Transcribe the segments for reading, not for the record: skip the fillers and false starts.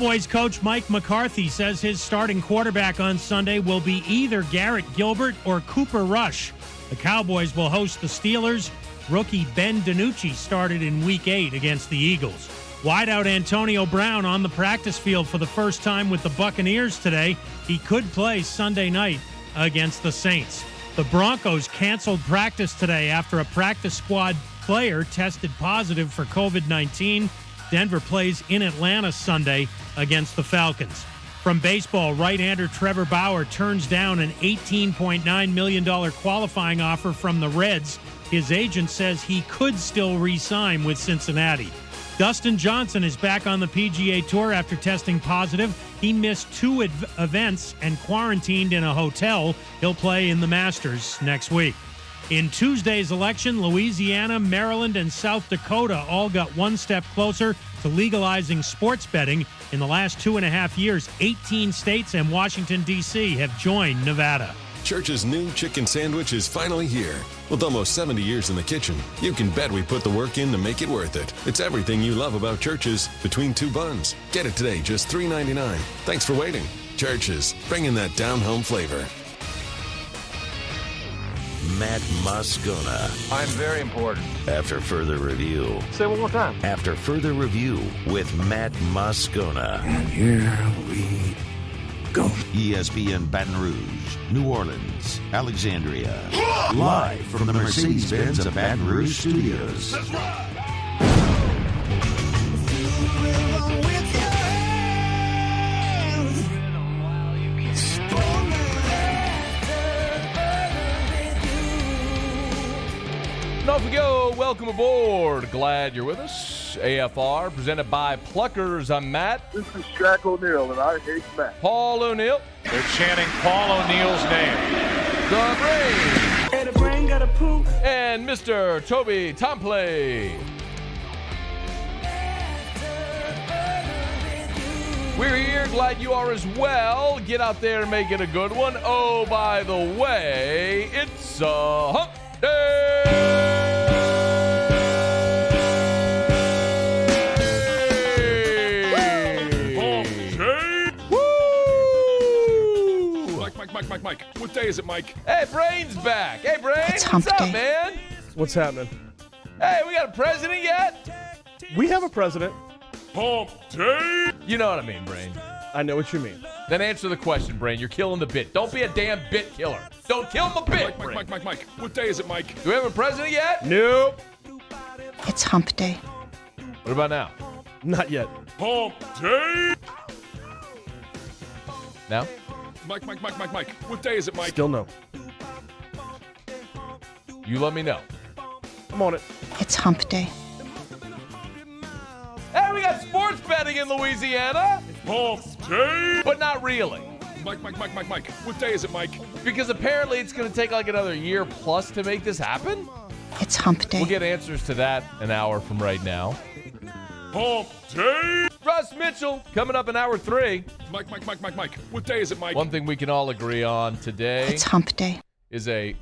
Cowboys coach Mike McCarthy says his starting quarterback on Sunday will be either Garrett Gilbert or Cooper Rush. The Cowboys will host the Steelers. Rookie Ben DiNucci started in Week 8 against the Eagles. Wideout Antonio Brown on the practice field for the first time with the Buccaneers today. He could play Sunday night against the Saints. The Broncos canceled practice today after a practice squad player tested positive for COVID-19. Denver plays in Atlanta Sunday against the Falcons. From baseball, right-hander Trevor Bauer turns down an $18.9 million qualifying offer from the Reds. His agent says he could still re-sign with Cincinnati. Dustin Johnson is back on the PGA Tour after testing positive. He missed 2 events and quarantined in a hotel. He'll play in the Masters next week. In Tuesday's election, Louisiana, Maryland, and South Dakota all got one step closer to legalizing sports betting. In the last 2.5 years, 18 states and Washington, D.C. have joined Nevada. Church's new chicken sandwich is finally here. With almost 70 years in the kitchen, you can bet we put the work in to make it worth it. It's everything you love about Church's between 2 buns. Get it today, just $3.99. Thanks for waiting. Church's, bringing that down-home flavor. Matt Moscona. I'm very important. After further review. Say it one more time. After further review with Matt Moscona. And here we go. ESPN Baton Rouge, New Orleans, Alexandria. Live from the Mercedes-Benz of Baton Rouge studios. That's right. Off we go. Welcome aboard. Glad you're with us. AFR presented by Pluckers. I'm Matt. This is Shaq O'Neal, and I hate Matt. Paul O'Neal. They're chanting Paul O'Neal's name. The Brain. Hey, the brain got a poop. And Mr. Toby Tomplay. We're here. Glad you are as well. Get out there and make it a good one. Oh, by the way, it's a hump day. Mike. What day is it, Mike? Hey, Brain's back. Hey, Brain. It's hump What's up, day. man? What's happening? Hey, we got a president yet? We have a president. Hump day. You know what I mean, Brain. I know what you mean. Then answer the question, Brain. You're killing the bit. Don't be a damn bit killer. Don't kill my bit, Mike. What day is it, Mike? Do we have a president yet? Nope. It's hump day. What about now? Not yet. Hump day. Now? Mike. What day is it, Mike? Still no. You let me know. I'm on it. It's hump day. Hey, we got sports betting in Louisiana. Hump day. But not really. Mike. What day is it, Mike? Because apparently it's going to take like another year plus to make this happen. It's hump day. We'll get answers to that an hour from right now. Hump day. Russ Mitchell coming up in hour 3. Mike. What day is it, Mike? One thing we can all agree on today It's hump day. is a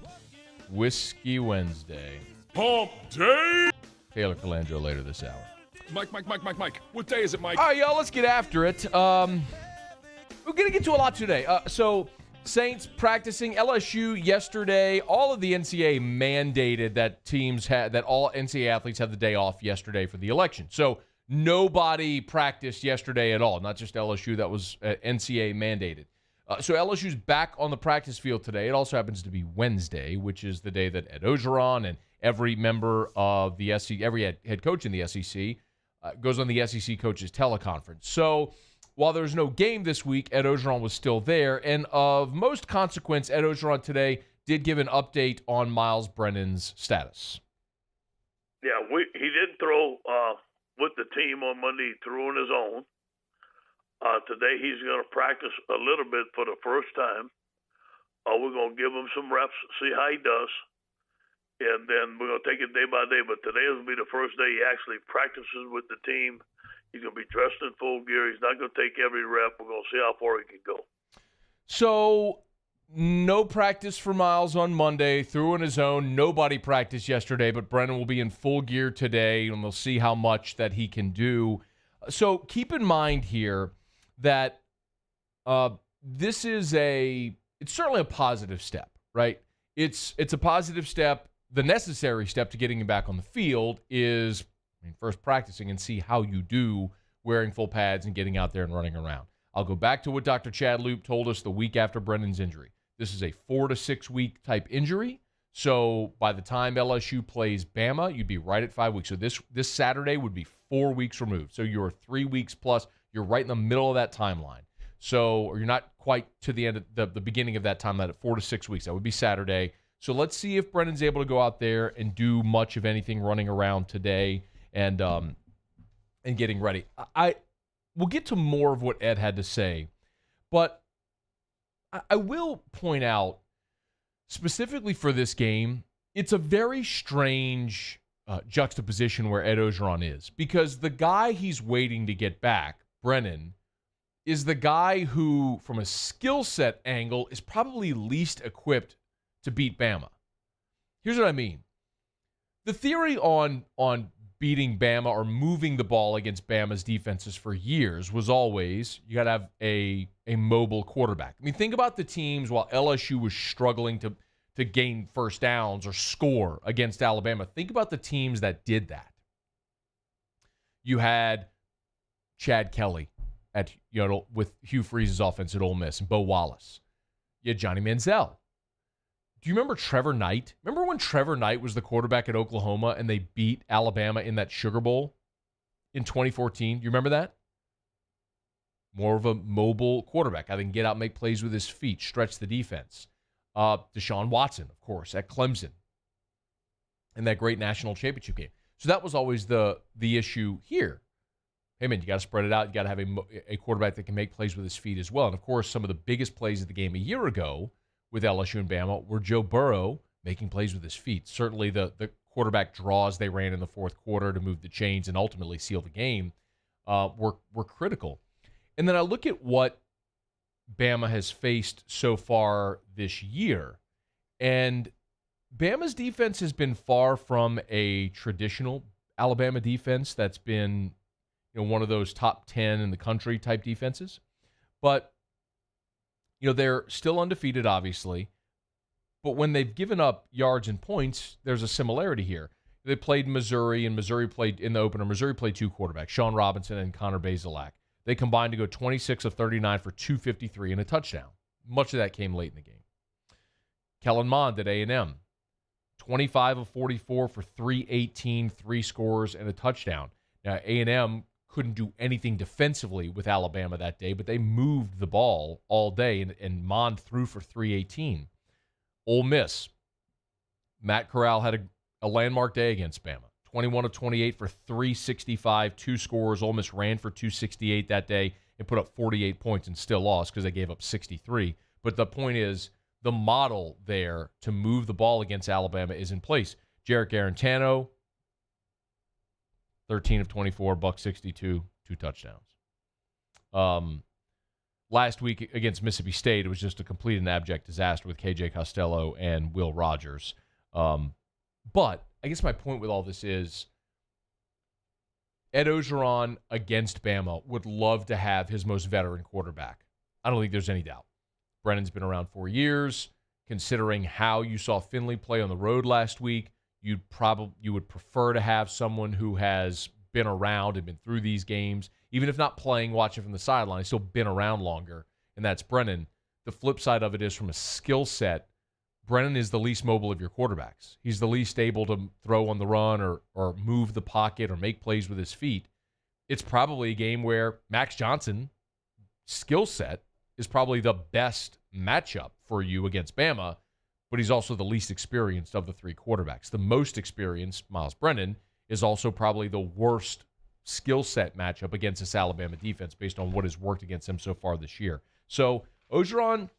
Whiskey Wednesday. Hump day. Taylor Colangelo later this hour. Mike. What day is it, Mike? All right, y'all, let's get after it. We're going to get to a lot today. So Saints practicing, LSU yesterday. All of the NCAA mandated that that all NCAA athletes have the day off yesterday for the election. So nobody practiced yesterday at all, not just LSU. That was NCAA mandated. So LSU's back on the practice field today. It also happens to be Wednesday, which is the day that Ed Ogeron and every member of the SEC, every head coach in the SEC goes on the SEC coaches teleconference. So while there's no game this week, Ed Ogeron was still there. And of most consequence, Ed Ogeron today did give an update on Myles Brennan's status. Yeah, he did throw with the team on Monday. He threw on his own. Today he's going to practice a little bit for the first time. We're going to give him some reps, see how he does. And then we're going to take it day by day. But today will be the first day he actually practices with the team. He's going to be dressed in full gear. He's not going to take every rep. We're going to see how far he can go. So no practice for Myles on Monday. Threw on his own. Nobody practiced yesterday, but Brennan will be in full gear today, and we'll see how much that he can do. So keep in mind here, that this is it's certainly a positive step, right? It's a positive step. The necessary step to getting him back on the field is, first practicing and see how you do wearing full pads and getting out there and running around. I'll go back to what Dr. Chad Loop told us the week after Brennan's injury. This is a 4 to 6 week type injury. So by the time LSU plays Bama, you'd be right at 5 weeks. So this Saturday would be 4 weeks removed. So you're 3 weeks plus. You're right in the middle of that timeline. So, or you're not quite to the end of the beginning of that timeline at 4 to 6 weeks. That would be Saturday. So let's see if Brennan's able to go out there and do much of anything running around today and getting ready. We'll get to more of what Ed had to say, but I will point out specifically for this game, it's a very strange juxtaposition where Ed Orgeron is, because the guy he's waiting to get back, Brennan, is the guy who, from a skill set angle, is probably least equipped to beat Bama. Here's what I mean. The theory on beating Bama or moving the ball against Bama's defenses for years was always you got to have a mobile quarterback. I mean, think about the teams while LSU was struggling to gain first downs or score against Alabama. Think about the teams that did that. You had Chad Kelly with Hugh Freeze's offense at Ole Miss and Bo Wallace. You had Johnny Manziel. Do you remember Trevor Knight? Remember when Trevor Knight was the quarterback at Oklahoma and they beat Alabama in that Sugar Bowl in 2014? Do you remember that? More of a mobile quarterback. I can get out and make plays with his feet, stretch the defense. Deshaun Watson, of course, at Clemson in that great national championship game. So that was always the issue here. Hey, man, you got to spread it out. You got to have a quarterback that can make plays with his feet as well. And, of course, some of the biggest plays of the game a year ago with LSU and Bama were Joe Burrow making plays with his feet. Certainly the quarterback draws they ran in the fourth quarter to move the chains and ultimately seal the game were critical. And then I look at what Bama has faced so far this year, and Bama's defense has been far from a traditional Alabama defense that's been one of those top 10 in the country type defenses. But they're still undefeated, obviously. But when they've given up yards and points, there's a similarity here. They played Missouri, and Missouri played in the opener. Missouri played two quarterbacks, Sean Robinson and Connor Bazelak. They combined to go 26 of 39 for 253 and a touchdown. Much of that came late in the game. Kellen Mond at A&M, 25 of 44 for 318, 3 scores, and a touchdown. Now, A&M couldn't do anything defensively with Alabama that day, but they moved the ball all day, and Mond threw for 318. Ole Miss, Matt Corral had a landmark day against Bama. 21 of 28 for 365, 2 scores. Ole Miss ran for 268 that day and put up 48 points and still lost because they gave up 63. But the point is, the model there to move the ball against Alabama is in place. Jarrett Garantano, 13 of 24, $162, 2 touchdowns. Last week against Mississippi State, it was just a complete and abject disaster with KJ Costello and Will Rogers. But I guess my point with all this is Ed Orgeron against Bama would love to have his most veteran quarterback. I don't think there's any doubt. Brennan's been around 4 years. Considering how you saw Finley play on the road last week, you would prefer to have someone who has been around and been through these games, even if not playing, watching from the sideline, still been around longer, and that's Brennan. The flip side of it is from a skill set, Brennan is the least mobile of your quarterbacks. He's the least able to throw on the run or move the pocket or make plays with his feet. It's probably a game where Max Johnson, skill set, is probably the best matchup for you against Bama, but he's also the least experienced of the three quarterbacks. The most experienced, Myles Brennan, is also probably the worst skill set matchup against this Alabama defense based on what has worked against him so far this year. So Orgeron,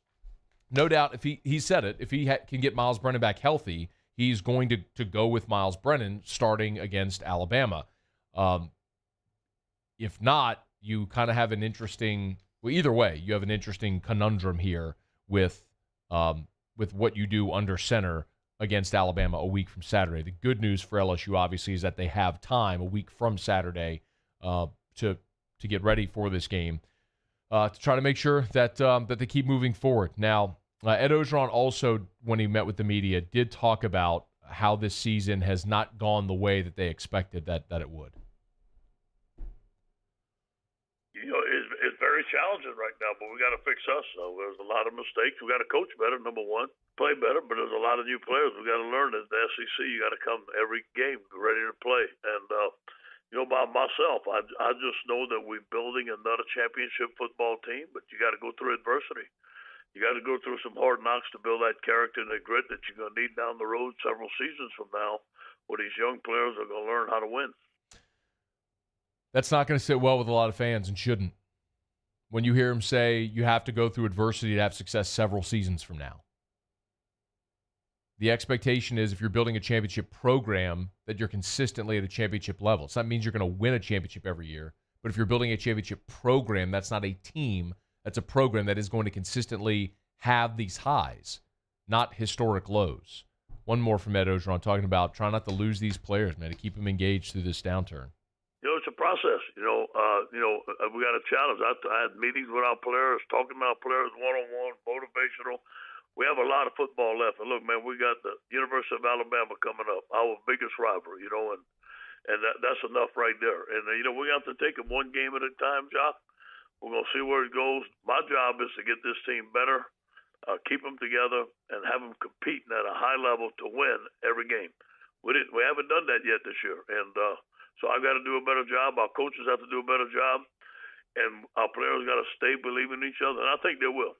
no doubt, if he said it, if he can get Myles Brennan back healthy, he's going to go with Myles Brennan starting against Alabama. If not, you kind of have an interesting, well, either way, you have an interesting conundrum here with what you do under center against Alabama a week from Saturday. The good news for LSU, obviously, is that they have time a week from Saturday to get ready for this game. to try to make sure that that they keep moving forward. Now, Ed Orgeron also, when he met with the media, did talk about how this season has not gone the way that they expected that it would. It's very challenging right now, but we got to fix us. So there's a lot of mistakes. We got to coach better, number one, play better, but there's a lot of new players. We got to learn as the SEC. You got to come every game ready to play. And by myself, I just know that we're building another championship football team, but you got to go through adversity. You got to go through some hard knocks to build that character and that grit that you're going to need down the road several seasons from now, where these young players are going to learn how to win. That's not going to sit well with a lot of fans and shouldn't. When you hear him say you have to go through adversity to have success several seasons from now. The expectation is if you're building a championship program that you're consistently at a championship level. So that means you're going to win a championship every year. But if you're building a championship program, that's not a team. That's a program that is going to consistently have these highs, not historic lows. One more from Ed Orgeron talking about trying not to lose these players, man, to keep them engaged through this downturn. It's a process. We got a challenge. I had meetings with our players, talking to our players one-on-one, motivational. We have a lot of football left. And look, man, we got the University of Alabama coming up, our biggest rival, and that's enough right there. And, we have to take it one game at a time, Jock. We're going to see where it goes. My job is to get this team better, keep them together, and have them competing at a high level to win every game. We haven't done that yet this year. And so I got to do a better job. Our coaches have to do a better job. And our players got to stay believing in each other. And I think they will.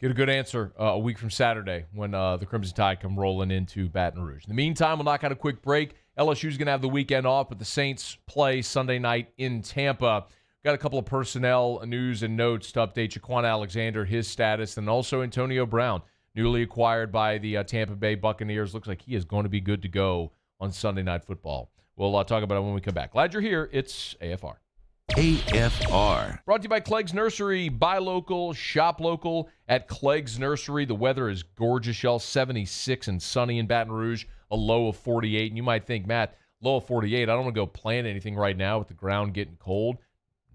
Get a good answer a week from Saturday when the Crimson Tide come rolling into Baton Rouge. In the meantime, we'll knock out a quick break. LSU's going to have the weekend off, but the Saints play Sunday night in Tampa. Got a couple of personnel news and notes to update Jaquan Alexander, his status, and also Antonio Brown, newly acquired by the Tampa Bay Buccaneers. Looks like he is going to be good to go on Sunday Night Football. We'll talk about it when we come back. Glad you're here. It's AFR. AFR. Brought to you by Clegg's Nursery. Buy local, shop local at Clegg's Nursery. The weather is gorgeous, y'all. 76 and sunny in Baton Rouge, a low of 48. And you might think, Matt, low of 48, I don't want to go plant anything right now with the ground getting cold.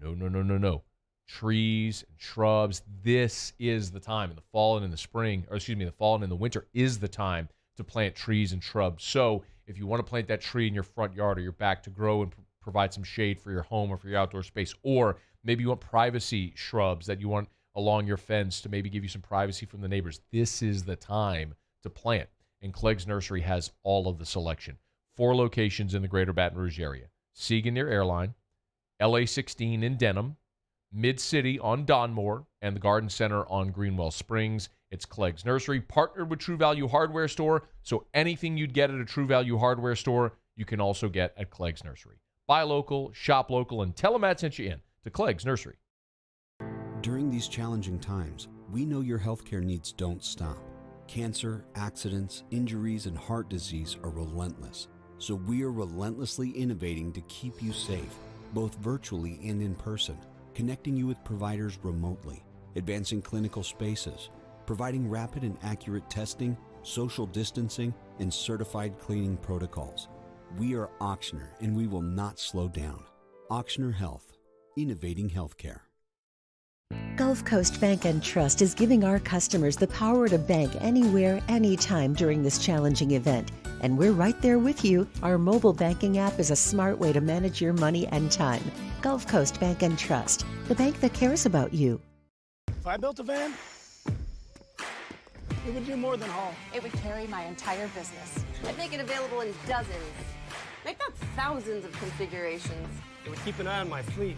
No. Trees and shrubs. This is the time in the fall and in the spring, the fall and in the winter is the time to plant trees and shrubs. So if you want to plant that tree in your front yard or your back to grow and provide some shade for your home or for your outdoor space, or maybe you want privacy shrubs that you want along your fence to maybe give you some privacy from the neighbors, this is the time to plant. And Clegg's Nursery has all of the selection. 4 locations in the greater Baton Rouge area. Siegen near Airline, LA 16 in Denham, Mid-City on Donmore, and the Garden Center on Greenwell Springs. It's Clegg's Nursery, partnered with True Value Hardware Store, so anything you'd get at a True Value Hardware Store, you can also get at Clegg's Nursery. Buy local, shop local, and tell them Matt sent you in to Clegg's Nursery. During these challenging times, we know your healthcare needs don't stop. Cancer, accidents, injuries, and heart disease are relentless. So we are relentlessly innovating to keep you safe, both virtually and in person, connecting you with providers remotely, advancing clinical spaces, providing rapid and accurate testing, social distancing, and certified cleaning protocols. We are Auctioner, and we will not slow down. Auctioner Health, innovating healthcare. Gulf Coast Bank and Trust is giving our customers the power to bank anywhere, anytime during this challenging event. And we're right there with you. Our mobile banking app is a smart way to manage your money and time. Gulf Coast Bank and Trust, the bank that cares about you. If I built a van, it would do more than haul. It would carry my entire business. I'd make it available in dozens, if not thousands of configurations. It would keep an eye on my fleet.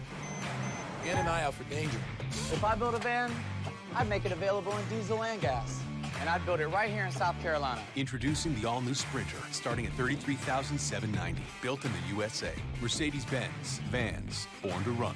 Get an eye out for danger. If I built a van, I'd make it available in diesel and gas. And I'd build it right here in South Carolina. Introducing the all-new Sprinter, starting at $33,790. Built in the USA. Mercedes-Benz. Vans. Born to run.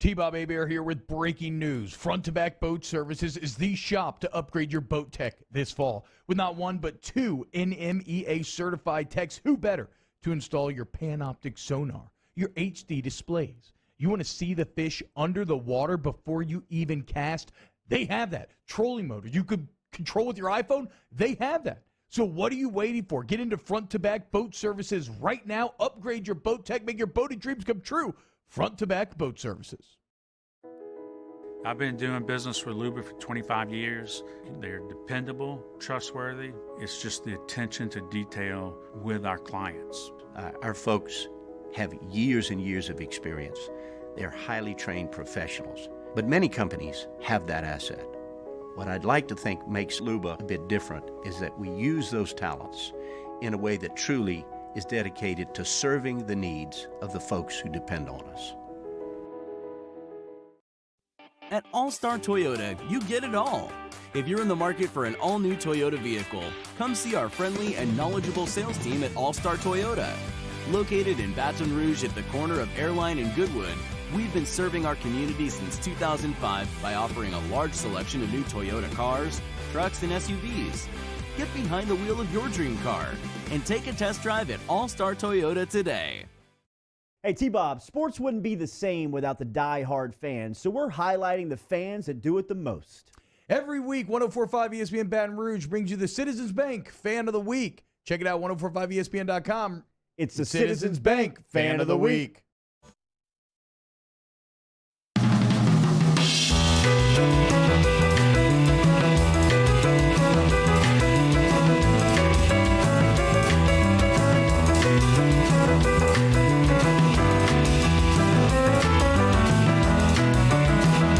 T-Bob Hebert here with breaking news. Front to Back Boat Services is the shop to upgrade your boat tech this fall. With not one but 2 NMEA certified techs, who better to install your Panoptic sonar, your HD displays. You want to see the fish under the water before you even cast? They have that. Trolling motor you could control with your iPhone? They have that. So what are you waiting for? Get into front-to-back boat services right now. Upgrade your boat tech. Make your boating dreams come true. Front-to-back boat services. I've been doing business with Luba for 25 years. They're dependable, trustworthy. It's just the attention to detail with our clients. Our folks have years and years of experience. They're highly trained professionals. But many companies have that asset. What I'd like to think makes Luba a bit different is that we use those talents in a way that truly is dedicated to serving the needs of the folks who depend on us. At All-Star Toyota, you get it all. If you're in the market for an all-new Toyota vehicle, come see our friendly and knowledgeable sales team at All-Star Toyota. Located in Baton Rouge at the corner of Airline and Goodwood, we've been serving our community since 2005 by offering a large selection of new Toyota cars, trucks, and SUVs. Get behind the wheel of your dream car and take a test drive at All-Star Toyota today. Hey, T-Bob, sports wouldn't be the same without the die-hard fans, so we're highlighting the fans that do it the most. Every week, 104.5 ESPN Baton Rouge brings you the Citizens Bank Fan of the Week. Check it out, 1045ESPN.com. It's the Citizens Bank Fan of the Week.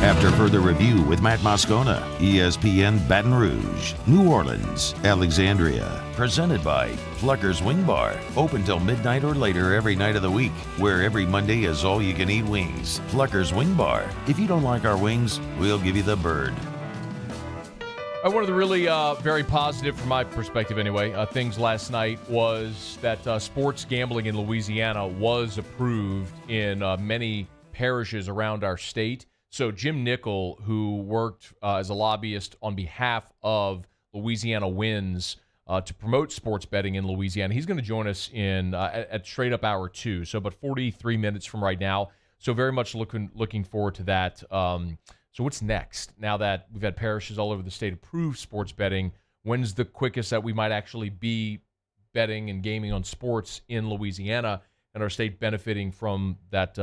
After further review with Matt Moscona, ESPN Baton Rouge, New Orleans, Alexandria. Presented by Plucker's Wing Bar. Open till midnight or later every night of the week, where every Monday is all-you-can-eat wings. Plucker's Wing Bar. If you don't like our wings, we'll give you the bird. One of the really very positive, from my perspective anyway, things last night was that sports gambling in Louisiana was approved in many parishes around our state. So Jim Nickel, who worked as a lobbyist on behalf of Louisiana Wins to promote sports betting in Louisiana, he's going to join us in at straight up hour 2. So about 43 minutes from right now. So very much looking forward to that. So what's next? Now that we've had parishes all over the state approve sports betting, when's the quickest that we might actually be betting and gaming on sports in Louisiana and our state benefiting from that?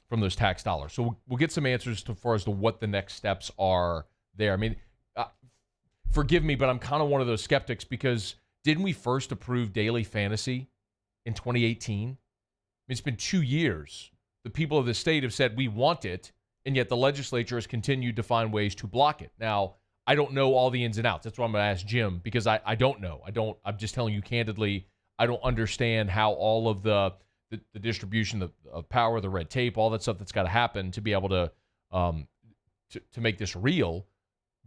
From those tax dollars. So we'll get some answers as far as to what the next steps are there. I mean, forgive me, but I'm kind of one of those skeptics because didn't we first approve daily fantasy in 2018? I mean, it's been 2 years. The people of the state have said we want it, and yet the legislature has continued to find ways to block it. Now, I don't know all the ins and outs. That's why I'm going to ask Jim, because I don't know. I'm just telling you candidly, I don't understand how all of the distribution of power, the red tape, all that stuff that's got to happen to be able to make this real.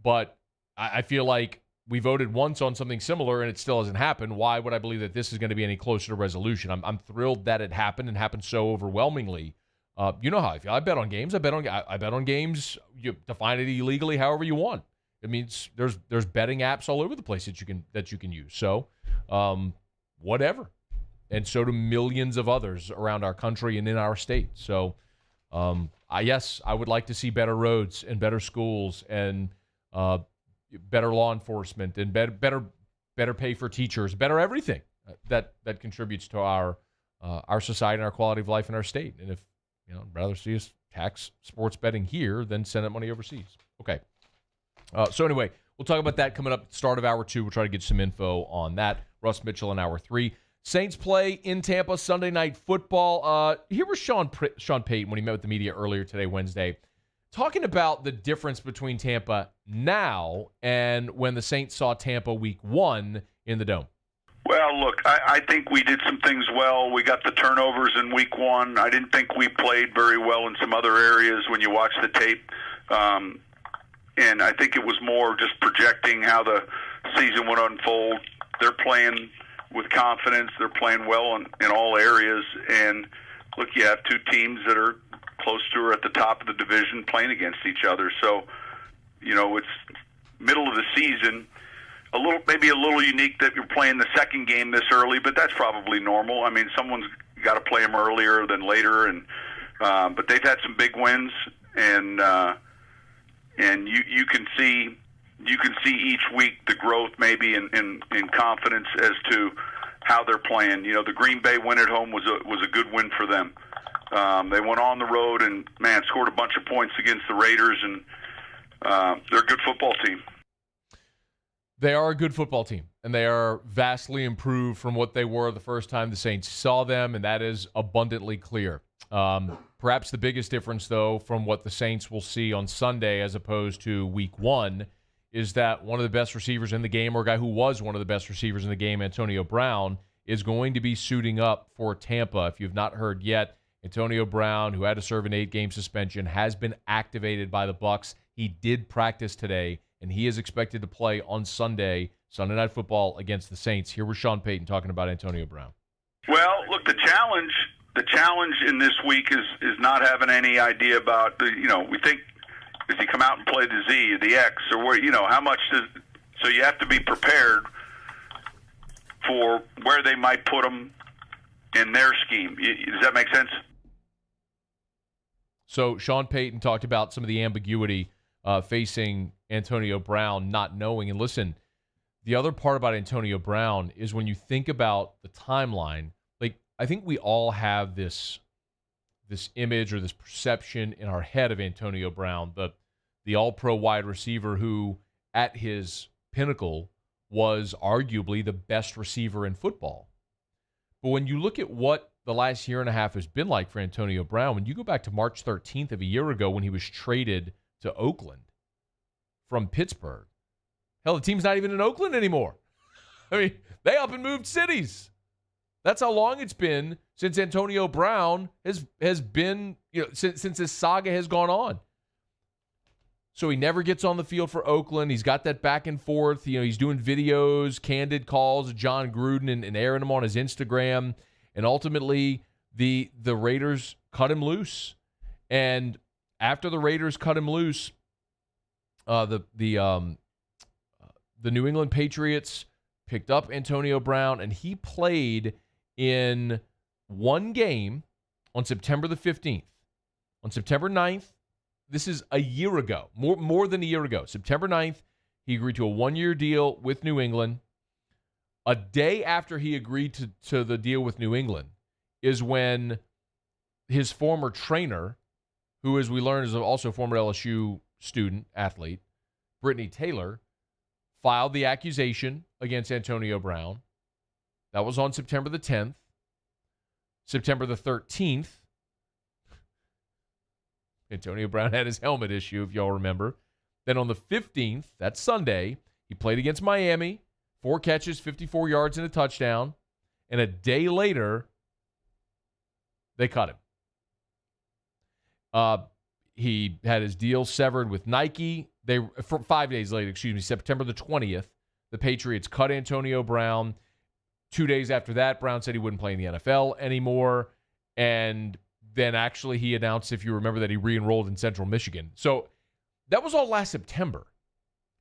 But I feel like we voted once on something similar and it still hasn't happened. Why would I believe that this is going to be any closer to resolution? I'm thrilled that it happened and happened so overwhelmingly. You know how I feel. I bet on games. I bet on games. You define it illegally however you want. It means there's betting apps all over the place that you can use. So whatever. And so do millions of others around our country and in our state. So, yes, I would like to see better roads and better schools and better law enforcement and better pay for teachers, better everything that contributes to our society and our quality of life in our state. And if I'd rather see us tax sports betting here than send that money overseas. Okay. So anyway, we'll talk about that coming up at the start of hour 2. We'll try to get some info on that. Russ Mitchell in hour 3. Saints play in Tampa Sunday Night Football. Here was Sean Payton when he met with the media earlier today, Wednesday, talking about the difference between Tampa now and when the Saints saw Tampa week 1 in the Dome. Well, look, I think we did some things well. We got the turnovers in week 1. I didn't think we played very well in some other areas when you watch the tape. And I think it was more just projecting how the season would unfold. They're playing with confidence. They're playing well in all areas. And, look, you have two teams that are close to or at the top of the division playing against each other. So, it's middle of the season. Maybe a little unique that you're playing the second game this early, but that's probably normal. I mean, someone's got to play them earlier than later. But they've had some big wins, and you can see you can see each week the growth maybe in confidence as to how they're playing. The Green Bay win at home was a good win for them. They went on the road and, scored a bunch of points against the Raiders, and they're a good football team. They are a good football team, and they are vastly improved from what they were the first time the Saints saw them, and that is abundantly clear. Perhaps the biggest difference, though, from what the Saints will see on Sunday as opposed to Week 1 is that one of the best receivers in the game, or a guy who was one of the best receivers in the game, Antonio Brown, is going to be suiting up for Tampa. If you've not heard yet, Antonio Brown, who had to serve an 8-game suspension, has been activated by the Bucs. He did practice today, and he is expected to play on Sunday Night Football against the Saints. Here was Sean Payton talking about Antonio Brown. Well, look, the challenge in this week is not having any idea about we think, does he come out and play the Z or the X, or where, how much so you have to be prepared for where they might put him in their scheme. Does that make sense? So Sean Payton talked about some of the ambiguity facing Antonio Brown, not knowing. And listen, the other part about Antonio Brown is when you think about the timeline, I think we all have this image or this perception in our head of Antonio Brown, the all-pro wide receiver who, at his pinnacle, was arguably the best receiver in football. But when you look at what the last year and a half has been like for Antonio Brown, when you go back to March 13th of a year ago when he was traded to Oakland from Pittsburgh, hell, the team's not even in Oakland anymore. I mean, they up and moved cities. That's how long it's been since Antonio Brown has been, since this saga has gone on. So he never gets on the field for Oakland. He's got that back and forth. He's doing videos, candid calls of John Gruden and airing them on his Instagram. And ultimately, the Raiders cut him loose. And after the Raiders cut him loose, the New England Patriots picked up Antonio Brown, and he played in one game on September the 15th. On September 9th, this is a year ago, more than a year ago. September 9th, he agreed to a one-year deal with New England. A day after he agreed to the deal with New England is when his former trainer, who, as we learned, is also a former LSU student, athlete, Brittany Taylor, filed the accusation against Antonio Brown. That was on September the 10th. September the 13th, Antonio Brown had his helmet issue, if y'all remember. Then on the 15th, that's Sunday, he played against Miami, 4 catches, 54 yards, and a touchdown. And a day later, they cut him. He had his deal severed with Nike. 5 days later, September the 20th, the Patriots cut Antonio Brown. 2 days after that, Brown said he wouldn't play in the NFL anymore. And then actually he announced, if you remember, that he re-enrolled in Central Michigan. So that was all last September.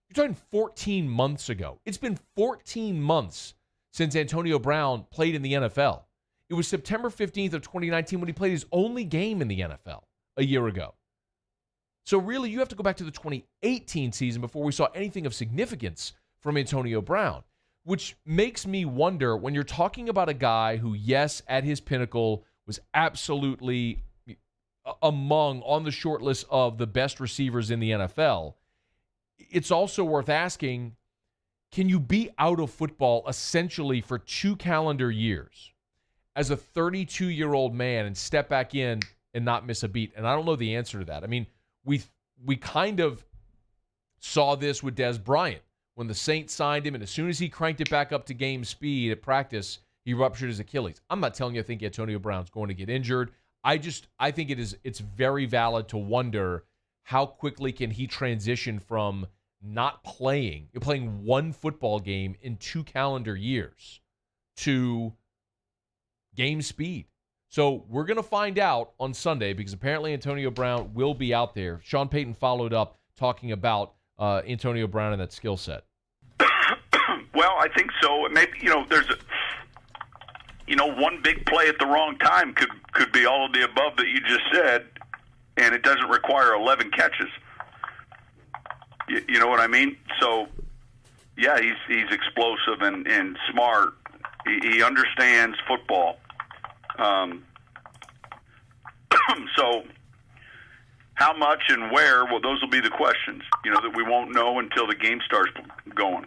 You're talking 14 months ago. It's been 14 months since Antonio Brown played in the NFL. It was September 15th of 2019 when he played his only game in the NFL a year ago. So really, you have to go back to the 2018 season before we saw anything of significance from Antonio Brown, which makes me wonder, when you're talking about a guy who, yes, at his pinnacle was absolutely on the short list of the best receivers in the NFL, it's also worth asking, can you be out of football essentially for 2 calendar years as a 32-year-old man and step back in and not miss a beat? And I don't know the answer to that. I mean, we kind of saw this with Dez Bryant when the Saints signed him, and as soon as he cranked it back up to game speed at practice, he ruptured his Achilles. I'm not telling you I think Antonio Brown's going to get injured. I think it's very valid to wonder how quickly can he transition from not playing 1 football game in 2 calendar years to game speed. So we're going to find out on Sunday, because apparently Antonio Brown will be out there. Sean Payton followed up talking about Antonio Brown and that skill set. Well, I think so. Maybe there's one big play at the wrong time could be all of the above that you just said, and it doesn't require 11 catches. You know what I mean? So, yeah, he's explosive and smart. He understands football. So, how much and where? Well, those will be the questions, that we won't know until the game starts going.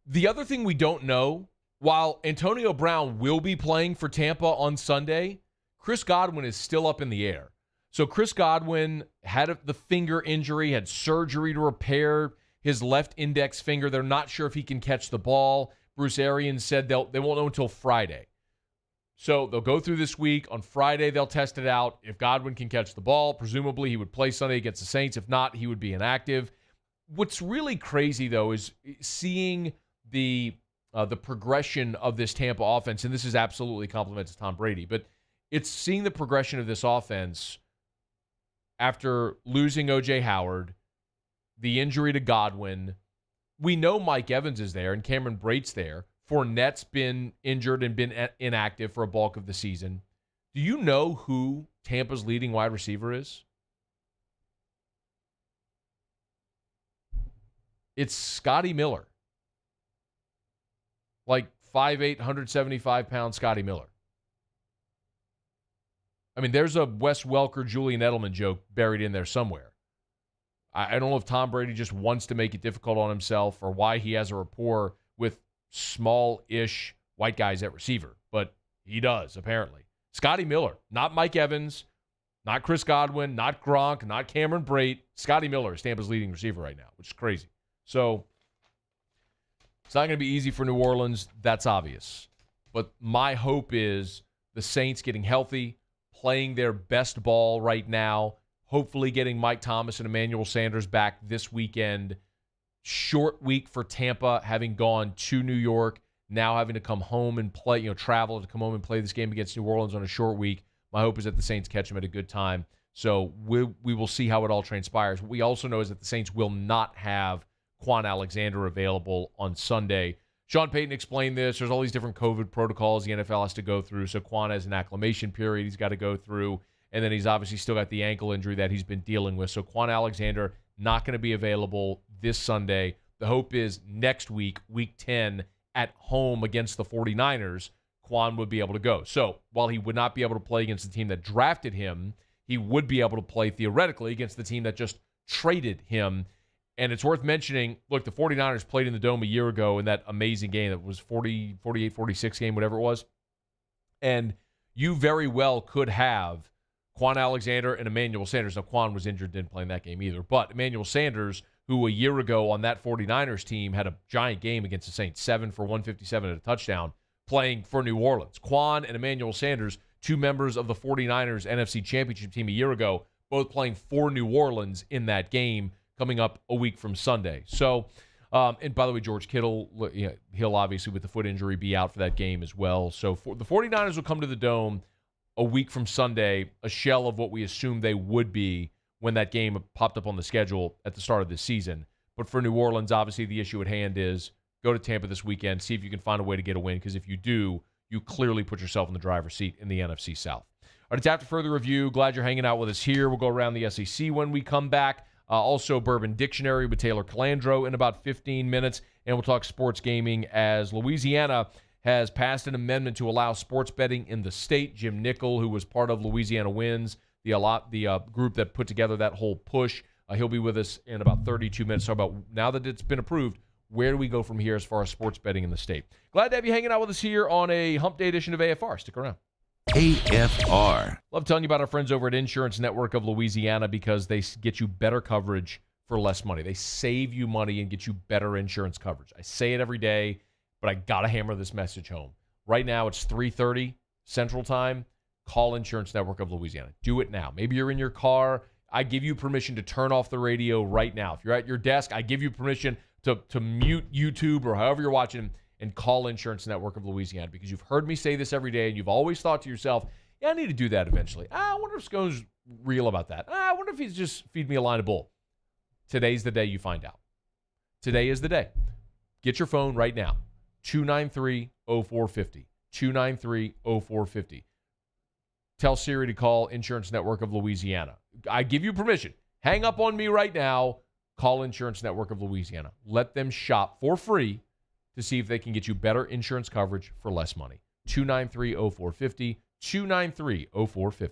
The other thing we don't know, while Antonio Brown will be playing for Tampa on Sunday, Chris Godwin is still up in the air. So Chris Godwin had the finger injury, had surgery to repair his left index finger. They're not sure if he can catch the ball. Bruce Arians said they won't know until Friday. So they'll go through this week. On Friday, they'll test it out. If Godwin can catch the ball, presumably he would play Sunday against the Saints. If not, he would be inactive. What's really crazy, though, is seeing the progression of this Tampa offense, and this is absolutely compliments to Tom Brady, but it's seeing the progression of this offense after losing O.J. Howard, the injury to Godwin. We know Mike Evans is there and Cameron Brate's there. Fournette's been injured and been inactive for a bulk of the season. Do you know who Tampa's leading wide receiver is? It's Scotty Miller. Like 5'8", 175-pound Scotty Miller. I mean, there's a Wes Welker, Julian Edelman joke buried in there somewhere. I don't know if Tom Brady just wants to make it difficult on himself or why he has a rapport with small-ish white guys at receiver, but he does, apparently. Scotty Miller, not Mike Evans, not Chris Godwin, not Gronk, not Cameron Brate. Scotty Miller is Tampa's leading receiver right now, which is crazy. So it's not going to be easy for New Orleans. That's obvious. But my hope is the Saints getting healthy, playing their best ball right now, hopefully getting Mike Thomas and Emmanuel Sanders back this weekend. Short week for Tampa, having gone to New York, now having to come home and play, travel to come home and play this game against New Orleans on a short week. My hope is that the Saints catch them at a good time. So we will see how it all transpires. What we also know is that the Saints will not have Quan Alexander available on Sunday. Sean Payton explained this. There's all these different COVID protocols the NFL has to go through. So Quan has an acclimation period he's got to go through. And then he's obviously still got the ankle injury that he's been dealing with. So Quan Alexander not going to be available this Sunday. The hope is next week, week 10, at home against the 49ers, Quan would be able to go. So while he would not be able to play against the team that drafted him, he would be able to play theoretically against the team that just traded him. And it's worth mentioning, look, the 49ers played in the Dome a year ago in that amazing game that was 48-46 game, whatever it was. And you very well could have Quan Alexander and Emmanuel Sanders. Now, Quan was injured, didn't play in that game either. But Emmanuel Sanders, who a year ago on that 49ers team had a giant game against the Saints, 7 for 157 and a touchdown, playing for New Orleans. Quan and Emmanuel Sanders, two members of the 49ers NFC Championship team a year ago, both playing for New Orleans in that game coming up a week from Sunday. So, and by the way, George Kittle, he'll obviously with the foot injury be out for that game as well. So the 49ers will come to the Dome a week from Sunday, a shell of what we assumed they would be when that game popped up on the schedule at the start of this season. But for New Orleans, obviously the issue at hand is go to Tampa this weekend, see if you can find a way to get a win, because if you do, you clearly put yourself in the driver's seat in the NFC South. All right, it's after further review. Glad you're hanging out with us here. We'll go around the SEC when we come back. Also, Bourbon Dictionary with Taylor Calandro in about 15 minutes. And we'll talk sports gaming as Louisiana has passed an amendment to allow sports betting in the state. Jim Nickel, who was part of Louisiana Wins, the group that put together that whole push, he'll be with us in about 32 minutes. So about now that it's been approved, where do we go from here as far as sports betting in the state? Glad to have you hanging out with us here on a Hump Day edition of AFR. Stick around. AFR. Love telling you about our friends over at Insurance Network of Louisiana because they get you better coverage for less money. They save you money and get you better insurance coverage. I say it every day, but I got to hammer this message home. Right now, it's 3:30 Central Time. Call Insurance Network of Louisiana. Do it now. Maybe you're in your car. I give you permission to turn off the radio right now. If you're at your desk, I give you permission to mute YouTube or however you're watching and call Insurance Network of Louisiana, because you've heard me say this every day and you've always thought to yourself, yeah, I need to do that eventually. I wonder if Scone's real about that. I wonder if he's just feed me a line of bull. Today's the day you find out. Today is the day. Get your phone right now. 293-0450. 293-0450. Tell Siri to call Insurance Network of Louisiana. I give you permission. Hang up on me right now. Call Insurance Network of Louisiana. Let them shop for free to see if they can get you better insurance coverage for less money. 293-0450, 293-0450.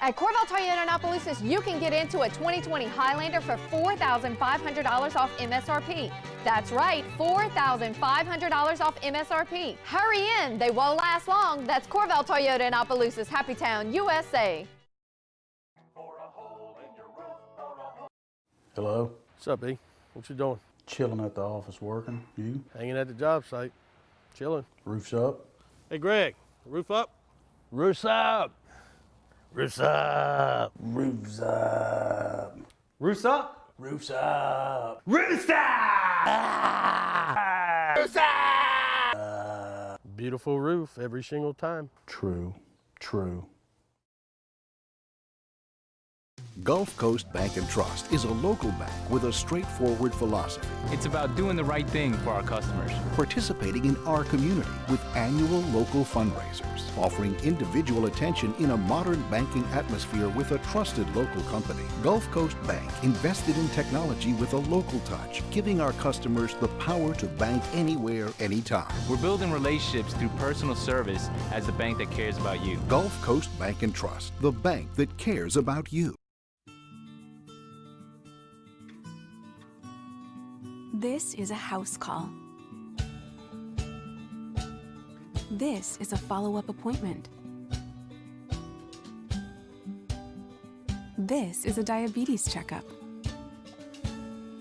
At Corval Toyota in Opelousas, you can get into a 2020 Highlander for $4,500 off MSRP. That's right, $4,500 off MSRP. Hurry in, they won't last long. That's Corval Toyota in Opelousas, Happy Town, USA. Hello. What's up, B? What you doing? Chilling at the office working. You? Hanging at the job site. Chilling. Roof's up. Hey, Greg, roof up? Roof's up. Roof's up. Roof's up. Roof's up? Roof's up. Roof's up! Roof's up! Beautiful roof every single time. True. True. Gulf Coast Bank and Trust is a local bank with a straightforward philosophy. It's about doing the right thing for our customers. Participating in our community with annual local fundraisers, offering individual attention in a modern banking atmosphere with a trusted local company. Gulf Coast Bank invested in technology with a local touch, giving our customers the power to bank anywhere, anytime. We're building relationships through personal service as the bank that cares about you. Gulf Coast Bank and Trust, the bank that cares about you. This is a house call. This is a follow-up appointment. This is a diabetes checkup.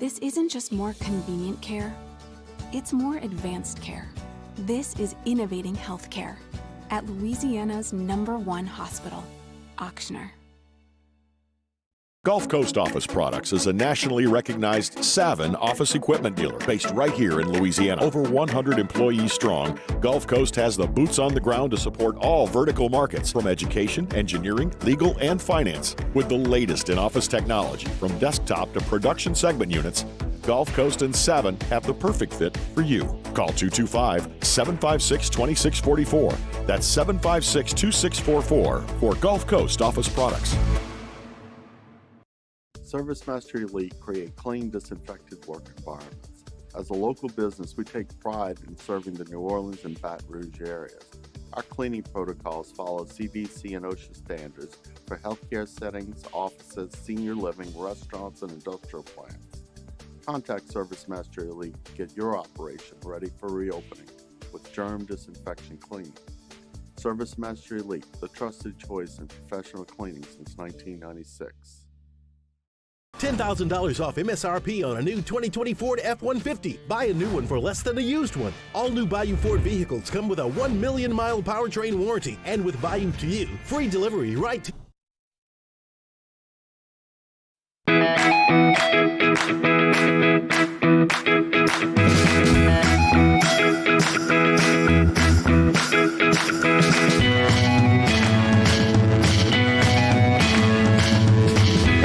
This isn't just more convenient care, it's more advanced care. This is innovating healthcare at Louisiana's #1 hospital, Ochsner. Gulf Coast Office Products is a nationally recognized Savin office equipment dealer based right here in Louisiana. Over 100 employees strong, Gulf Coast has the boots on the ground to support all vertical markets, from education, engineering, legal, and finance. With the latest in office technology, from desktop to production segment units, Gulf Coast and Savin have the perfect fit for you. Call 225-756-2644. That's 756-2644 for Gulf Coast Office Products. ServiceMaster Elite create clean, disinfected work environments. As a local business, we take pride in serving the New Orleans and Baton Rouge areas. Our cleaning protocols follow CDC and OSHA standards for healthcare settings, offices, senior living, restaurants, and industrial plants. Contact ServiceMaster Elite to get your operation ready for reopening with germ disinfection cleaning. ServiceMaster Elite, the trusted choice in professional cleaning since 1996. $10,000 off MSRP on a new 2020 Ford F-150. Buy a new one for less than a used one. All new Bayou Ford vehicles come with a 1 million mile powertrain warranty, and with Bayou to You, free delivery right to...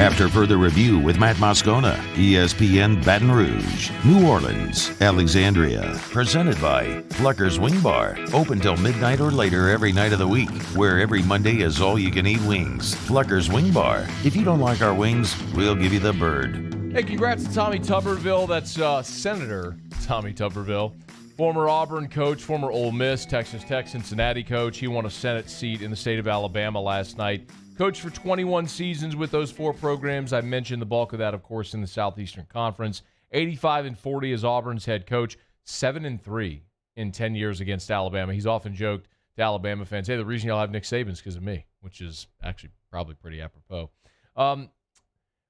After further review with Matt Moscona, ESPN Baton Rouge, New Orleans, Alexandria. Presented by Plucker's Wing Bar. Open till midnight or later every night of the week, where every Monday is all-you-can-eat wings. Plucker's Wing Bar. If you don't like our wings, we'll give you the bird. Hey, congrats to Tommy Tuberville. That's Senator Tommy Tuberville. Former Auburn coach, former Ole Miss, Texas Tech, Cincinnati coach. He won a Senate seat in the state of Alabama last night. Coached for 21 seasons with those four programs. I mentioned the bulk of that, of course, in the Southeastern Conference. 85-40 as Auburn's head coach. 7-3 in 10 years against Alabama. He's often joked to Alabama fans, hey, the reason y'all have Nick Saban is because of me, which is actually probably pretty apropos.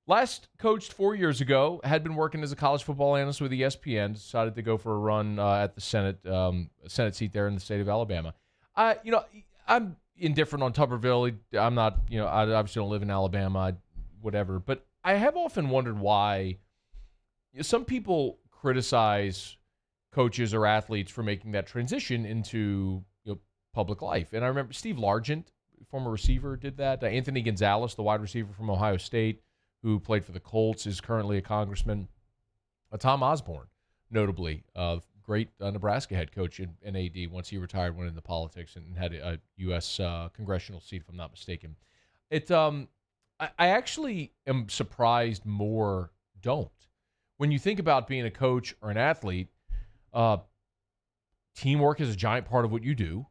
Last coached 4 years ago, had been working as a college football analyst with ESPN, decided to go for a run at the Senate seat there in the state of Alabama. I'm indifferent on Tuberville. I'm not, I obviously don't live in Alabama, whatever. But I have often wondered why some people criticize coaches or athletes for making that transition into public life. And I remember Steve Largent, former receiver, did that. Anthony Gonzalez, the wide receiver from Ohio State, who played for the Colts, is currently a congressman. Tom Osborne, notably, great Nebraska head coach in AD. Once he retired, went into politics and had a U.S. congressional seat, if I'm not mistaken. I actually am surprised more don't. When you think about being a coach or an athlete, teamwork is a giant part of what you do.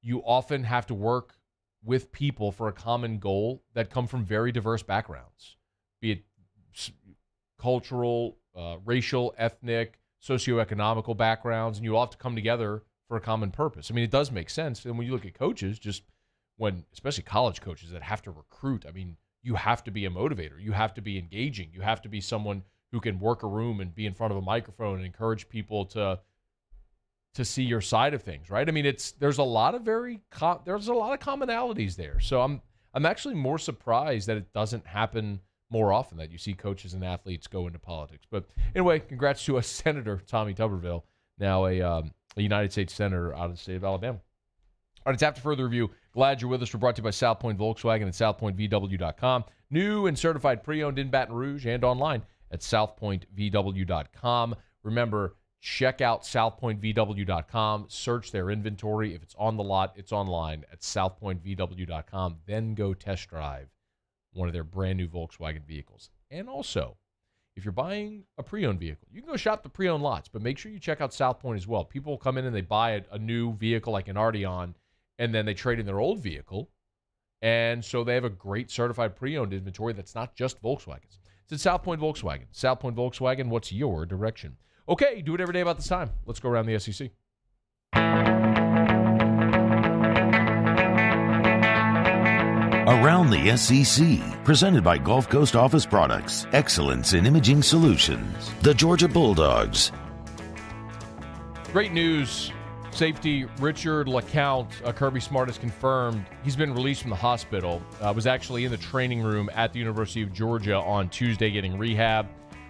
You often have to work with people for a common goal that come from very diverse backgrounds, be it cultural, racial, ethnic, socioeconomical backgrounds, and you all have to come together for a common purpose. I mean, it does make sense. And when you look at coaches, especially college coaches that have to recruit, I mean, you have to be a motivator. You have to be engaging. You have to be someone who can work a room and be in front of a microphone and encourage people to see your side of things, right? I mean, there's a lot of commonalities there. So I'm actually more surprised that it doesn't happen more often, that you see coaches and athletes go into politics. But anyway, congrats to Senator Tommy Tuberville, now a United States Senator out of the state of Alabama. All right, it's After Further Review. Glad you're with us. We're brought to you by South Point Volkswagen at southpointvw.com. New and certified pre-owned in Baton Rouge and online at southpointvw.com. Remember, check out southpointvw.com. Search their inventory. If it's on the lot, it's online at southpointvw.com. Then go test drive one of their brand new Volkswagen vehicles. And also, if you're buying a pre-owned vehicle, you can go shop the pre-owned lots, but make sure you check out South Point as well. People come in and they buy a new vehicle like an Arteon, and then they trade in their old vehicle. And so they have a great certified pre-owned inventory that's not just Volkswagens. It's at South Point Volkswagen. South Point Volkswagen, what's your direction? Okay, do it every day about this time. Let's go around the SEC. Around the SEC, presented by Gulf Coast Office Products, excellence in imaging solutions. The Georgia Bulldogs. Great news. Safety Richard LeCount, Kirby Smart has confirmed he's been released from the hospital. Was actually in the training room at the University of Georgia on Tuesday getting rehab.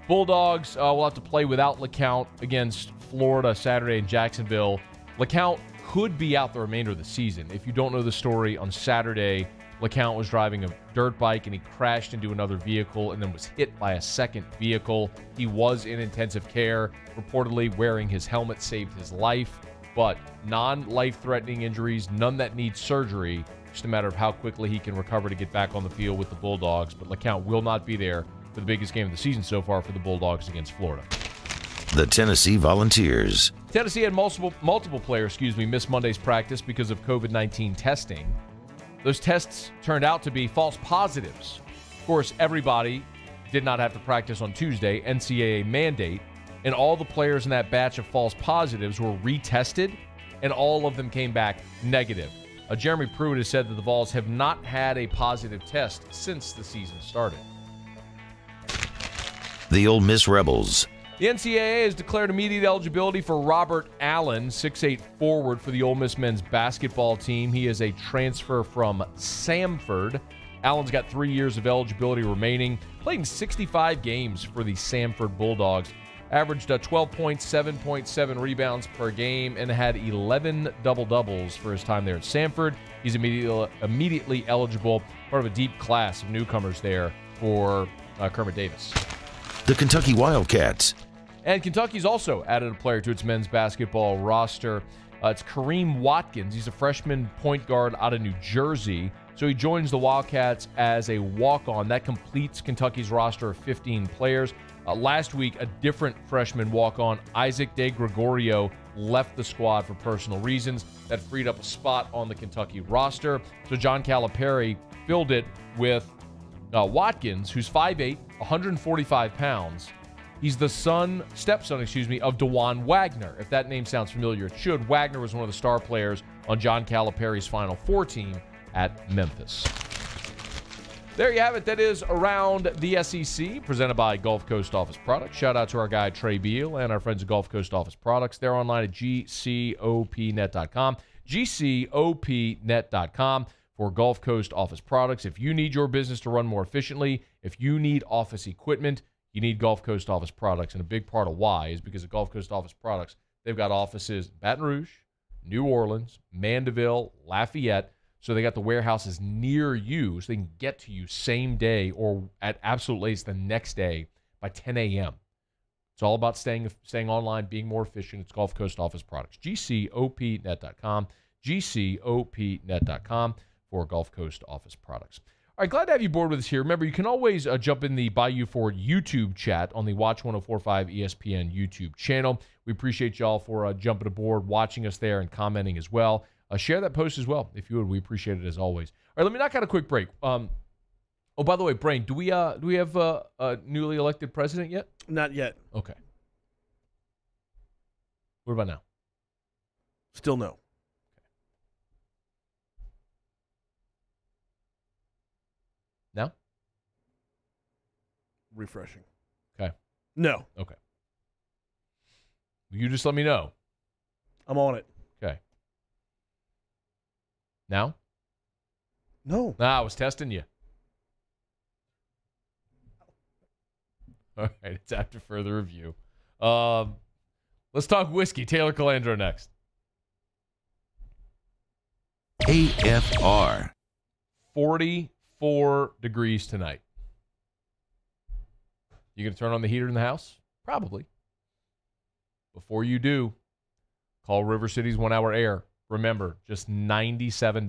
Bulldogs will have to play without LeCount against Florida Saturday in Jacksonville. LeCount could be out the remainder of the season. If you don't know the story, on Saturday, LeCount was driving a dirt bike and he crashed into another vehicle and then was hit by a second vehicle. He was in intensive care. Reportedly wearing his helmet saved his life, but non-life-threatening injuries, none that need surgery. Just a matter of how quickly he can recover to get back on the field with the Bulldogs. But LeCount will not be there for the biggest game of the season so far for the Bulldogs against Florida. The Tennessee Volunteers. Tennessee had multiple players, miss Monday's practice because of COVID-19 testing. Those tests turned out to be false positives. Of course, everybody did not have to practice on Tuesday, NCAA mandate, and all the players in that batch of false positives were retested, and all of them came back negative. Jeremy Pruitt has said that the Vols have not had a positive test since the season started. The Ole Miss Rebels. The NCAA has declared immediate eligibility for Robert Allen, 6'8" forward for the Ole Miss men's basketball team. He is a transfer from Samford. Allen's got 3 years of eligibility remaining. Played in 65 games for the Samford Bulldogs. Averaged 12 points, 7.7 rebounds per game, and had 11 double-doubles for his time there at Samford. He's immediately eligible, part of a deep class of newcomers there for Kermit Davis. The Kentucky Wildcats. And Kentucky's also added a player to its men's basketball roster. It's Kareem Watkins. He's a freshman point guard out of New Jersey. So he joins the Wildcats as a walk-on. That completes Kentucky's roster of 15 players. Last week, a different freshman walk-on, Isaac DeGregorio, left the squad for personal reasons. That freed up a spot on the Kentucky roster. So John Calipari filled it with Watkins, who's 5'8", 145 pounds. He's the stepson of DeJuan Wagner. If that name sounds familiar, it should. Wagner was one of the star players on John Calipari's Final Four team at Memphis. There you have it. That is Around the SEC, presented by Gulf Coast Office Products. Shout out to our guy Trey Beal and our friends at Gulf Coast Office Products. They're online at gcopnet.com. gcopnet.com for Gulf Coast Office Products. If you need your business to run more efficiently, if you need office equipment, you need Gulf Coast Office Products. And a big part of why is because of Gulf Coast Office Products, they've got offices in Baton Rouge, New Orleans, Mandeville, Lafayette. So they got the warehouses near you so they can get to you same day or at absolute latest the next day by 10 a.m. It's all about staying online, being more efficient. It's Gulf Coast Office Products. gcopnet.com, gcopnet.com for Gulf Coast Office Products. All right, glad to have you aboard with us here. Remember, you can always jump in the Bayou Ford YouTube chat on the Watch 1045 ESPN YouTube channel. We appreciate y'all for jumping aboard, watching us there, and commenting as well. Share that post as well, if you would. We appreciate it as always. All right, let me knock out a quick break. Oh, by the way, Brain, do we have a newly elected president yet? Not yet. Okay. What about now? Still no. Now? Refreshing. Okay. No. Okay. You just let me know. I'm on it. Okay. Now? No. Nah, I was testing you. All right, it's after further review. Let's talk whiskey. Taylor Calandro next. AFR. 44 degrees tonight. You going to turn on the heater in the house? Probably. Before you do, call River City's 1 Hour Air. Remember, just $97.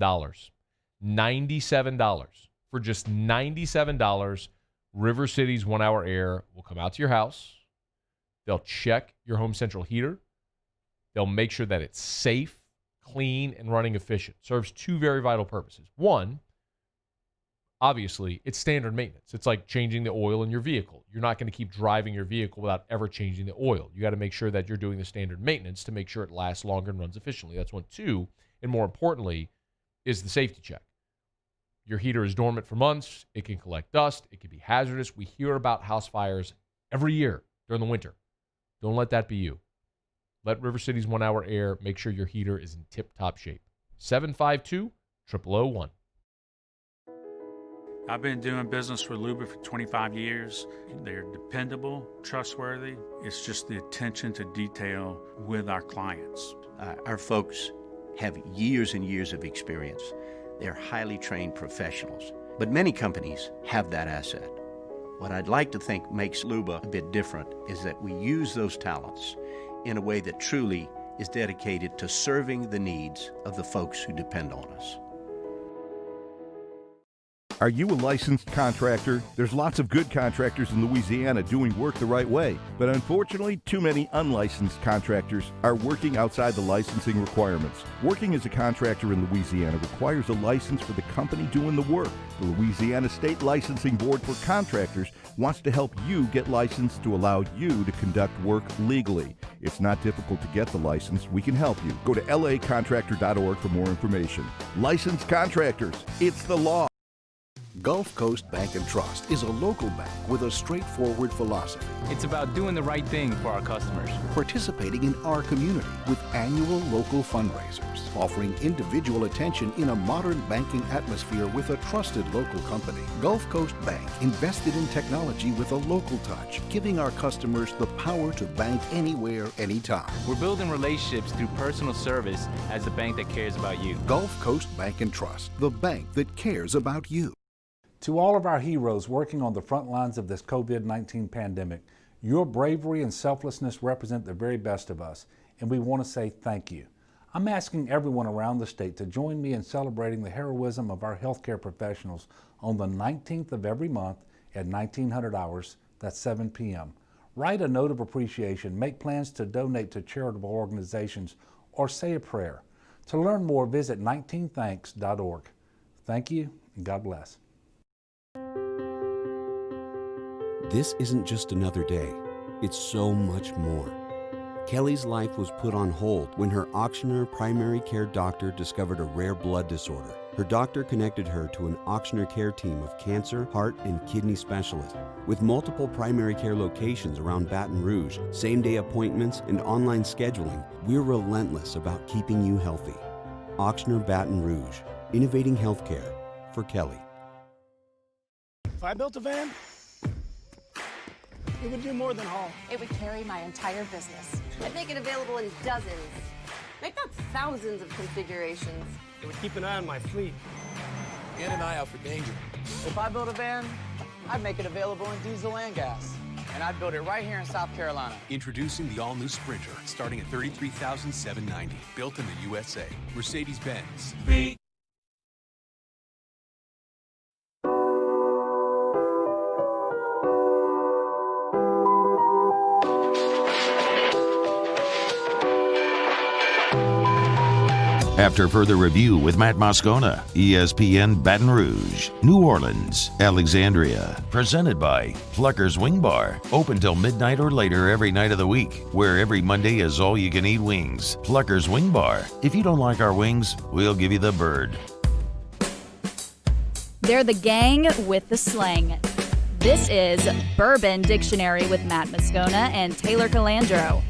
$97. For just $97, River City's 1 Hour Air will come out to your house. They'll check your home central heater. They'll make sure that it's safe, clean, and running efficient. Serves two very vital purposes. One, obviously, it's standard maintenance. It's like changing the oil in your vehicle. You're not going to keep driving your vehicle without ever changing the oil. You got to make sure that you're doing the standard maintenance to make sure it lasts longer and runs efficiently. That's one. Two, and more importantly, is the safety check. Your heater is dormant for months. It can collect dust. It can be hazardous. We hear about house fires every year during the winter. Don't let that be you. Let River City's 1 Hour Air make sure your heater is in tip-top shape. 752-0001. I've been doing business with Luba for 25 years. They're dependable, trustworthy. It's just the attention to detail with our clients. Our folks have years and years of experience. They're highly trained professionals. But many companies have that asset. What I'd like to think makes Luba a bit different is that we use those talents in a way that truly is dedicated to serving the needs of the folks who depend on us. Are you a licensed contractor? There's lots of good contractors in Louisiana doing work the right way, but unfortunately, too many unlicensed contractors are working outside the licensing requirements. Working as a contractor in Louisiana requires a license for the company doing the work. The Louisiana State Licensing Board for Contractors wants to help you get licensed to allow you to conduct work legally. It's not difficult to get the license. We can help you. Go to lacontractor.org for more information. Licensed contractors, it's the law. Gulf Coast Bank and Trust is a local bank with a straightforward philosophy. It's about doing the right thing for our customers. Participating in our community with annual local fundraisers. Offering individual attention in a modern banking atmosphere with a trusted local company. Gulf Coast Bank invested in technology with a local touch, giving our customers the power to bank anywhere, anytime. We're building relationships through personal service as the bank that cares about you. Gulf Coast Bank and Trust, the bank that cares about you. To all of our heroes working on the front lines of this COVID-19 pandemic, your bravery and selflessness represent the very best of us, and we want to say thank you. I'm asking everyone around the state to join me in celebrating the heroism of our healthcare professionals on the 19th of every month at 1900 hours, that's 7 p.m. Write a note of appreciation, make plans to donate to charitable organizations, or say a prayer. To learn more, visit 19thanks.org. Thank you, and God bless. This isn't just another day, it's so much more. Kelly's life was put on hold when her auctioneer primary care doctor discovered a rare blood disorder. Her doctor connected her to an auctioneer care team of cancer, heart, and kidney specialists. With multiple primary care locations around Baton Rouge, same-day appointments, and online scheduling, we're relentless about keeping you healthy. Auctioneer Baton Rouge, innovating healthcare for Kelly. If I built a van, it would do more than haul. It would carry my entire business. I'd make it available in dozens, if not thousands of configurations. It would keep an eye on my fleet. And an eye out for danger. If I built a van, I'd make it available in diesel and gas. And I'd build it right here in South Carolina. Introducing the all-new Sprinter, starting at $33,790. Built in the USA. Mercedes-Benz. After further review with Matt Moscona, ESPN Baton Rouge, New Orleans, Alexandria. Presented by Plucker's Wing Bar. Open till midnight or later every night of the week, where every Monday is all-you-can-eat wings. Plucker's Wing Bar. If you don't like our wings, we'll give you the bird. They're the gang with the slang. This is Bourbon Dictionary with Matt Moscona and Taylor Calandro.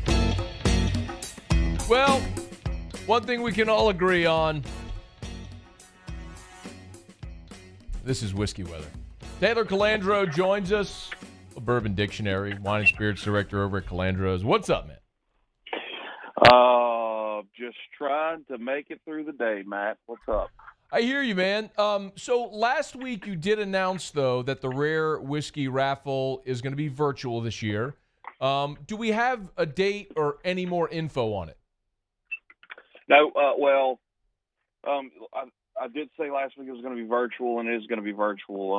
Well, one thing we can all agree on. This is whiskey weather. Taylor Calandro joins us. A Bourbon Dictionary, wine and spirits director over at Calandro's. What's up, man? Just trying to make it through the day, Matt. What's up? I hear you, man. So last week you did announce, though, that the Rare Whiskey Raffle is going to be virtual this year. Do we have a date or any more info on it? No, I did say last week it was going to be virtual, and it is going to be virtual.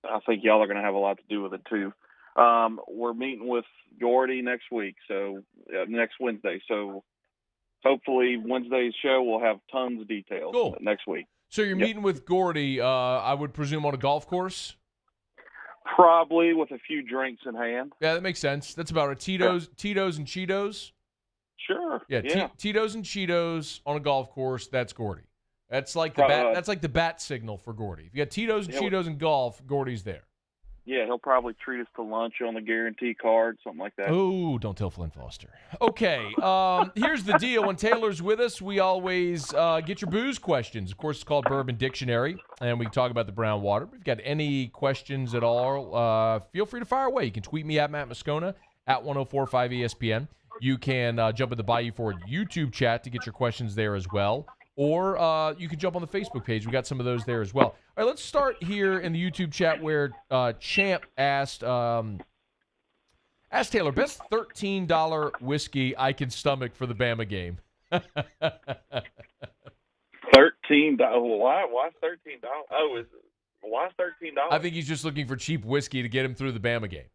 I think y'all are going to have a lot to do with it, too. We're meeting with Gordy next week, so next Wednesday. So hopefully Wednesday's show will have tons of details next week. So you're meeting with Gordy, I would presume, on a golf course? Probably with a few drinks in hand. Yeah, that makes sense. That's about it. Tito's and Cheetos? Sure. Yeah. Tito's and Cheetos on a golf course, that's Gordy. That's like the bat. That's like the bat signal for Gordy. If you got Tito's and Cheetos and golf, Gordy's there. Yeah, he'll probably treat us to lunch on the guarantee card, something like that. Oh, don't tell Flynn Foster. Okay, here's the deal. When Taylor's with us, we always get your booze questions. Of course, it's called Bourbon Dictionary, and we talk about the brown water. If you've got any questions at all, feel free to fire away. You can tweet me at Matt Moscona, at 1045 ESPN. You can jump in the Bayou Forward YouTube chat to get your questions there as well. Or you can jump on the Facebook page. We got some of those there as well. All right, let's start here in the YouTube chat where Champ asked Taylor, best $13 whiskey I can stomach for the Bama game. $13? Why $13? Why $13? I think he's just looking for cheap whiskey to get him through the Bama game.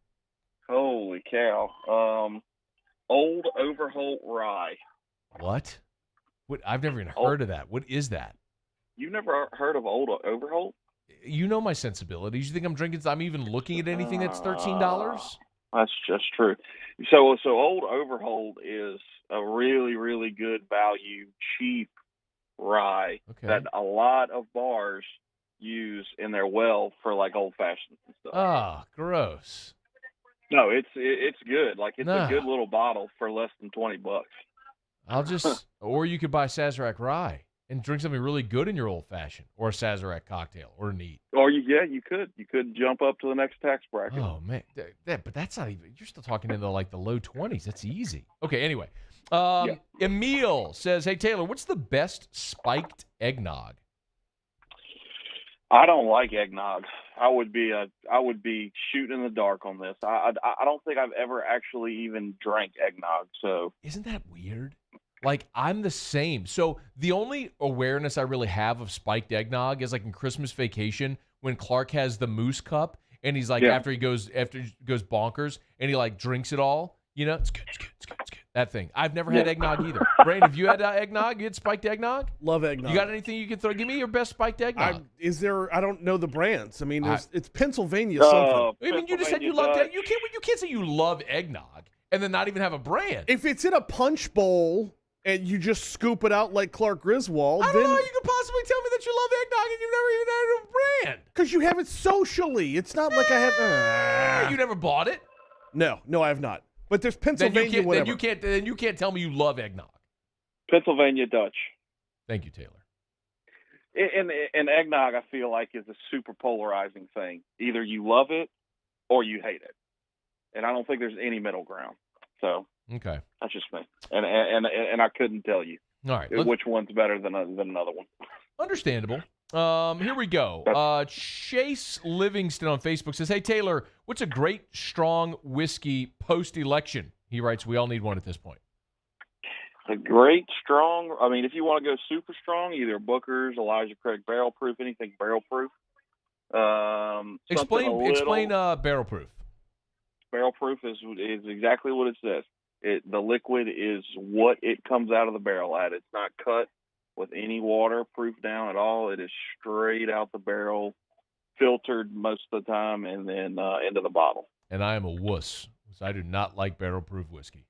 Holy cow. Old Overholt Rye. What? I've never even heard of that. What is that? You've never heard of Old Overholt? You know my sensibilities. You think I'm even looking at anything that's $13? That's just true. So Old Overholt is a really, really good value, cheap rye that a lot of bars use in their well for like old fashions and stuff. Oh, gross. No, it's good. Like it's a good little bottle for less than $20. Or you could buy Sazerac rye and drink something really good in your old fashioned, or a Sazerac cocktail, or neat. Or you could jump up to the next tax bracket. Oh man, but that's not even. You're still talking into like the low 20s. That's easy. Okay, anyway, Emil says, "Hey Taylor, what's the best spiked eggnog?" I don't like eggnog. I would be shooting in the dark on this. I don't think I've ever actually even drank eggnog. So isn't that weird? Like, I'm the same. So the only awareness I really have of spiked eggnog is like in Christmas Vacation when Clark has the moose cup and he's like after he goes bonkers and he like drinks it all. You know, it's good. That thing. I've never had eggnog either. Brandon, have you had eggnog? You had spiked eggnog? Love eggnog. You got anything you can throw? Give me your best spiked eggnog. I don't know the brands. I mean, it's Pennsylvania something. I mean, you just said you loved it. You can't say you love eggnog and then not even have a brand. If it's in a punch bowl and you just scoop it out like Clark Griswold, I don't know how you could possibly tell me that you love eggnog and you've never even had a brand. Because you have it socially. It's not like I have. You never bought it? No, I have not. But there's Pennsylvania. Then you can't tell me you love eggnog. Pennsylvania Dutch. Thank you, Taylor. And eggnog, I feel like, is a super polarizing thing. Either you love it or you hate it, and I don't think there's any middle ground. So okay, that's just me. And I couldn't tell you. All right, which one's better than another one. Understandable. Here we go. Chase Livingston on Facebook says, "Hey Taylor, what's a great strong whiskey post-election?" He writes, "We all need one at this point." A great strong. I mean, if you want to go super strong, either Booker's, Elijah Craig Barrel Proof, anything barrel proof. Explain barrel proof. Barrel proof is exactly what it says. The liquid is what it comes out of the barrel at. It's not cut with any waterproof down at all. It is straight out the barrel, filtered most of the time, and then into the bottle. And I am a wuss, so I do not like barrel-proof whiskey.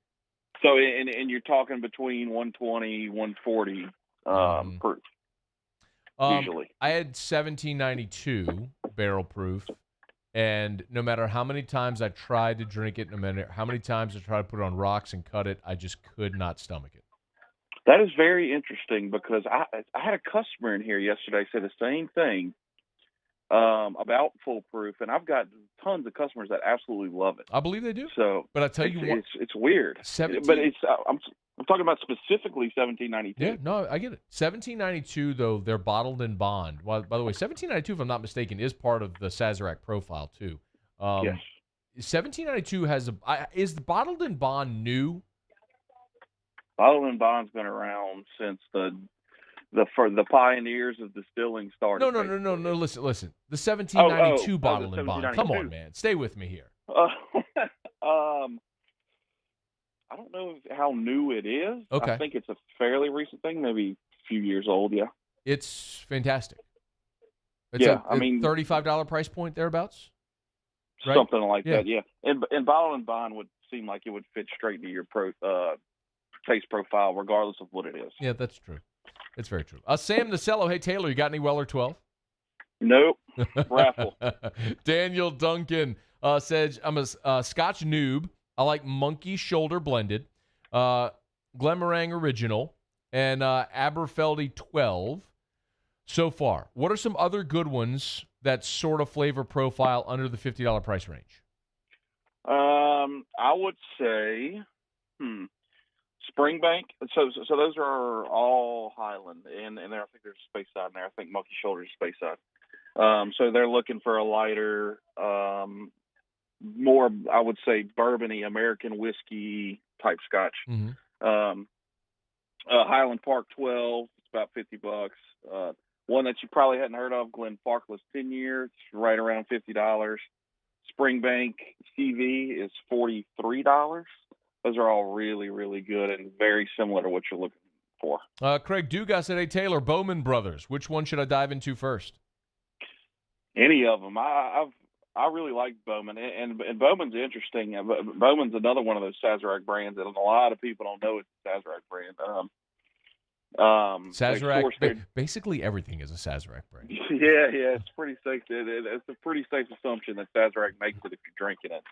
So, and you're talking between 120, 140 proof, usually. I had 1792 barrel-proof, and no matter how many times I tried to drink it, no matter how many times I tried to put it on rocks and cut it, I just could not stomach it. That is very interesting because I had a customer in here yesterday say the same thing about foolproof, and I've got tons of customers that absolutely love it. I believe they do. So, but I tell you what, it's weird. But it's I'm talking about specifically 1792. Yeah, no, I get it. 1792 though, they're bottled in bond. Well, by the way, 1792, if I'm not mistaken, is part of the Sazerac profile too. Yes. 1792 has is the bottled in bond new? Bottled in bond's been around since the pioneers of distilling started. No. Listen. The 1792 bottled in bond. Come on, man. Stay with me here. I don't know how new it is. Okay. I think it's a fairly recent thing, maybe a few years old, yeah. It's fantastic. It's $35 price point thereabouts? Right? Something like that, yeah. And bottled in bond would seem like it would fit straight into your taste profile regardless of what it is. Yeah, that's true. It's very true. Sam Nacello, hey, Taylor, you got any Weller 12? Nope. Raffle. Daniel Duncan says, I'm a Scotch noob. I like Monkey Shoulder Blended, Glenmorangie Original, and Aberfeldy 12 so far. What are some other good ones that sort of flavor profile under the $50 price range? I would say Springbank. So those are all Highland, and there I think there's a space side in there. I think Monkey Shoulder is space side. So they're looking for a lighter, more, I would say, bourbon-y, American whiskey type Scotch. Mm-hmm. Highland Park 12, it's about $50. One that you probably hadn't heard of, Glen Farkless 10 year, it's right around $50. Springbank CV is $43. Those are all really, really good and very similar to what you're looking for. Craig Dugas said, hey, Taylor, Bowman Brothers. Which one should I dive into first? Any of them. I really like Bowman, and Bowman's interesting. Bowman's another one of those Sazerac brands, and a lot of people don't know it's a Sazerac brand. Sazerac, basically everything is a Sazerac brand. Yeah, it's pretty safe. It's a pretty safe assumption that Sazerac makes it if you're drinking it.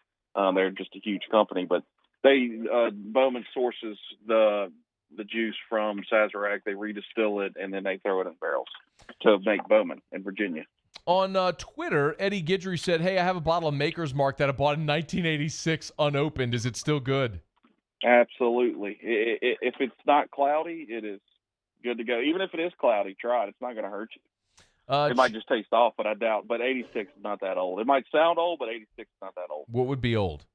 They're just a huge company, but Bowman sources the juice from Sazerac. They redistill it, and then they throw it in barrels to make Bowman in Virginia. On Twitter, Eddie Guidry said, hey, I have a bottle of Maker's Mark that I bought in 1986 unopened. Is it still good? Absolutely. If it's not cloudy, it is good to go. Even if it is cloudy, try it. It's not going to hurt you. It might just taste off, but I doubt. But 86 is not that old. It might sound old, but 86 is not that old. What would be old?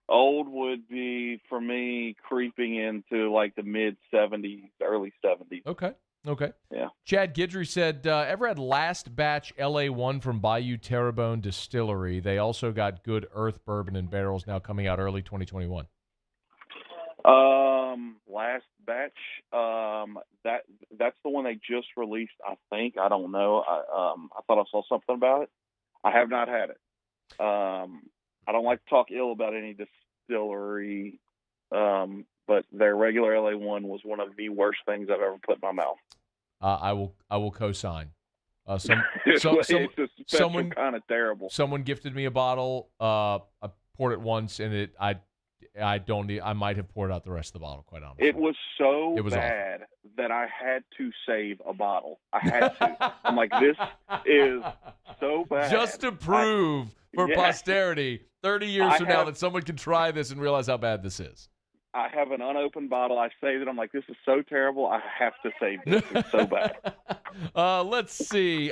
Old would be, for me, creeping into like the mid-70s, early 70s. Okay. Yeah. Chad Guidry said, ever had last batch LA1 from Bayou Terrebonne Distillery? They also got good earth bourbon in barrels now coming out early 2021. Last batch, that's the one they just released, I think. I don't know. I thought I saw something about it. I have not had it. I don't like to talk ill about any distillery, but their regular LA1 was one of the worst things I've ever put in my mouth. I will co-sign. It's someone kind of terrible. Someone gifted me a bottle. I poured it once, and I might have poured out the rest of the bottle. Quite honestly, it was bad that I had to save a bottle. I had to. I'm like, this is so bad. Just to prove for posterity, 30 years from now, that someone can try this and realize how bad this is. I have an unopened bottle. I saved it. I'm like, this is so terrible. I have to save this. It's so bad. Let's see.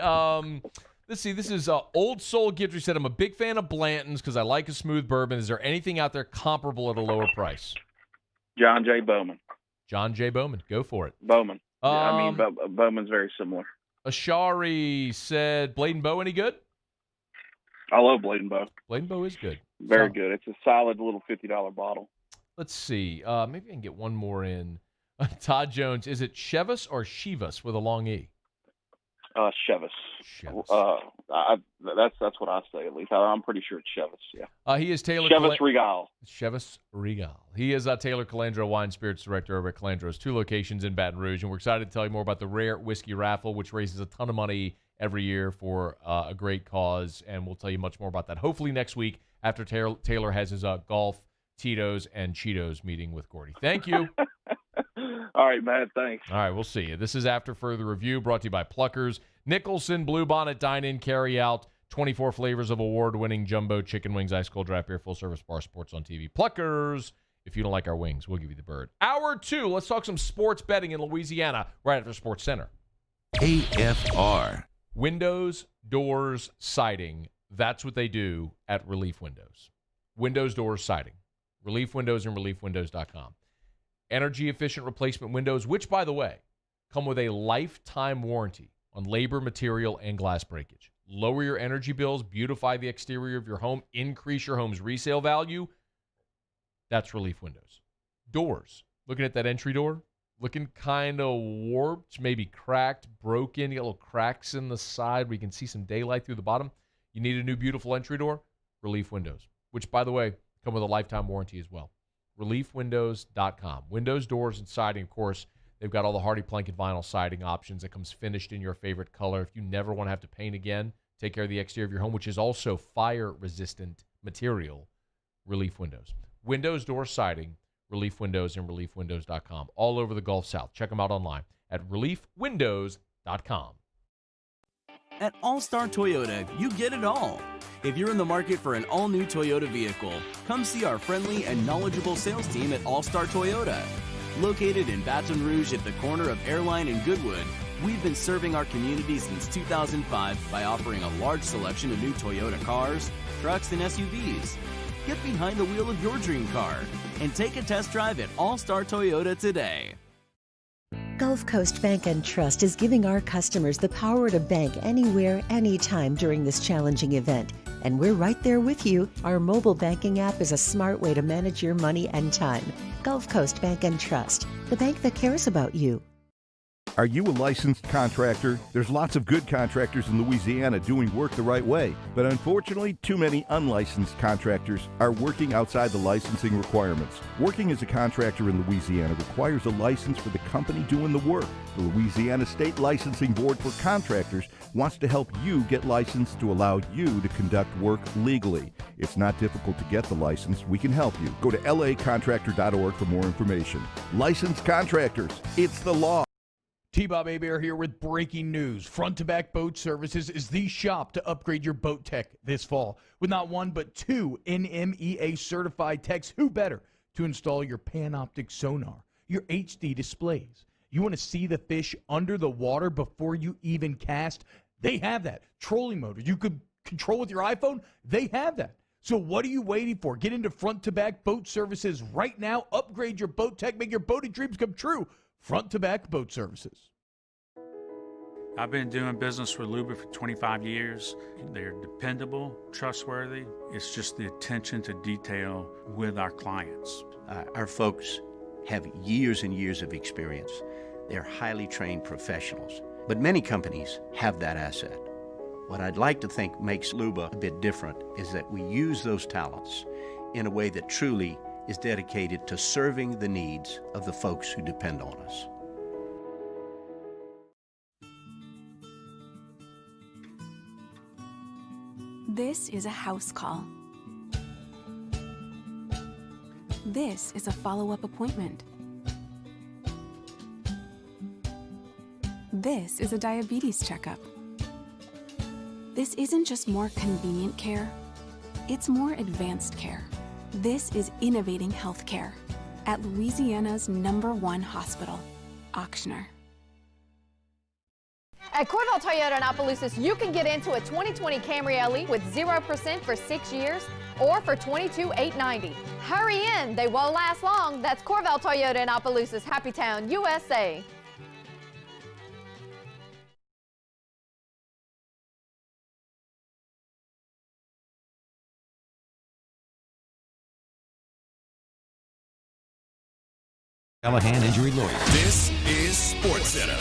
This is Old Soul Guidry said, I'm a big fan of Blanton's because I like a smooth bourbon. Is there anything out there comparable at a lower price? John J. Bowman. John J. Bowman. Go for it. Bowman. Bowman's very similar. Ashari said, Blade and Bow any good? I love Blade and Bow. Blade and Bow is good. Very good. It's a solid little $50 bottle. Let's see. Maybe I can get one more in. Todd Jones, is it Chevus or Chivas with a long E? Chevus. That's what I say, at least. I'm pretty sure it's Chevus, yeah. He is Taylor Chevus Regal. Chevus Regal. He is Taylor Calandro, Wine Spirits Director over at Calandro's, 2 locations in Baton Rouge. And we're excited to tell you more about the Rare Whiskey Raffle, which raises a ton of money every year for a great cause. And we'll tell you much more about that hopefully next week after Taylor has his golf, Tito's, and Cheetos meeting with Gordy. Thank you. All right, man. Thanks. All right, we'll see you. This is After Further Review, brought to you by Pluckers, Nicholson, Blue Bonnet, Dine-In, Carry Out, 24 flavors of award-winning jumbo chicken wings, ice cold draft beer, full-service bar, sports on TV. Pluckers. If you don't like our wings, we'll give you the bird. Hour 2, let's talk some sports betting in Louisiana right after Sportscenter. AFR. Windows, doors, siding. That's what they do at Relief Windows. Windows, doors, siding. Relief Windows and reliefwindows.com. Energy-efficient replacement windows, which, by the way, come with a lifetime warranty on labor, material, and glass breakage. Lower your energy bills, beautify the exterior of your home, increase your home's resale value. That's Relief Windows. Doors. Looking at that entry door, looking kind of warped, maybe cracked, broken. You got little cracks in the side where you can see some daylight through the bottom. You need a new beautiful entry door? Relief Windows, which, by the way, come with a lifetime warranty as well. ReliefWindows.com. Windows, doors, and siding, of course. They've got all the Hardy Plank and vinyl siding options that comes finished in your favorite color. If you never want to have to paint again, take care of the exterior of your home, which is also fire-resistant material, Relief Windows. Windows, doors, siding, Relief Windows, and ReliefWindows.com. All over the Gulf South. Check them out online at ReliefWindows.com. At All-Star Toyota, you get it all. If you're in the market for an all-new Toyota vehicle, come see our friendly and knowledgeable sales team at All-Star Toyota. Located in Baton Rouge at the corner of Airline and Goodwood, we've been serving our community since 2005 by offering a large selection of new Toyota cars, trucks, and SUVs. Get behind the wheel of your dream car and take a test drive at All-Star Toyota today. Gulf Coast Bank and Trust is giving our customers the power to bank anywhere, anytime during this challenging event. And we're right there with you. Our mobile banking app is a smart way to manage your money and time. Gulf Coast Bank and Trust, the bank that cares about you. Are you a licensed contractor? There's lots of good contractors in Louisiana doing work the right way, but unfortunately, too many unlicensed contractors are working outside the licensing requirements. Working as a contractor in Louisiana requires a license for the company doing the work. The Louisiana State Licensing Board for Contractors wants to help you get licensed to allow you to conduct work legally. It's not difficult to get the license. We can help you. Go to lacontractor.org for more information. Licensed contractors, it's the law. T-Bob Hebert here with breaking news. Front to Back Boat Services is the shop to upgrade your boat tech this fall. With not one but 2 NMEA certified techs, who better to install your Panoptic sonar, your HD displays. You want to see the fish under the water before you even cast? They have that. Trolling motor you could control with your iPhone? They have that. So what are you waiting for? Get into Front to Back Boat Services right now. Upgrade your boat tech. Make your boating dreams come true. Front to Back Boat Services. I've been doing business with Luba for 25 years. They're dependable, trustworthy. It's just the attention to detail with our clients. Our folks have years and years of experience. They're highly trained professionals. But many companies have that asset. What I'd like to think makes Luba a bit different is that we use those talents in a way that truly is dedicated to serving the needs of the folks who depend on us. This is a house call. This is a follow-up appointment. This is a diabetes checkup. This isn't just more convenient care, it's more advanced care. This is innovating healthcare at Louisiana's #1 hospital, Auctioner. At Corvell Toyota in Opelousas, you can get into a 2020 Camry LE with 0% for 6 years or for $22,890. Hurry in, they won't last long. That's Corvell Toyota in Opelousas, Happy Town, USA. Callahan Injury Lawyer. This is Sportscenter.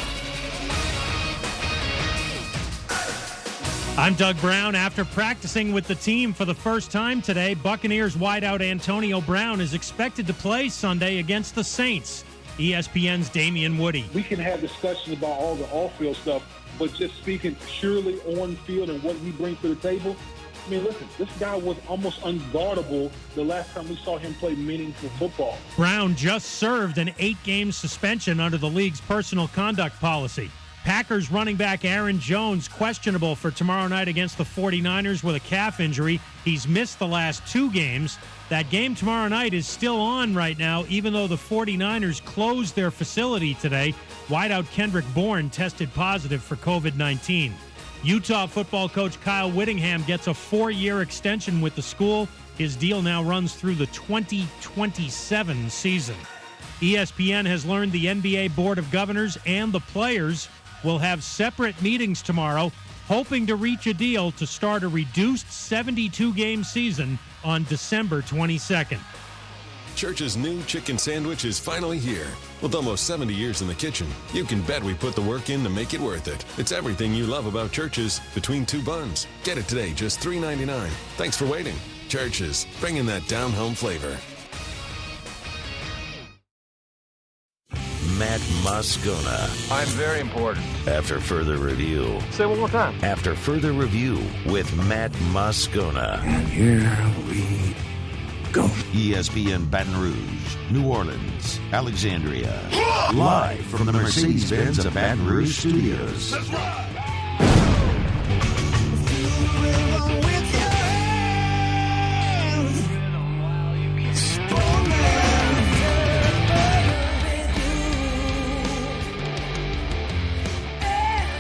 I'm Doug Brown. After practicing with the team for the first time today, Buccaneers wideout Antonio Brown is expected to play Sunday against the Saints. ESPN's Damian Woody. We can have discussions about all the off-field stuff, but just speaking purely on field and what he brings to the table, I mean, listen, this guy was almost unguardable the last time we saw him play meaningful football. Brown just served an 8-game suspension under the league's personal conduct policy. Packers running back Aaron Jones questionable for tomorrow night against the 49ers with a calf injury. He's missed the last 2 games. That game tomorrow night is still on right now, even though the 49ers closed their facility today. Wideout Kendrick Bourne tested positive for COVID-19. Utah football coach Kyle Whittingham gets a 4-year extension with the school. His deal now runs through the 2027 season. ESPN has learned the NBA Board of Governors and the players will have separate meetings tomorrow, hoping to reach a deal to start a reduced 72-game season on December 22nd. Church's new chicken sandwich is finally here. With almost 70 years in the kitchen, you can bet we put the work in to make it worth it. It's everything you love about Church's between 2 buns. Get it today, just $3.99. Thanks for waiting. Church's, bringing that down-home flavor. Matt Moscona. I'm very important. After further review. Say it one more time. After further review with Matt Moscona. And here we go. ESPN Baton Rouge, New Orleans, Alexandria. Live from the Mercedes-Benz of Baton Rouge studios. That's right.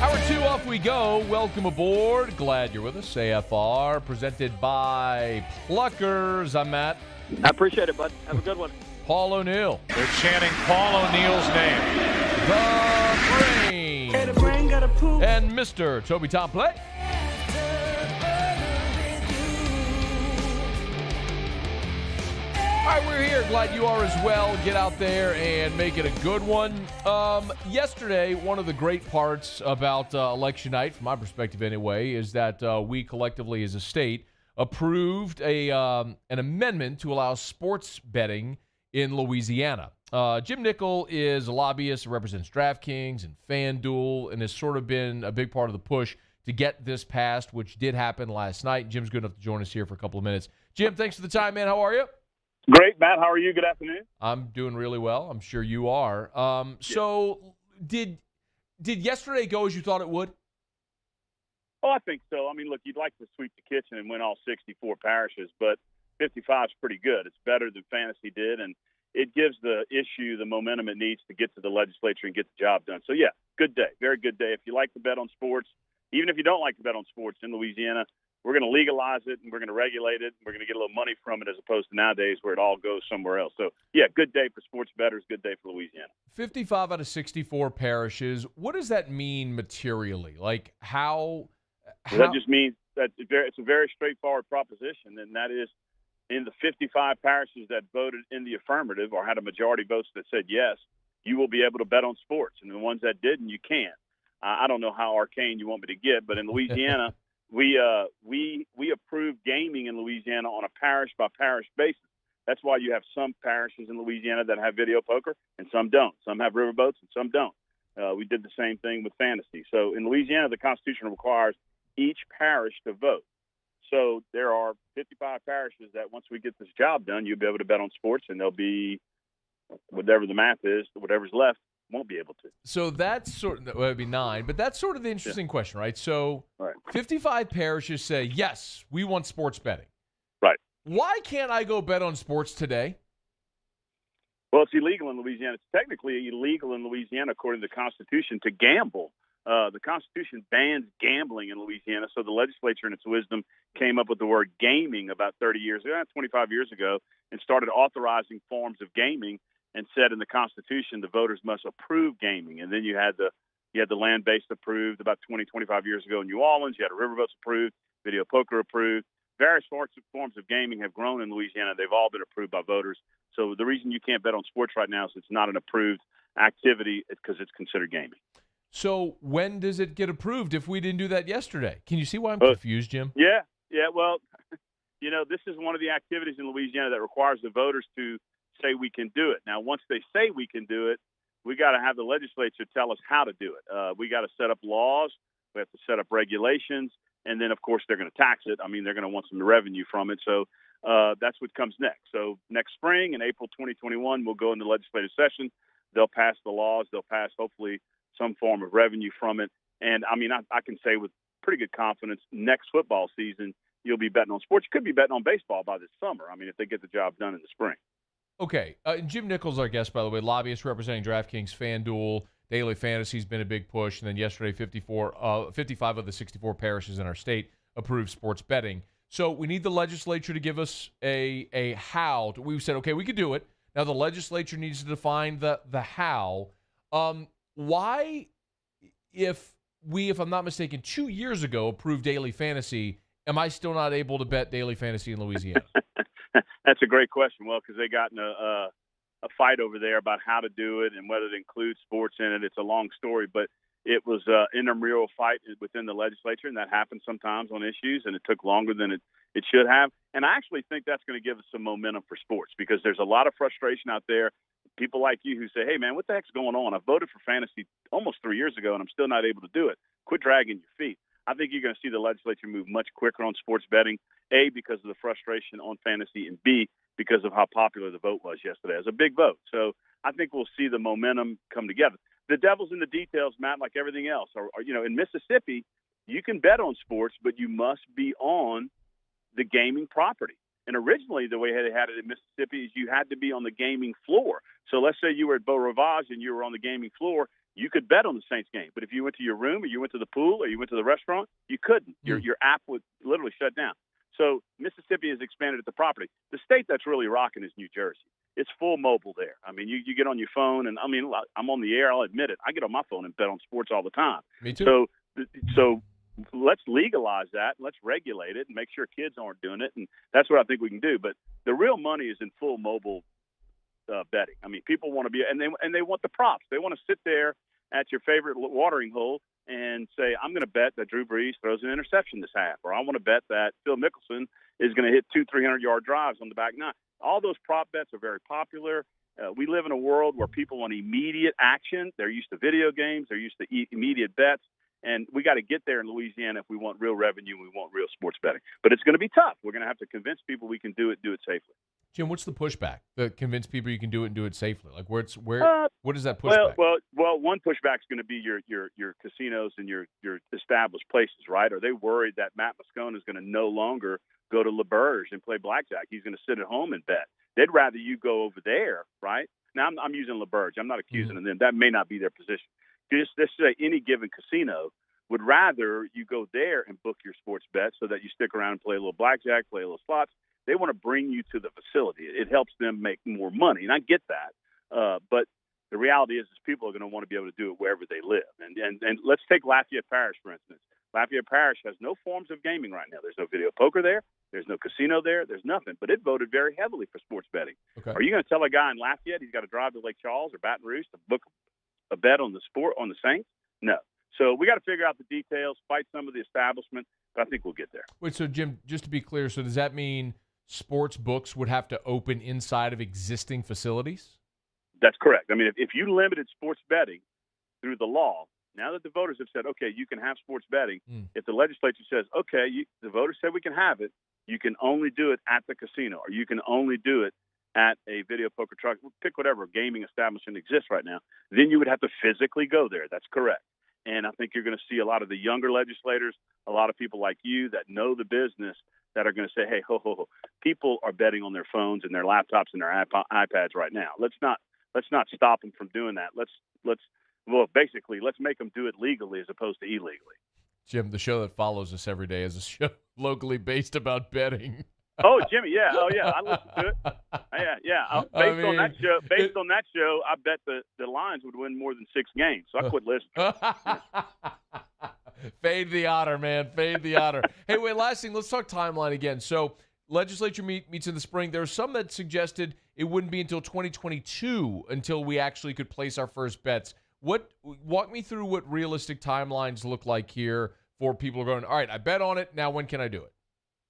Hour 2 off we go. Welcome aboard. Glad you're with us. AFR presented by Pluckers. I'm Matt. I appreciate it, bud. Have a good one. Paul O'Neill. They're chanting Paul O'Neill's name. The Brain. Hey, the brain got a poop. And Mr. Toby Tomplay. All right, we're here. Glad you are as well. Get out there and make it a good one. Yesterday, one of the great parts about election night, from my perspective anyway, is that we collectively as a state approved an amendment to allow sports betting in Louisiana. Jim Nickel is a lobbyist, represents DraftKings and FanDuel, and has sort of been a big part of the push to get this passed, which did happen last night. Jim's good enough to join us here for a couple of minutes. Jim, thanks for the time, man. How are you? Great, Matt. How are you? Good afternoon. I'm doing really well. I'm sure you are. So did yesterday go as you thought it would? Oh, I think so. I mean, look, you'd like to sweep the kitchen and win all 64 parishes, but 55 is pretty good. It's better than Fantasy did, and it gives the issue the momentum it needs to get to the legislature and get the job done. So, yeah, good day. Very good day. If you like to bet on sports, even if you don't like to bet on sports in Louisiana, we're going to legalize it, and we're going to regulate it, and we're going to get a little money from it as opposed to nowadays where it all goes somewhere else. So, yeah, good day for sports bettors, good day for Louisiana. 55 out of 64 parishes. What does that mean materially? Like how that just means that it's a very straightforward proposition, and that is in the 55 parishes that voted in the affirmative or had a majority votes that said yes, you will be able to bet on sports. And the ones that didn't, you can't. I don't know how arcane you want me to get, but in Louisiana – We approve gaming in Louisiana on a parish-by-parish basis. That's why you have some parishes in Louisiana that have video poker and some don't. Some have riverboats and some don't. We did the same thing with Fantasy. So in Louisiana, the Constitution requires each parish to vote. So there are 55 parishes that once we get this job done, you'll be able to bet on sports, and there'll be whatever the math is, whatever's left, won't be able to. So that's sort of, well, it'd be 9, but that's sort of the interesting question, right? So 55 parishes say, yes, we want sports betting. Right. Why can't I go bet on sports today? Well, it's illegal in Louisiana. It's technically illegal in Louisiana according to the Constitution to gamble. The Constitution bans gambling in Louisiana, so the legislature in its wisdom came up with the word gaming about 25 years ago, and started authorizing forms of gaming and said in the Constitution the voters must approve gaming. And then you had the land-based approved about 25 years ago in New Orleans. You had a riverboats approved, video poker approved. various forms of gaming have grown in Louisiana. They've all been approved by voters. So the reason you can't bet on sports right now is it's not an approved activity because it's considered gaming. So when does it get approved if we didn't do that yesterday? Can you see why I'm confused, Jim? Yeah. Well, this is one of the activities in Louisiana that requires the voters to say we can do it. Now, once they say we can do it, we got to have the legislature tell us how to do it. We got to set up laws. We have to set up regulations. And then, of course, they're going to tax it. I mean, they're going to want some revenue from it. So that's what comes next. So next spring, in April 2021, we'll go into legislative session. They'll pass the laws. They'll pass, hopefully, some form of revenue from it. And, I mean, I can say with pretty good confidence next football season, you'll be betting on sports. You could be betting on baseball by this summer, I mean, if they get the job done in the spring. Okay. Jim Nichols, our guest, by the way, lobbyist representing DraftKings, FanDuel, Daily Fantasy's been a big push. And then yesterday, 55 of the 64 parishes in our state approved sports betting. So we need the legislature to give us a how. We said, okay, we could do it. Now the legislature needs to define the how. Why, if I'm not mistaken, 2 years ago approved Daily Fantasy, am I still not able to bet Daily Fantasy in Louisiana? That's a great question. Well, because they got in a fight over there about how to do it and whether it includes sports in it. It's a long story, but it was an intramural fight within the legislature, and that happens sometimes on issues, and it took longer than it should have. And I actually think that's going to give us some momentum for sports because there's a lot of frustration out there. People like you who say, hey, man, what the heck's going on? I voted for fantasy almost 3 years ago, and I'm still not able to do it. Quit dragging your feet. I think you're going to see the legislature move much quicker on sports betting, A, because of the frustration on fantasy, and B, because of how popular the vote was yesterday. It was a big vote. So I think we'll see the momentum come together. The devil's in the details, Matt, like everything else. In Mississippi, you can bet on sports, but you must be on the gaming property. And originally, the way they had it in Mississippi is you had to be on the gaming floor. So let's say you were at Beau Rivage and you were on the gaming floor, you could bet on the Saints game. But if you went to your room or you went to the pool or you went to the restaurant, you couldn't. Your app would literally shut down. So Mississippi has expanded at the property. The state that's really rocking is New Jersey. It's full mobile there. I mean, you get on your phone, and I mean, I'm on the air. I'll admit it. I get on my phone and bet on sports all the time. Me too. So let's legalize that. Let's regulate it and make sure kids aren't doing it. And that's what I think we can do. But the real money is in full mobile betting. I mean, people want to be, and they want the props. They want to sit there at your favorite watering hole and say, I'm going to bet that Drew Brees throws an interception this half, or I want to bet that Phil Mickelson is going to hit 300-yard drives on the back nine. All those prop bets are very popular. We live in a world where people want immediate action. They're used to video games. They're used to immediate bets. And we got to get there in Louisiana if we want real revenue and we want real sports betting. But it's going to be tough. We're going to have to convince people we can do it safely. Jim, what's the pushback that convince people you can do it and do it safely? Like what is that pushback? Well, one pushback is going to be your casinos and your established places, right? Are they worried that Matt Moscona is going to no longer go to LaBerge and play blackjack? He's going to sit at home and bet. They'd rather you go over there, right? Now I'm using LaBerge. I'm not accusing them. That may not be their position. Just say any given casino would rather you go there and book your sports bet so that you stick around and play a little blackjack, play a little slots. They want to bring you to the facility. It helps them make more money, and I get that. But the reality is people are going to want to be able to do it wherever they live. And let's take Lafayette Parish, for instance. Lafayette Parish has no forms of gaming right now. There's no video poker there. There's no casino there. There's nothing. But it voted very heavily for sports betting. Okay. Are you going to tell a guy in Lafayette he's got to drive to Lake Charles or Baton Rouge to book a bet on the Saints? No. So we got to figure out the details, fight some of the establishment, but I think we'll get there. Wait, so Jim, just to be clear, so does that mean sports books would have to open inside of existing facilities? That's correct. I mean, if you limited sports betting through the law, now that the voters have said, okay, you can have sports betting, if the legislature says, okay, the voters said we can have it, you can only do it at the casino, or you can only do it at a video poker truck, pick whatever gaming establishment exists right now, then you would have to physically go there. That's correct. And I think you're going to see a lot of the younger legislators, a lot of people like you that know the business that are going to say, hey, people are betting on their phones and their laptops and their iPads right now. Let's not stop them from doing that. Let's make them do it legally as opposed to illegally. Jim, the show that follows us every day is a show locally based about betting. Oh, Jimmy, yeah. Oh, yeah. I listen to it. Yeah. Based on that show, I bet the Lions would win more than 6 games. So I quit listening. Fade the otter, man. Fade the otter. Hey, wait, last thing. Let's talk timeline again. So legislature meets in the spring. There are some that suggested it wouldn't be until 2022 until we actually could place our first bets. Walk me through what realistic timelines look like here for people who are going, all right, I bet on it. Now when can I do it?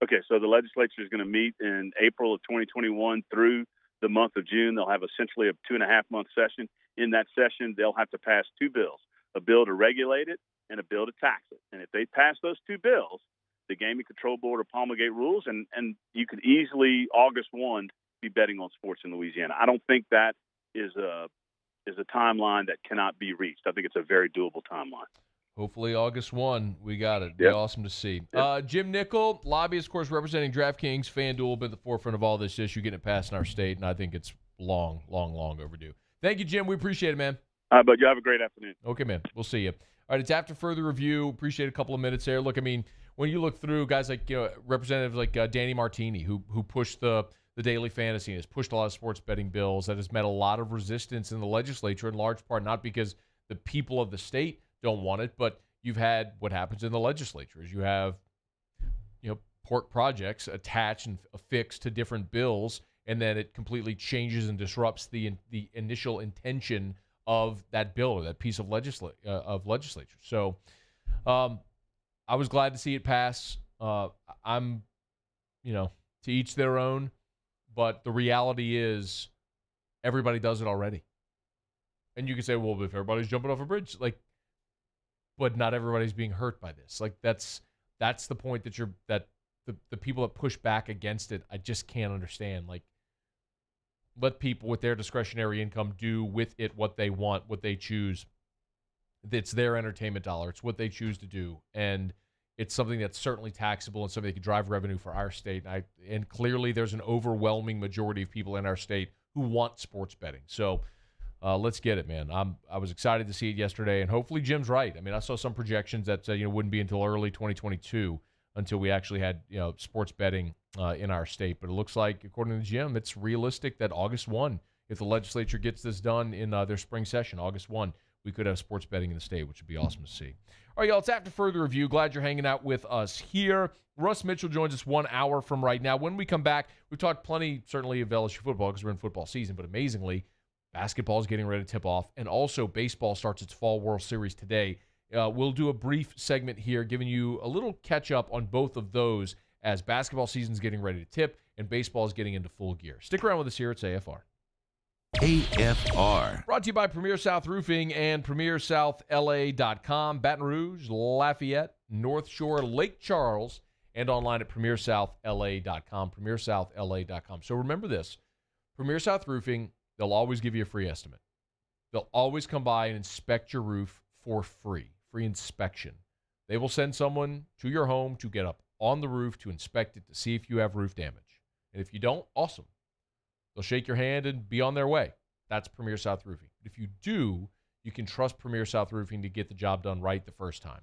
Okay, so the legislature is going to meet in April of 2021 through the month of June. They'll have essentially a 2.5-month session. In that session, they'll have to pass two bills, a bill to regulate it and a bill to tax it. And if they pass those two bills, the Gaming Control Board will promulgate rules, and you could easily, August 1, be betting on sports in Louisiana. I don't think that is a timeline that cannot be reached. I think it's a very doable timeline. Hopefully August 1, we got it. Be Yep. awesome to see. Yep. Jim Nickel, lobbyist, of course, representing DraftKings, FanDuel, been at the forefront of all this issue, getting it passed in our state, and I think it's long overdue. Thank you, Jim. We appreciate it, man. But you have a great afternoon. Okay, man. We'll see you. All right, it's after further review. Appreciate a couple of minutes there. Look, I mean, when you look through guys like representatives like Danny Martini, who pushed the daily fantasy and has pushed a lot of sports betting bills, that has met a lot of resistance in the legislature, in large part not because the people of the state don't want it, but you've had what happens in the legislature is you have pork projects attached and affixed to different bills, and then it completely changes and disrupts the initial intention of that bill or that piece of legislature. So I was glad to see it pass. I'm, to each their own, but the reality is everybody does it already. And you can say, well, if everybody's jumping off a bridge, but not everybody's being hurt by this. That's the point that the people that push back against it, I just can't understand. Let people with their discretionary income do with it what they want, what they choose. It's their entertainment dollar. It's what they choose to do. And it's something that's certainly taxable and something that can drive revenue for our state. And clearly there's an overwhelming majority of people in our state who want sports betting. So let's get it, man. I was excited to see it yesterday, and hopefully Jim's right. I mean, I saw some projections that said, wouldn't be until early 2022 until we actually had, sports betting in our state. But it looks like, according to Jim, it's realistic that August 1, if the legislature gets this done in their spring session, August 1, we could have sports betting in the state, which would be awesome to see. All right, y'all, it's after further review. Glad you're hanging out with us here. Russ Mitchell joins us 1 hour from right now. When we come back, we've talked plenty, certainly, of LSU football because we're in football season, but amazingly, basketball is getting ready to tip off, and also baseball starts its Fall World Series today. We'll do a brief segment here giving you a little catch-up on both of those as basketball season's getting ready to tip and baseball is getting into full gear. Stick around with us here. It's AFR. AFR. Brought to you by Premier South Roofing and PremierSouthLA.com, Baton Rouge, Lafayette, North Shore, Lake Charles, and online at PremierSouthLA.com, PremierSouthLA.com. So remember this, Premier South Roofing, they'll always give you a free estimate. They'll always come by and inspect your roof for free inspection. They will send someone to your home to get up on the roof to inspect it to see if you have roof damage. And if you don't, awesome. They'll shake your hand and be on their way. That's Premier South Roofing. If you do, you can trust Premier South Roofing to get the job done right the first time.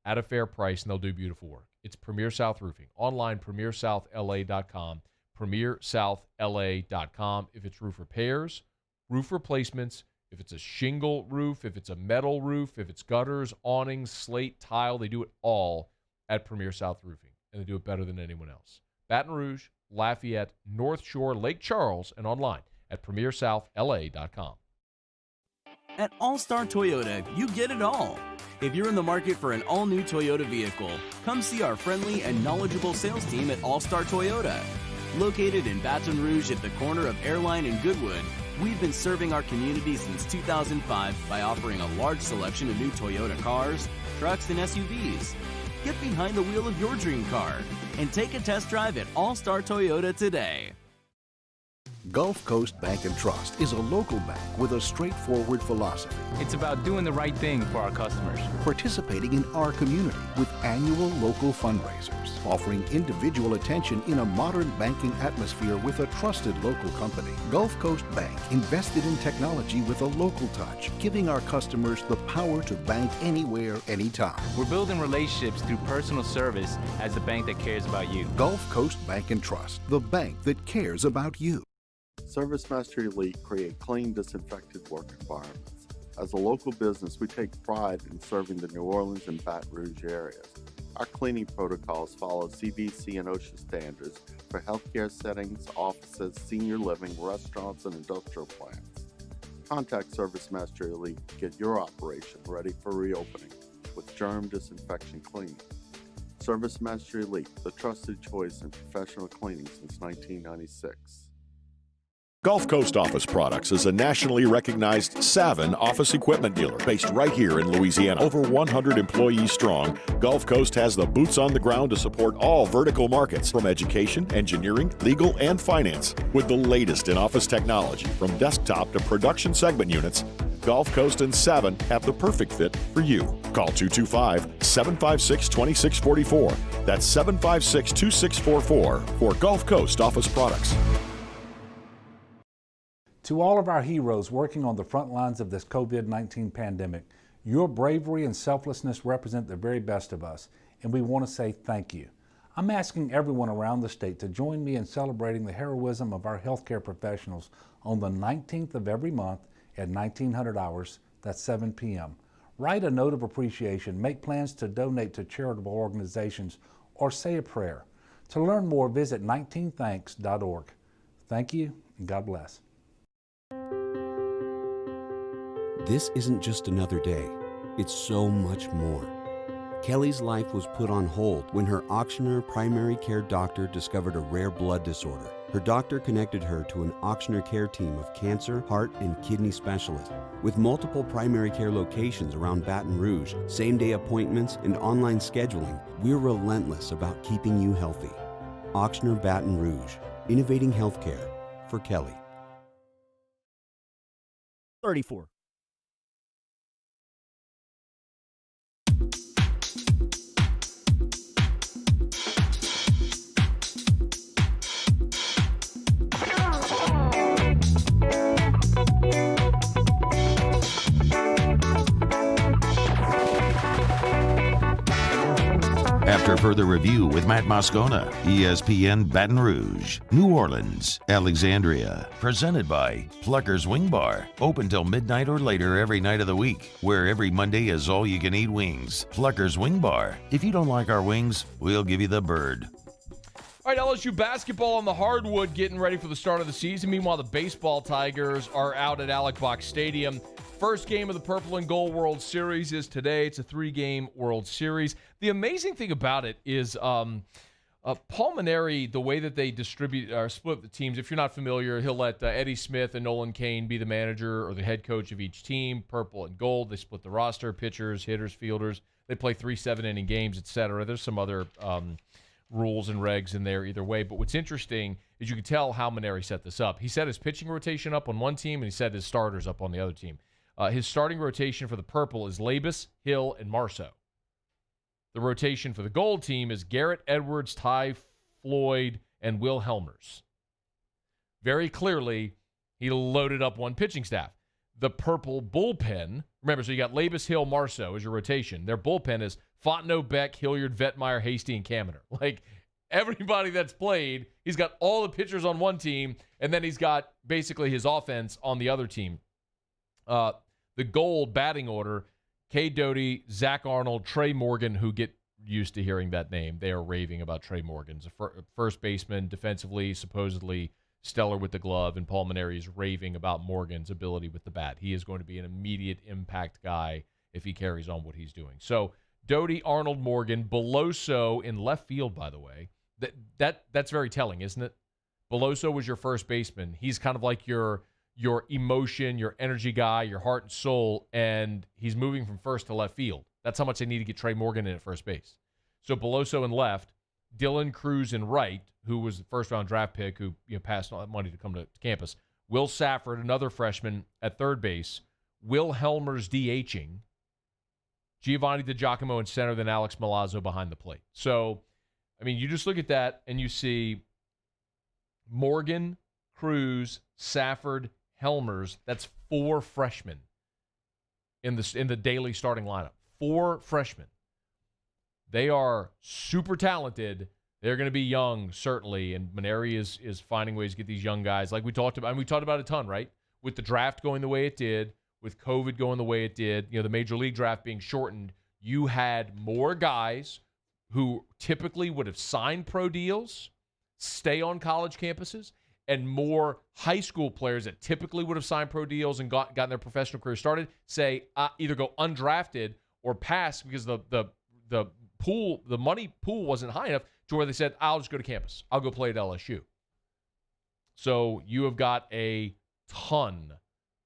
At a fair price, and they'll do beautiful work. It's Premier South Roofing. Online, PremierSouthLA.com. PremierSouthLA.com. If it's roof repairs, roof replacements, if it's a shingle roof, if it's a metal roof, if it's gutters, awnings, slate, tile, they do it all at Premier South Roofing, and they do it better than anyone else. Baton Rouge, Lafayette, North Shore, Lake Charles, and online at PremierSouthLA.com. At All-Star Toyota, you get it all. If you're in the market for an all-new Toyota vehicle, come see our friendly and knowledgeable sales team at All-Star Toyota. Located in Baton Rouge at the corner of Airline and Goodwood, we've been serving our community since 2005 by offering a large selection of new Toyota cars, trucks, and SUVs. Get behind the wheel of your dream car and take a test drive at All-Star Toyota today. Gulf Coast Bank and Trust is a local bank with a straightforward philosophy. It's about doing the right thing for our customers. Participating in our community with annual local fundraisers, offering individual attention in a modern banking atmosphere with a trusted local company. Gulf Coast Bank invested in technology with a local touch, giving our customers the power to bank anywhere, anytime. We're building relationships through personal service as the bank that cares about you. Gulf Coast Bank and Trust, the bank that cares about you. ServiceMaster Elite create clean, disinfected work environments. As a local business, we take pride in serving the New Orleans and Baton Rouge areas. Our cleaning protocols follow CDC and OSHA standards for healthcare settings, offices, senior living, restaurants, and industrial plants. Contact Service Master Elite to get your operation ready for reopening with germ disinfection cleaning. Service Master Elite, the trusted choice in professional cleaning since 1996. Gulf Coast Office Products is a nationally recognized Savin office equipment dealer based right here in Louisiana. Over 100 employees strong, Gulf Coast has the boots on the ground to support all vertical markets from education, engineering, legal, and finance. With the latest in office technology from desktop to production segment units, Gulf Coast and Savin have the perfect fit for you. Call 225-756-2644. That's 756-2644 for Gulf Coast Office Products. To all of our heroes working on the front lines of this COVID-19 pandemic, your bravery and selflessness represent the very best of us, and we want to say thank you. I'm asking everyone around the state to join me in celebrating the heroism of our healthcare professionals on the 19th of every month at 1900 hours, that's 7 p.m. Write a note of appreciation, make plans to donate to charitable organizations, or say a prayer. To learn more, visit 19thanks.org. Thank you, and God bless. This isn't just another day. It's so much more. Kelly's life was put on hold when her auctioneer primary care doctor discovered a rare blood disorder. Her doctor connected her to an auctioneer care team of cancer, heart, and kidney specialists. With multiple primary care locations around Baton Rouge, same-day appointments, and online scheduling, we're relentless about keeping you healthy. Auctioneer Baton Rouge, innovating healthcare for Kelly. 34. After further review with Matt Moscona, ESPN Baton Rouge, New Orleans, Alexandria. Presented by Plucker's Wing Bar. Open till midnight or later every night of the week, where every Monday is all-you-can-eat wings. Plucker's Wing Bar. If you don't like our wings, we'll give you the bird. All right, LSU basketball on the hardwood getting ready for the start of the season. Meanwhile, the baseball Tigers are out at Alec Box Stadium. First game of the Purple and Gold World Series is today. It's a 3-game World Series. The amazing thing about it is Paul Mainieri, the way that they distribute or split the teams, if you're not familiar, he'll let Eddie Smith and Nolan Cain be the manager or the head coach of each team, purple and gold. They split the roster, pitchers, hitters, fielders. They play 3 7-inning games, etc. There's some other rules and regs in there either way. But what's interesting is you can tell how Mainieri set this up. He set his pitching rotation up on one team, and he set his starters up on the other team. His starting rotation for the purple is Labus, Hill, and Marceau. The rotation for the gold team is Garrett Edwards, Ty Floyd, and Will Helmers. Very clearly, he loaded up one pitching staff. The purple bullpen, remember, so you got Labus, Hill, Marceau as your rotation. Their bullpen is Fontenot, Beck, Hilliard, Vetmeyer, Hasty, and Kaminer. Like, everybody that's played, he's got all the pitchers on one team, and then he's got basically his offense on the other team. The gold batting order, Kay Doty, Zach Arnold, Trey Morgan, who get used to hearing that name. They are raving about Trey Morgan. He's a first baseman, defensively, supposedly stellar with the glove, and Paul Mainieri is raving about Morgan's ability with the bat. He is going to be an immediate impact guy if he carries on what he's doing. So Doty, Arnold, Morgan, Beloso in left field, by the way. That's very telling, isn't it? Beloso was your first baseman. He's kind of like your emotion, your energy guy, your heart and soul, and he's moving from first to left field. That's how much they need to get Trey Morgan in at first base. So Beloso in left, Dylan Cruz in right, who was the first-round draft pick who passed all that money to come to campus. Will Safford, another freshman, at third base. Will Helmers DHing. Giovanni DiGiacomo in center, then Alex Milazzo behind the plate. So, I mean, you just look at that and you see Morgan, Cruz, Safford, Helmers. That's 4 freshmen in the daily starting lineup. 4 freshmen. They are super talented. They're going to be young, certainly, and Mainieri is finding ways to get these young guys. Like we talked about, and we talked about a ton, right? With the draft going the way it did, with COVID going the way it did, the Major League draft being shortened, you had more guys who typically would have signed pro deals, stay on college campuses, and more high school players that typically would have signed pro deals and gotten their professional career started, say either go undrafted or pass because the money pool wasn't high enough to where they said, I'll just go to campus. I'll go play at LSU. So you have got a ton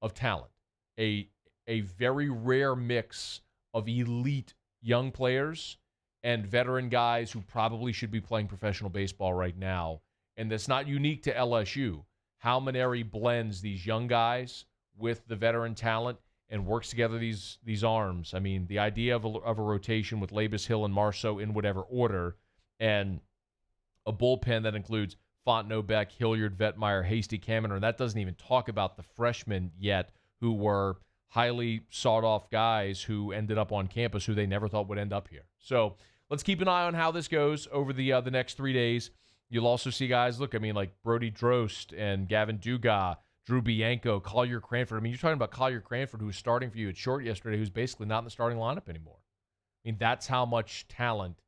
of talent, a very rare mix of elite young players and veteran guys who probably should be playing professional baseball right now. And that's not unique to LSU. How Mainieri blends these young guys with the veteran talent and works together these arms. I mean, the idea of a rotation with Labus, Hill, and Marceau in whatever order, and a bullpen that includes Fontenot, Beck, Hilliard, Vetmeyer, Hasty, Kaminer, and that doesn't even talk about the freshmen yet who were highly sought-off guys who ended up on campus who they never thought would end up here. So let's keep an eye on how this goes over the next 3 days. You'll also see guys, like Brody Drost and Gavin Dugas, Drew Bianco, Collier Cranford. I mean, you're talking about Collier Cranford, who was starting for you at short yesterday, who's basically not in the starting lineup anymore. I mean, that's how much talent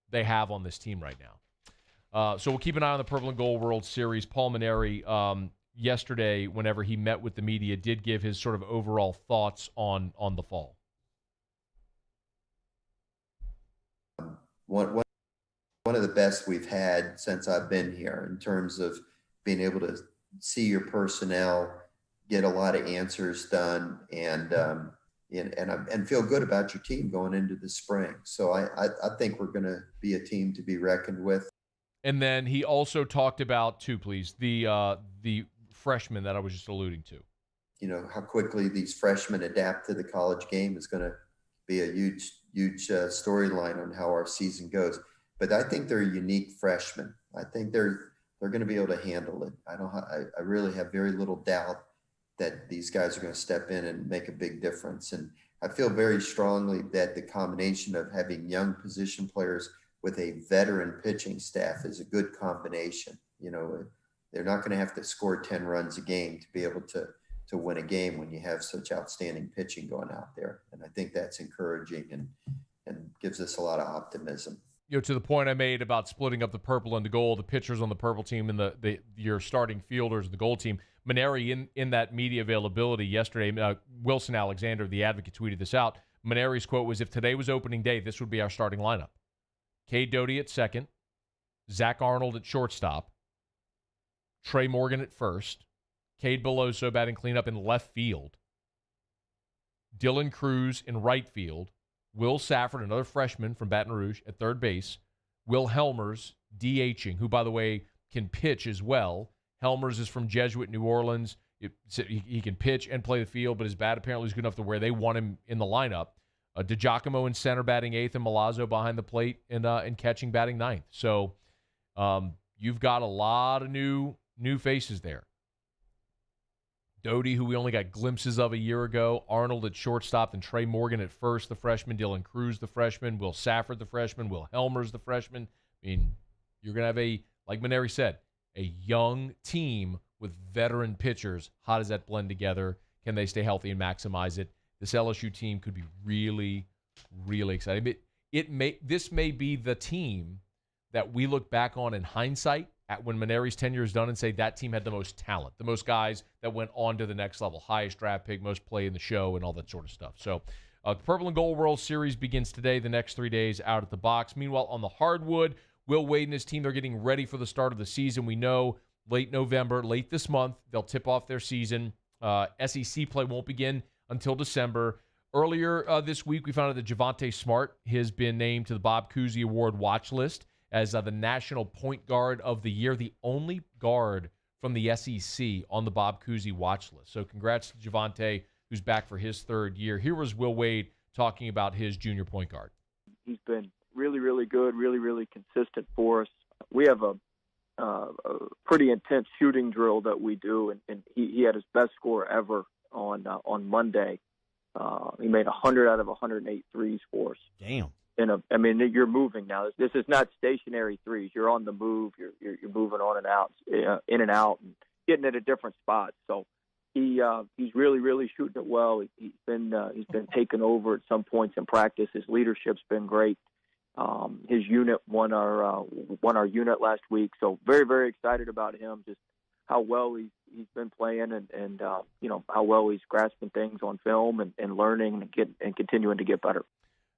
they have on this team right now. So we'll keep an eye on the Purple and Gold World Series. Paul Mainieri, yesterday, whenever he met with the media, did give his sort of overall thoughts on the fall. One of the best we've had since I've been here in terms of being able to see your personnel, get a lot of answers done, and feel good about your team going into the spring. So I think we're going to be a team to be reckoned with. And then he also talked about, too, please, the freshmen that I was just alluding to. How quickly these freshmen adapt to the college game is going to be a huge storyline on how our season goes. But I think they're unique freshmen. I think they're going to be able to handle it. I really have very little doubt that these guys are going to step in and make a big difference. And I feel very strongly that the combination of having young position players with a veteran pitching staff is a good combination. They're not going to have to score 10 runs a game to be able to win a game when you have such outstanding pitching going out there. And I think that's encouraging and gives us a lot of optimism. To the point I made about splitting up the purple and the gold, the pitchers on the purple team and your starting fielders, the gold team. Mainieri in that media availability yesterday, Wilson Alexander, the Advocate, tweeted this out. Mainieri's quote was, if today was opening day, this would be our starting lineup. Cade Doty at second, Zach Arnold at shortstop, Trey Morgan at first, Cade Beloso batting cleanup in left field, Dylan Cruz in right field, Will Safford, another freshman from Baton Rouge, at third base. Will Helmers, DHing, who, by the way, can pitch as well. Helmers is from Jesuit, New Orleans. He can pitch and play the field, but his bat apparently is good enough to where they want him in the lineup. DiGiacomo in center batting eighth, and Milazzo behind the plate and catching batting ninth. So you've got a lot of new faces there. Doty, who we only got glimpses of a year ago, Arnold at shortstop, and Trey Morgan at first, the freshman, Dylan Cruz, the freshman, Will Safford, the freshman, Will Helmers, the freshman. I mean, you're going to have like Mainieri said, a young team with veteran pitchers. How does that blend together? Can they stay healthy and maximize it? This LSU team could be really, really exciting. This may be the team that we look back on in hindsight at when Mainieri's tenure is done and say that team had the most talent, the most guys that went on to the next level, highest draft pick, most play in the show, and all that sort of stuff. So the Purple and Gold World Series begins today, the next 3 days out at the box. Meanwhile, on the hardwood, Will Wade and his team, they're getting ready for the start of the season. We know late November, late this month, they'll tip off their season. SEC play won't begin until December. Earlier this week, we found out that Javonte Smart has been named to the Bob Cousy Award watch list as the National Point Guard of the Year, the only guard from the SEC on the Bob Cousy watch list. So congrats to Javonte, who's back for his third year. Here was Will Wade talking about his junior point guard. He's been really, really good, really, really consistent for us. We have a pretty intense shooting drill that we do, and he had his best score ever on Monday. He made 100 out of 108 threes for us. Damn. You're moving now. This is not stationary threes. You're on the move. You're moving on and out, in and out, and getting at a different spot. So he's really shooting it well. He's been taken over at some points in practice. His leadership's been great. His unit won our unit last week, so very excited about him. Just how well he's been playing, and how well he's grasping things on film and learning and continuing to get better.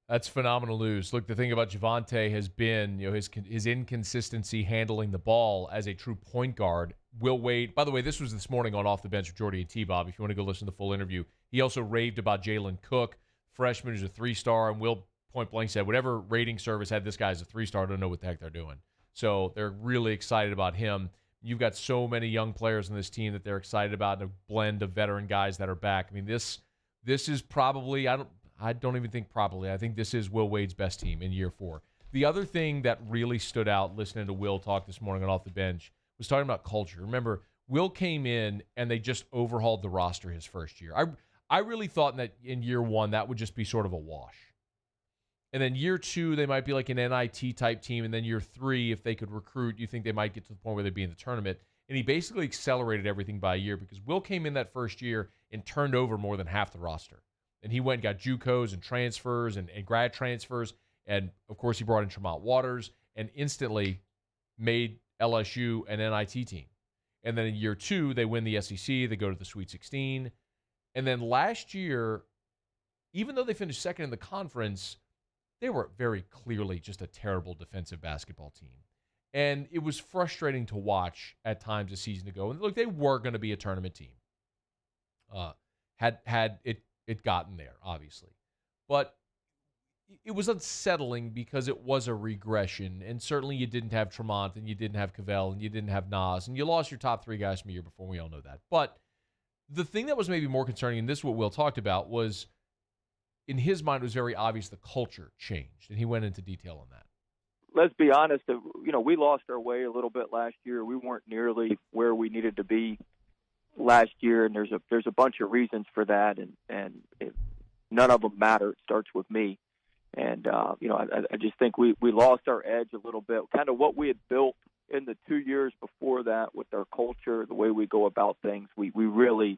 That's phenomenal news. Look, the thing about Javonte has been, his inconsistency handling the ball as a true point guard. Will Wade, by the way, this was this morning on Off the Bench with Jordy and T-Bob. If you want to go listen to the full interview, he also raved about Jalen Cook, freshman who's a 3-star, and Will point blank said, whatever rating service had this guy as a 3-star, I don't know what the heck they're doing. So they're really excited about him. You've got so many young players on this team that they're excited about, and a blend of veteran guys that are back. I mean, this is probably, I don't even think probably. I think this is Will Wade's best team in year 4. The other thing that really stood out listening to Will talk this morning on Off the Bench was talking about culture. Remember, Will came in and they just overhauled the roster his first year. I really thought that in year 1 that would just be sort of a wash. And then year 2, they might be like an NIT type team. And then year 3, if they could recruit, you think they might get to the point where they'd be in the tournament. And he basically accelerated everything by a year because Will came in that first year and turned over more than half the roster. And he went and got JUCOs and transfers and grad transfers. And, of course, he brought in Tremont Waters and instantly made LSU an NIT team. And then in year 2, they win the SEC. They go to the Sweet 16. And then last year, even though they finished second in the conference, they were very clearly just a terrible defensive basketball team. And it was frustrating to watch at times a season ago. And look, they were going to be a tournament team. Had it gotten there, obviously. But it was unsettling because it was a regression. And certainly you didn't have Tremont, and you didn't have Cavell, and you didn't have Nas, and you lost your top 3 guys from the year before. We all know that. But the thing that was maybe more concerning, and this is what Will talked about, was in his mind it was very obvious the culture changed. And he went into detail on that. Let's be honest, we lost our way a little bit last year. We weren't nearly where we needed to be last year, and there's a bunch of reasons for that, and none of them matter. It starts with me, and I just think we lost our edge a little bit. Kind of what we had built in the 2 years before that with our culture, the way we go about things, we really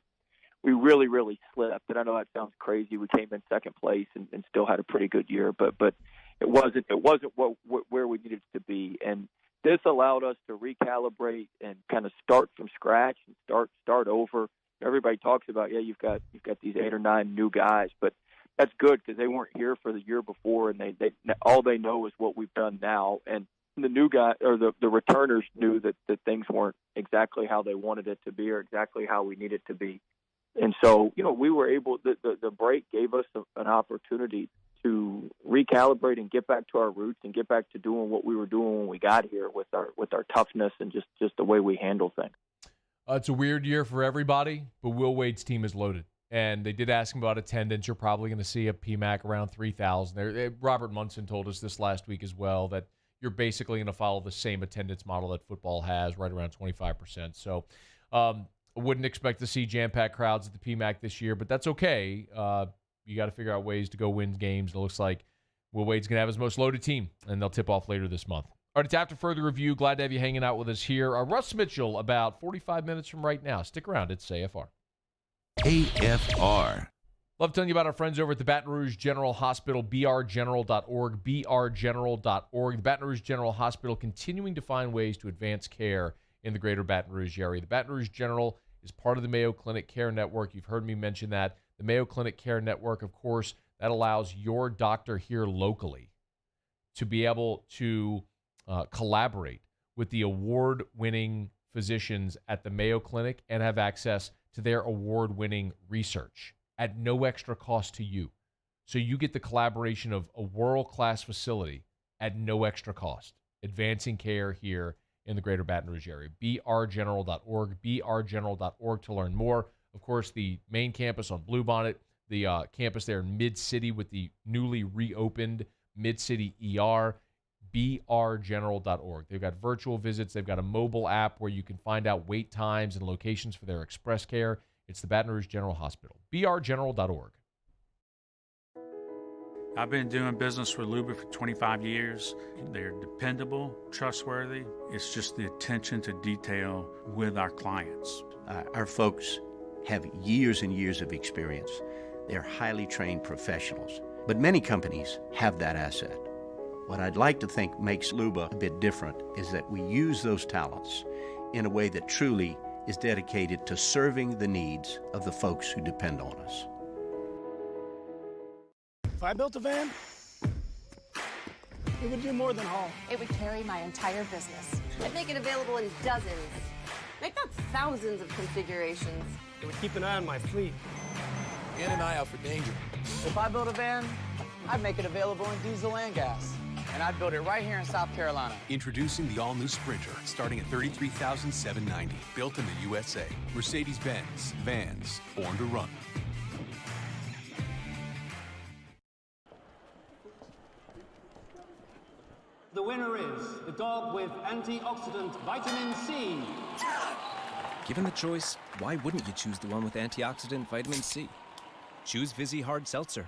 slipped. And I know that sounds crazy. We came in second place and still had a pretty good year, but it wasn't where we needed to be. And this allowed us to recalibrate and kind of start from scratch and start over. Everybody talks about, you've got these 8 or 9 new guys, but that's good because they weren't here for the year before, and they all they know is what we've done now. And the new guy or the returners knew that things weren't exactly how they wanted it to be or exactly how we needed to be. And so, we were able. The break gave us an opportunity to recalibrate and get back to our roots and get back to doing what we were doing when we got here with our toughness and just the way we handle things. It's a weird year for everybody, but Will Wade's team is loaded. And they did ask him about attendance. You're probably going to see a PMAC around 3,000. Robert Munson told us this last week as well, that you're basically going to follow the same attendance model that football has, right around 25%. So I wouldn't expect to see jam-packed crowds at the PMAC this year, but that's okay. You got to figure out ways to go win games. It looks like Will Wade's going to have his most loaded team, and they'll tip off later this month. All right, it's After Further Review. Glad to have you hanging out with us here. Russ Mitchell, about 45 minutes from right now. Stick around. It's AFR. AFR. Love telling you about our friends over at the Baton Rouge General Hospital, brgeneral.org, brgeneral.org. The Baton Rouge General Hospital continuing to find ways to advance care in the greater Baton Rouge area. The Baton Rouge General is part of the Mayo Clinic Care Network. You've heard me mention that. The Mayo Clinic Care Network, of course, that allows your doctor here locally to be able to collaborate with the award-winning physicians at the Mayo Clinic and have access to their award-winning research at no extra cost to you. So you get the collaboration of a world-class facility at no extra cost, advancing care here in the greater Baton Rouge area. brgeneral.org, brgeneral.org to learn more. Of course, the main campus on Bluebonnet, the campus there in Mid-City with the newly reopened Mid-City ER, brgeneral.org. They've got virtual visits. They've got a mobile app where you can find out wait times and locations for their express care. It's the Baton Rouge General Hospital, brgeneral.org. I've been doing business with Luba for 25 years. They're dependable, trustworthy. It's just the attention to detail with our clients. Our folks have years and years of experience. They're highly trained professionals. But many companies have that asset. What I'd like to think makes Luba a bit different is that we use those talents in a way that truly is dedicated to serving the needs of the folks who depend on us. If I built a van, it would do more than haul. It would carry my entire business. I'd make it available in dozens, if not thousands of configurations. It would keep an eye on my fleet. And an eye out for danger. If I built a van, I'd make it available in diesel and gas. And I'd build it right here in South Carolina. Introducing the all-new Sprinter, starting at $33,790. Built in the USA. Mercedes-Benz. Vans. Born to run. The winner is the dog with antioxidant vitamin C. Given the choice, why wouldn't you choose the one with antioxidant vitamin C? Choose Vizzy Hard Seltzer.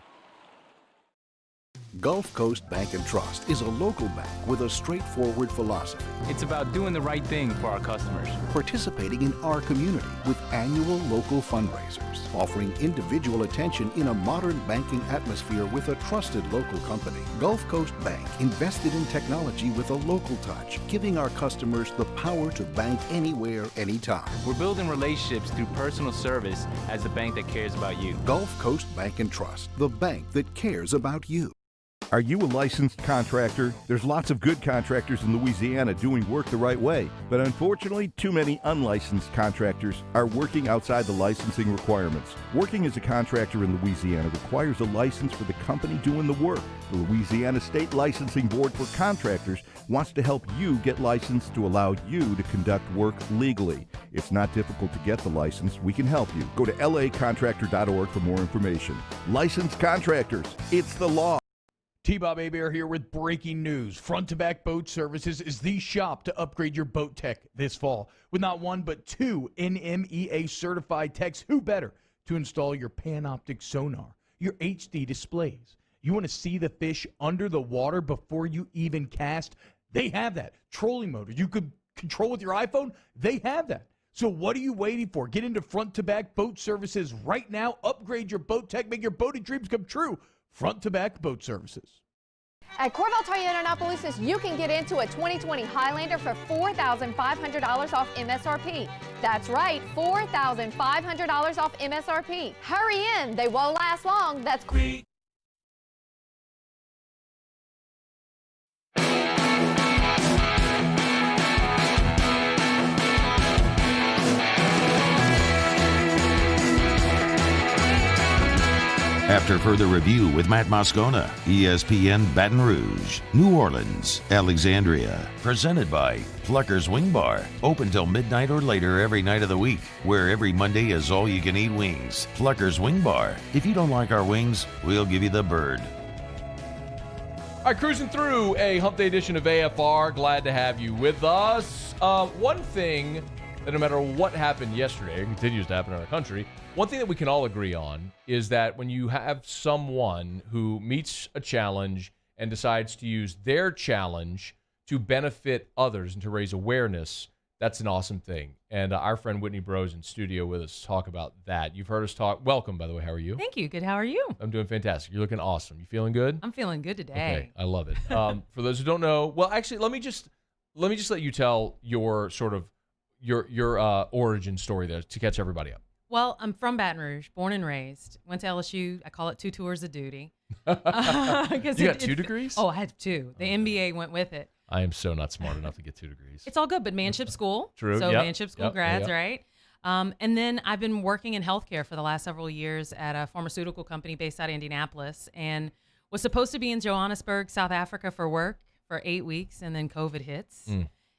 Gulf Coast Bank and Trust is a local bank with a straightforward philosophy. It's about doing the right thing for our customers. Participating in our community with annual local fundraisers, offering individual attention in a modern banking atmosphere with a trusted local company. Gulf Coast Bank invested in technology with a local touch, giving our customers the power to bank anywhere, anytime. We're building relationships through personal service as the bank that cares about you. Gulf Coast Bank and Trust, the bank that cares about you. Are you a licensed contractor? There's lots of good contractors in Louisiana doing work the right way, but unfortunately, too many unlicensed contractors are working outside the licensing requirements. Working as a contractor in Louisiana requires a license for the company doing the work. The Louisiana State Licensing Board for Contractors wants to help you get licensed to allow you to conduct work legally. It's not difficult to get the license. We can help you. Go to lacontractor.org for more information. Licensed contractors, it's the law. T-Bob Hebert here with breaking news. Front to Back Boat Services is the shop to upgrade your boat tech this fall. With not one but two NMEA certified techs, who better to install your Panoptic sonar, your HD displays. You want to see the fish under the water before you even cast? They have that. Trolling motor you could control with your iPhone? They have that. So what are you waiting for? Get into Front to Back Boat Services right now. Upgrade your boat tech. Make your boating dreams come true. Front to Back Boat Services. At Corval Toyota in Annapolis, you can get into a 2020 Highlander for $4,500 off MSRP. That's right, $4,500 off MSRP. Hurry in, they won't last long. That's quick. After further review with Matt Moscona, ESPN Baton Rouge, New Orleans, Alexandria. Presented by Plucker's Wing Bar. Open till midnight or later every night of the week, where every Monday is all-you-can-eat wings. Plucker's Wing Bar. If you don't like our wings, we'll give you the bird. All right, cruising through a Hump Day edition of AFR. Glad to have you with us. One thing that no matter what happened yesterday, it continues to happen in our country, one thing that we can all agree on is that when you have someone who meets a challenge and decides to use their challenge to benefit others and to raise awareness, that's an awesome thing. And our friend Whitney Bros in studio with us to talk about that. You've heard us talk. Welcome, by the way. How are you? Thank you. Good. How are you? I'm doing fantastic. You're looking awesome. You feeling good? I'm feeling good today. Okay, I love it. For those who don't know, well, actually, let me just let you tell your sort of your origin story there to catch everybody up. Well, I'm from Baton Rouge, born and raised. Went to LSU. I call it 2 tours of duty. You got 2 degrees? Oh, I had 2. The MBA went with it. I am so not smart enough to get 2 degrees. It's all good, but manship school. True. So Yep. manship school Yep. grads, Yep. right? And then I've been working in healthcare for the last several years at a pharmaceutical company based out of Indianapolis, and was supposed to be in Johannesburg, South Africa for work for 8 weeks, and then COVID hits.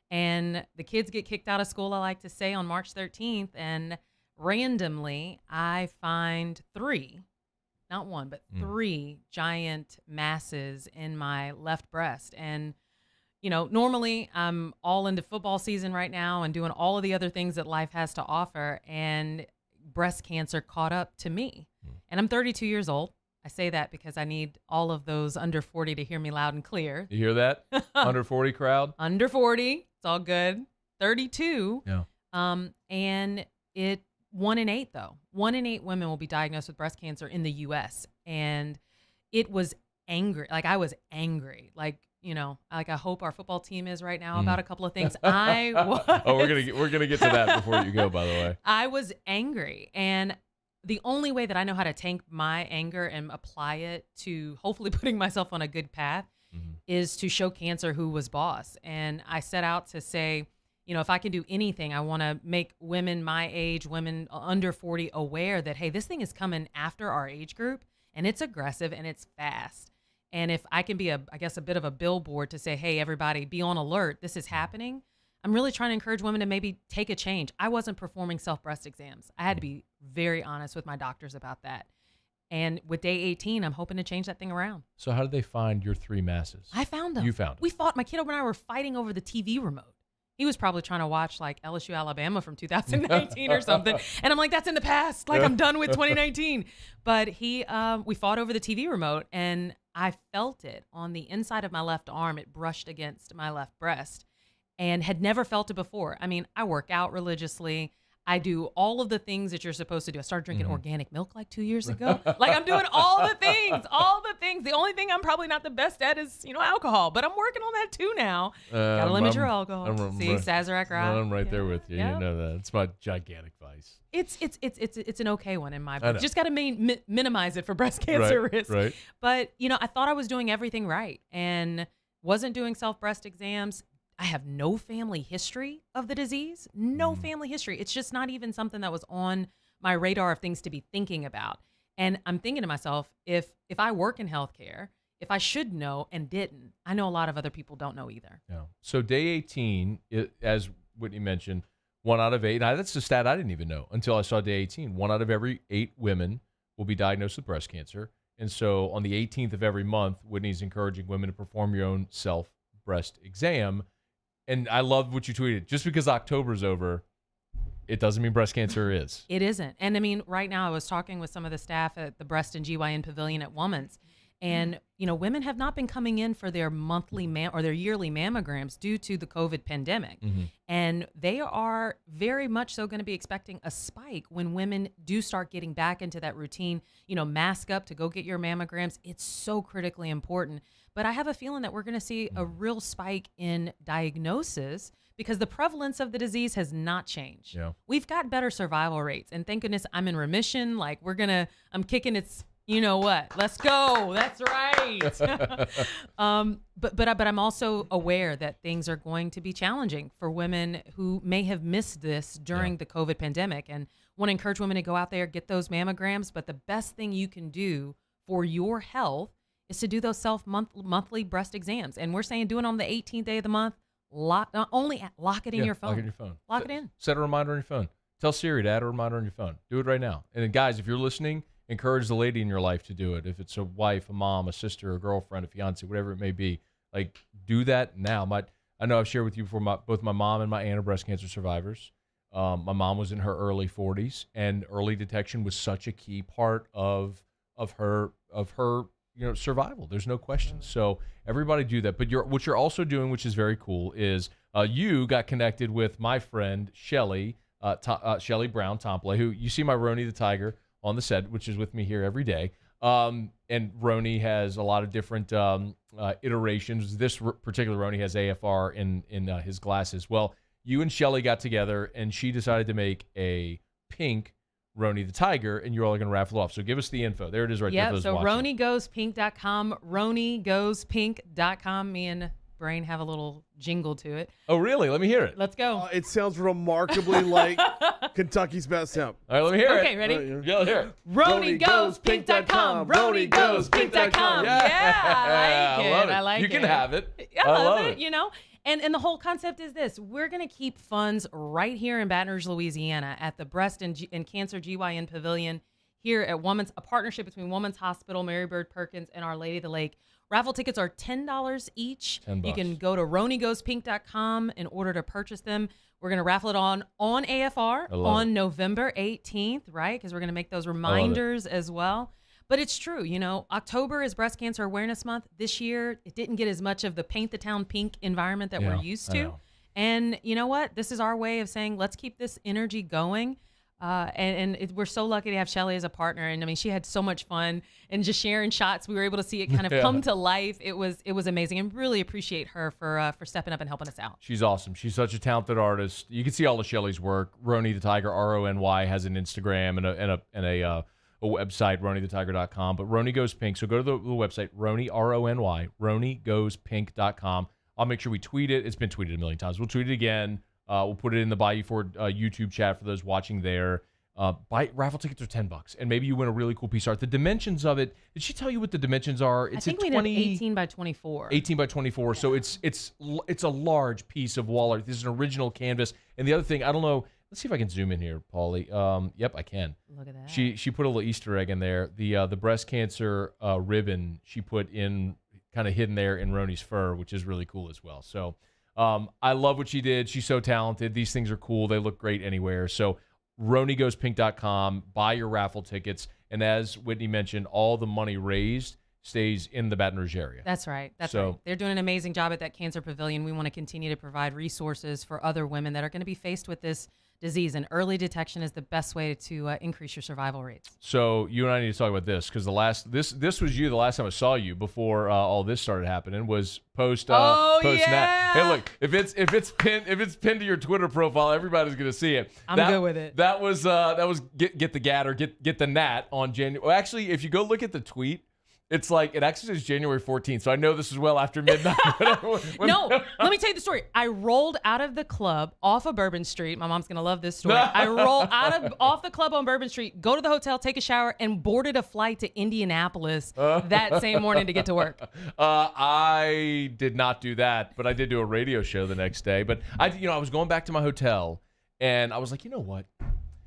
And the kids get kicked out of school, I like to say, on March 13th, and randomly, I find 3, not 1, but 3 giant masses in my left breast. And, you know, normally I'm all into football season right now and doing all of the other things that life has to offer. And breast cancer caught up to me. And I'm 32 years old. I say that because I need all of those under 40 to hear me loud and clear. You hear that? Under 40 crowd? Under 40. It's all good. 32. Yeah. And it 1 in 8, though. 1 in 8 women will be diagnosed with breast cancer in the U.S. And it was angry. Like, I was angry. Like, you know, like I hope our football team is right now about a couple of things. I was. Oh, we're gonna get to that before you go, by the way. I was angry. And the only way that I know how to take my anger and apply it to hopefully putting myself on a good path is to show cancer who was boss. And I set out to say, you know, if I can do anything, I want to make women my age, women under 40 aware that, hey, this thing is coming after our age group and it's aggressive and it's fast. And if I can be a bit of a billboard to say, hey, everybody, be on alert, this is happening. I'm really trying to encourage women to maybe take a change. I wasn't performing self-breast exams. I had to be very honest with my doctors about that. And with day 18, I'm hoping to change that thing around. So how did they find your 3 masses? I found them. You found them. We fought. My kiddo and I were fighting over the TV remote. He was probably trying to watch like LSU-Alabama from 2019 or something. And I'm like, that's in the past. Like, I'm done with 2019. But we fought over the TV remote, and I felt it on the inside of my left arm. It brushed against my left breast and had never felt it before. I mean, I work out religiously. I do all of the things that you're supposed to do. I started drinking organic milk like 2 years ago. Like, I'm doing all the things. The only thing I'm probably not the best at is, you know, alcohol. But I'm working on that too now. Gotta limit your alcohol. See, Sazerac Rock. I'm right there with you. You know that. It's my gigantic vice. It's an okay one in my book. Just got to minimize it for breast cancer risk. Right. But, you know, I thought I was doing everything right and wasn't doing self-breast exams. I have no family history of the disease, no family history. It's just not even something that was on my radar of things to be thinking about. And I'm thinking to myself, if I work in healthcare, if I should know and didn't, I know a lot of other people don't know either. Yeah. So day 18, as Whitney mentioned, 1 out of 8. Now, that's a stat I didn't even know until I saw day 18. 1 out of every 8 women will be diagnosed with breast cancer. And so on the 18th of every month, Whitney's encouraging women to perform your own self-breast exam. And I love what you tweeted. Just because October's over, it doesn't mean breast cancer is. It isn't. And I mean, right now I was talking with some of the staff at the Breast and GYN Pavilion at Woman's. And, you know, women have not been coming in for their monthly or their yearly mammograms due to the COVID pandemic. And they are very much so going to be expecting a spike when women do start getting back into that routine, you know, mask up to go get your mammograms. It's so critically important. But I have a feeling that we're going to see a real spike in diagnosis because the prevalence of the disease has not changed. Yeah. We've got better survival rates. And thank goodness I'm in remission. Like, I'm kicking its, you know what? Let's go. That's right. But I'm also aware that things are going to be challenging for women who may have missed this during the COVID pandemic, and want to encourage women to go out there, get those mammograms. But the best thing you can do for your health is to do those monthly breast exams. And we're saying do it on the 18th day of the month. Lock it in your phone. Lock it in your phone. Lock it in. Set a reminder on your phone. Tell Siri to add a reminder on your phone. Do it right now. And then, guys, if you're listening, encourage the lady in your life to do it. If it's a wife, a mom, a sister, a girlfriend, a fiance, whatever it may be, like, do that now. I know I've shared with you before, both my mom and my aunt are breast cancer survivors. My mom was in her early 40s, and early detection was such a key part of her survival. There's no question. So everybody do that. But what you're also doing, which is very cool, is you got connected with my friend Shelly Brown Tomplay, who you see my Roni the Tiger on the set, which is with me here every day. And Roni has a lot of different iterations. This particular Roni has AFR in his glasses. Well, you and Shelly got together, and she decided to make a pink Roni the Tiger, and you're all going to raffle off. So give us the info. There it is right there. Yeah, so RoniGoesPink.com, RoniGoesPink.com. Me and Brain have a little jingle to it. Oh, really? Let me hear it. Let's go. It sounds remarkably like Kentucky's Best Hemp. All right, let me hear it. Okay, ready? Yeah, here. RoniGoesPink.com, RoniGoesPink.com. Yeah, I like it. You can have it. I love it. You know? And the whole concept is this. We're going to keep funds right here in Baton Rouge, Louisiana at the Breast and Cancer GYN Pavilion here at a partnership between Women's Hospital, Mary Bird Perkins, and Our Lady of the Lake. Raffle tickets are $10 each. $10. You can go to RoniGoesPink.com in order to purchase them. We're going to raffle it on AFR on November 18th, right? Because we're going to make those reminders as well. But it's true, you know, October is Breast Cancer Awareness Month. This year, it didn't get as much of the paint the town pink environment that we're used to. And you know what? This is our way of saying, let's keep this energy going. We're so lucky to have Shelly as a partner. And I mean, she had so much fun and just sharing shots. We were able to see it kind of come to life. It was amazing, and really appreciate her for stepping up and helping us out. She's awesome. She's such a talented artist. You can see all of Shelly's work. Rony the Tiger, RONY, has an Instagram and a website, RonyTheTiger.com. But Rony Goes Pink. So go to the website, Rony, RONY, RonyGoesPink.com. I'll make sure we tweet it. It's been tweeted a million times. We'll tweet it again. We'll put it in the Bayou Ford YouTube chat for those watching there. Raffle tickets are $10, and maybe you win a really cool piece of art. The dimensions of it, did she tell you what the dimensions are? I think we have 18 by 24. 18 by 24. Yeah. So it's a large piece of wall art. This is an original canvas. And the other thing, I don't know. Let's see if I can zoom in here, Paulie. Yep, I can. Look at that. She put a little Easter egg in there. The breast cancer ribbon she put in, kind of hidden there in Rony's fur, which is really cool as well. So I love what she did. She's so talented. These things are cool. They look great anywhere. So RonyGoesPink.com. Buy your raffle tickets. And as Whitney mentioned, all the money raised stays in the Baton Rouge area. That's right. That's right. They're doing an amazing job at that cancer pavilion. We want to continue to provide resources for other women that are going to be faced with this disease, and early detection is the best way to increase your survival rates. So you and I need to talk about this, because this was you the last time I saw you before all this started happening, was post yeah. Hey, look, if it's pinned to your Twitter profile, everybody's gonna see it. I'm good with it. That was get the gat or get the nat on January. Well, actually, if you go look at the tweet, it's like, it actually says January 14th, so I know this is well after midnight. No, let me tell you the story. I rolled out of the club off of Bourbon Street. My mom's going to love this story. I rolled off the club on Bourbon Street, go to the hotel, take a shower, and boarded a flight to Indianapolis that same morning to get to work. I did not do that, but I did do a radio show the next day. But I was going back to my hotel, and I was like, you know what?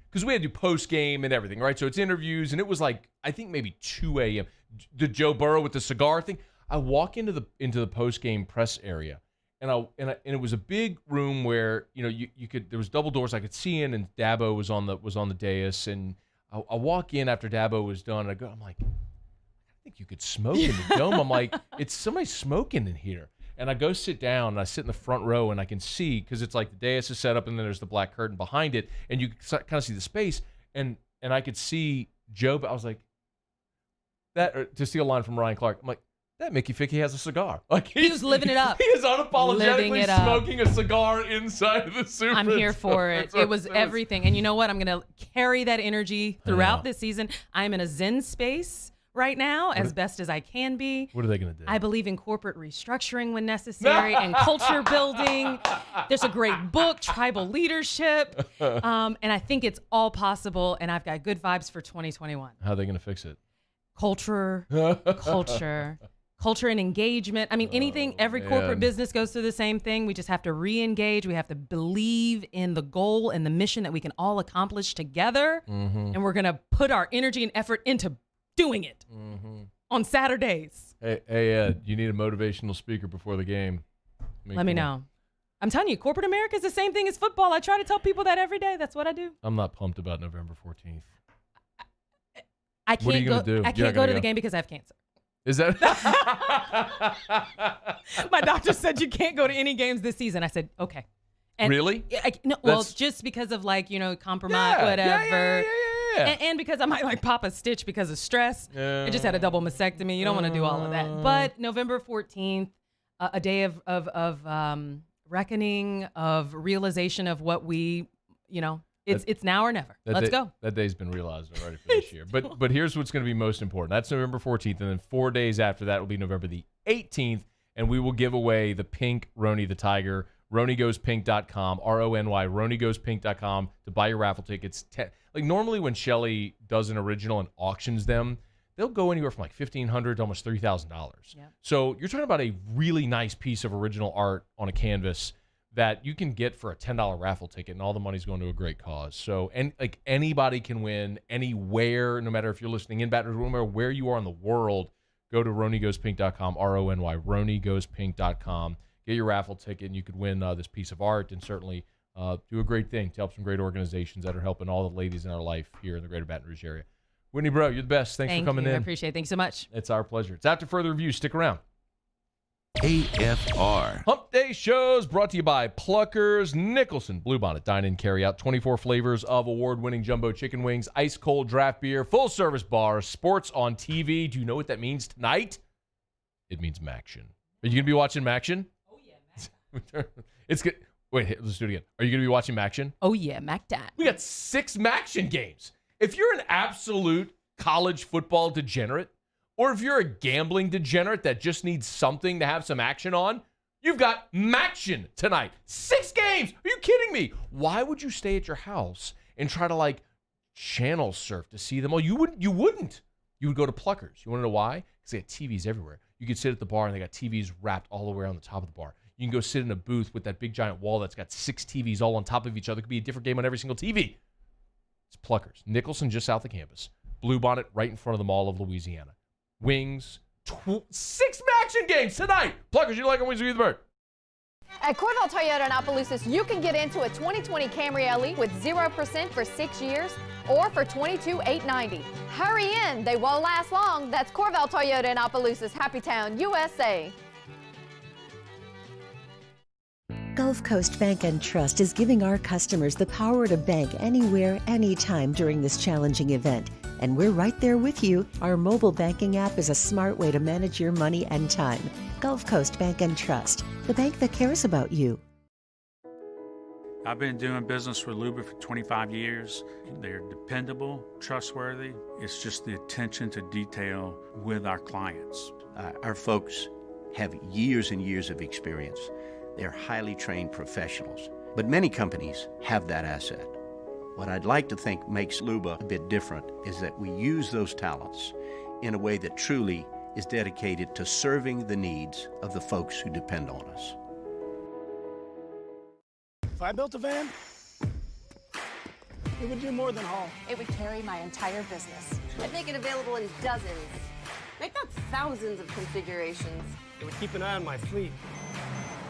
Because we had to do post-game and everything, right? So it's interviews, and it was like, I think maybe 2 a.m. The Joe Burrow with the cigar thing. I walk into the post-game press area, and it was a big room where you could, there was double doors I could see in, and Dabo was on the dais, and I walk in after Dabo was done, and I'm like, I think you could smoke in the dome. I'm like, it's somebody smoking in here. And I go sit down, and I sit in the front row, and I can see, because it's like the dais is set up, and then there's the black curtain behind it, and you kind of see the space, and I could see Joe, but I was like, to steal a line from Ryan Clark, I'm like, that Mickey Ficky has a cigar. Like he was living it up. He is unapologetically smoking a cigar inside of the Super. I'm here for it. It was everything. And you know what? I'm going to carry that energy throughout this season. I'm in a Zen space right now, as best as I can be. What are they going to do? I believe in corporate restructuring when necessary and culture building. There's a great book, Tribal Leadership. And I think it's all possible. And I've got good vibes for 2021. How are they going to fix it? Culture and engagement. I mean, every corporate business goes through the same thing. We just have to re-engage. We have to believe in the goal and the mission that we can all accomplish together. Mm-hmm. And we're going to put our energy and effort into doing it on Saturdays. Hey, Ed, you need a motivational speaker before the game. Let me know. I'm telling you, corporate America is the same thing as football. I try to tell people that every day. That's what I do. I'm not pumped about November 14th. I can't go to the game because I have cancer. Is that? My doctor said you can't go to any games this season. I said, okay. And really? Well, just because of compromise, whatever. Yeah. And because I might pop a stitch because of stress. I just had a double mastectomy. You don't want to do all of that. But November 14th, a day of reckoning, of realization of what we, It's now or never. Let's go. That day's been realized already for this year. But here's what's going to be most important. That's November 14th, and then 4 days after that will be November the 18th, and we will give away the pink Rony the Tiger. RonyGoesPink.com, RONY, RonyGoesPink.com to buy your raffle tickets. Normally when Shelly does an original and auctions them, they'll go anywhere from $1,500 to almost $3,000. Yep. So you're talking about a really nice piece of original art on a canvas that you can get for a $10 raffle ticket, and all the money's going to a great cause. So, and anybody can win anywhere, no matter if you're listening in Baton Rouge, no matter where you are in the world. Go to RonyGoesPink.com, RONY, RonyGoesPink.com. Get your raffle ticket, and you could win this piece of art, and certainly do a great thing to help some great organizations that are helping all the ladies in our life here in the greater Baton Rouge area. Whitney Bro, you're the best. Thanks for coming in. I appreciate it. Thank you so much. It's our pleasure. It's after further review. Stick around. AFR. Hump Day shows brought to you by Pluckers, Nicholson, Bluebonnet, Dine In, Carry Out, 24 flavors of award-winning jumbo chicken wings, ice-cold draft beer, full-service bar, sports on TV. Do you know what that means tonight? It means Maction. Are you going to be watching Maction? Oh, yeah. It's good. Wait, let's do it again. Are you going to be watching Maction? Oh, yeah, MacDad. We got 6 Maction games. If you're an absolute college football degenerate, or if you're a gambling degenerate that just needs something to have some action on, you've got Maction tonight. 6 games. Are you kidding me? Why would you stay at your house and try to channel surf to see them all? You wouldn't. You would go to Pluckers. You want to know why? Because they got TVs everywhere. You could sit at the bar and they got TVs wrapped all the way around the top of the bar. You can go sit in a booth with that big giant wall that's got 6 TVs all on top of each other. It could be a different game on every single TV. It's Pluckers. Nicholson, just south of campus. Bluebonnet, right in front of the Mall of Louisiana. Wings, 6 Maction games tonight. Pluckers, you like them wings or you the bird? At Corval Toyota in Opelousas, you can get into a 2020 Camry LE with 0% for 6 years or for $22,890. Hurry in, they won't last long. That's Corval Toyota in Opelousas, Happy Town, USA. Gulf Coast Bank and Trust is giving our customers the power to bank anywhere, anytime during this challenging event. And we're right there with you. Our mobile banking app is a smart way to manage your money and time. Gulf Coast Bank and Trust, the bank that cares about you. I've been doing business with Luba for 25 years. They're dependable, trustworthy. It's just the attention to detail with our clients. Our folks have years and years of experience. They're highly trained professionals. But many companies have that asset. What I'd like to think makes Luba a bit different is that we use those talents in a way that truly is dedicated to serving the needs of the folks who depend on us. If I built a van, it would do more than haul. It would carry my entire business. I'd make it available in dozens. Make that thousands of configurations. It would keep an eye on my fleet.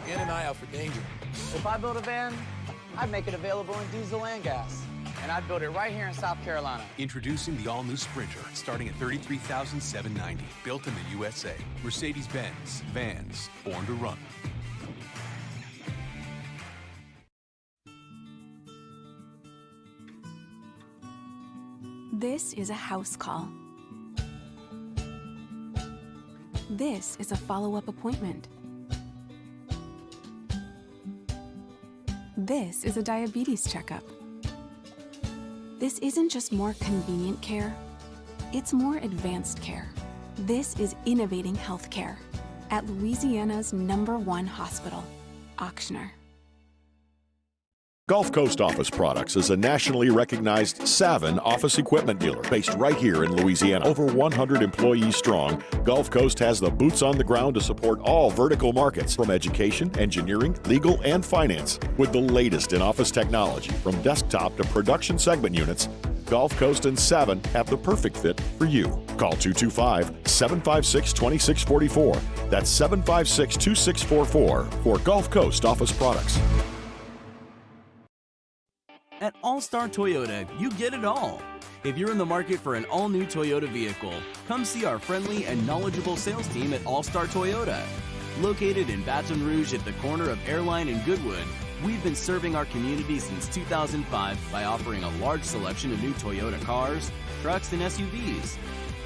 And an eye out for danger. If I built a van, I'd make it available in diesel and gas. And I'd build it right here in South Carolina. Introducing the all-new Sprinter, starting at $33,790. Built in the USA. Mercedes-Benz. Vans. Born to run. This is a house call. This is a follow-up appointment. This is a diabetes checkup. This isn't just more convenient care, it's more advanced care. This is innovating healthcare at Louisiana's #1 hospital, Ochsner. Gulf Coast Office Products is a nationally recognized Savin office equipment dealer based right here in Louisiana. Over 100 employees strong, Gulf Coast has the boots on the ground to support all vertical markets, from education, engineering, legal, and finance. With the latest in office technology, from desktop to production segment units, Gulf Coast and Savin have the perfect fit for you. Call 225-756-2644. That's 756-2644 for Gulf Coast Office Products. At All-Star Toyota, you get it all. If you're in the market for an all-new Toyota vehicle, come see our friendly and knowledgeable sales team at All-Star Toyota. Located in Baton Rouge at the corner of Airline and Goodwood, we've been serving our community since 2005 by offering a large selection of new Toyota cars, trucks, and SUVs.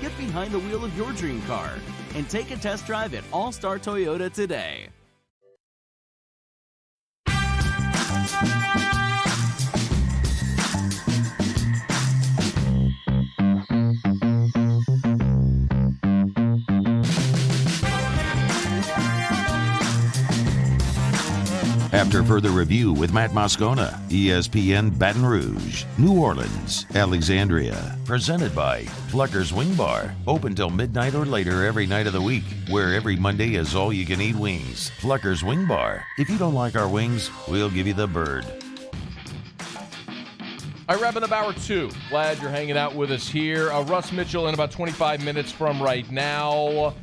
Get behind the wheel of your dream car and take a test drive at All-Star Toyota today. After further review with Matt Moscona, ESPN Baton Rouge, New Orleans, Alexandria. Presented by Pluckers Wing Bar. Open till midnight or later every night of the week, where every Monday is all-you-can-eat wings. Pluckers Wing Bar. If you don't like our wings, we'll give you the bird. All right, wrapping up hour 2. Glad you're hanging out with us here. Russ Mitchell in about 25 minutes from right now.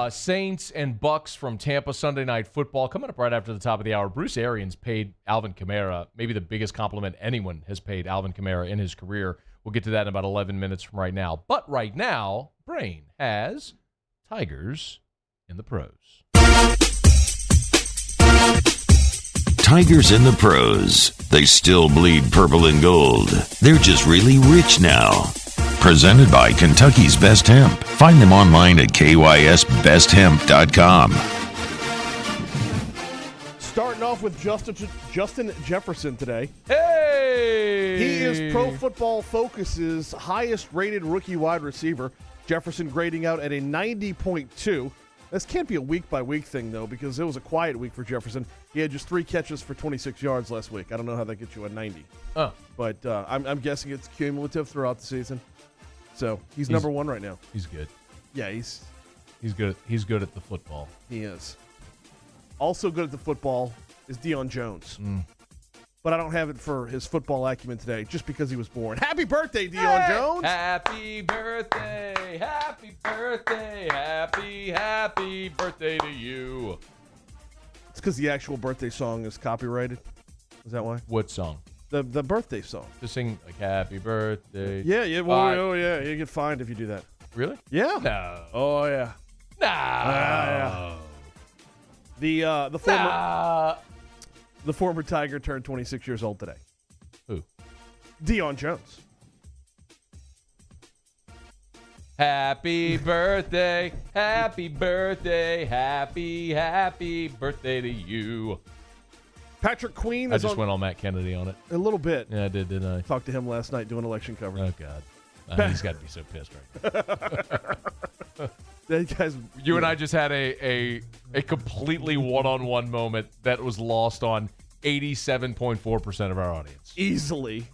Saints and Bucks from Tampa, Sunday Night Football. Coming up right after the top of the hour, Bruce Arians paid Alvin Kamara maybe the biggest compliment anyone has paid Alvin Kamara in his career. We'll get to that in about 11 minutes from right now. But right now, Brain has Tigers in the Pros. Tigers and the Pros. They still bleed purple and gold. They're just really rich now. Presented by Kentucky's Best Hemp. Find them online at kysbesthemp.com. Starting off with Justin Jefferson today. Hey! He is Pro Football Focus's highest-rated rookie wide receiver. Jefferson grading out at a 90.2. This can't be a week-by-week thing, though, because it was a quiet week for Jefferson. He had just 3 catches for 26 yards last week. I don't know how that gets you a 90. Oh. But I'm guessing it's cumulative throughout the season. So he's number 1 right now. He's good. Yeah, he's good. He's good at the football. He is. Also good at the football is Deion Jones. But I don't have it for his football acumen today just because he was born. Happy birthday, Deion Jones! Happy birthday, happy birthday, happy birthday to you. It's because the actual birthday song is copyrighted. Is that why? What song? The birthday song. To sing like happy birthday. Yeah. Well, yeah. You get fined if you do that. Really? Yeah. No. Oh, yeah. No. Yeah. The former Tiger turned 26 years old today. Who? Deion Jones. Happy birthday, happy birthday, happy birthday to you. Patrick Queen I is just went on Matt Kennedy on it. A little bit. Yeah, I did, didn't I? Talked to him last night doing election coverage. Oh, God. He's got to be so pissed right now. You and I just had a completely one-on-one moment that was lost on 87.4% of our audience. Easily.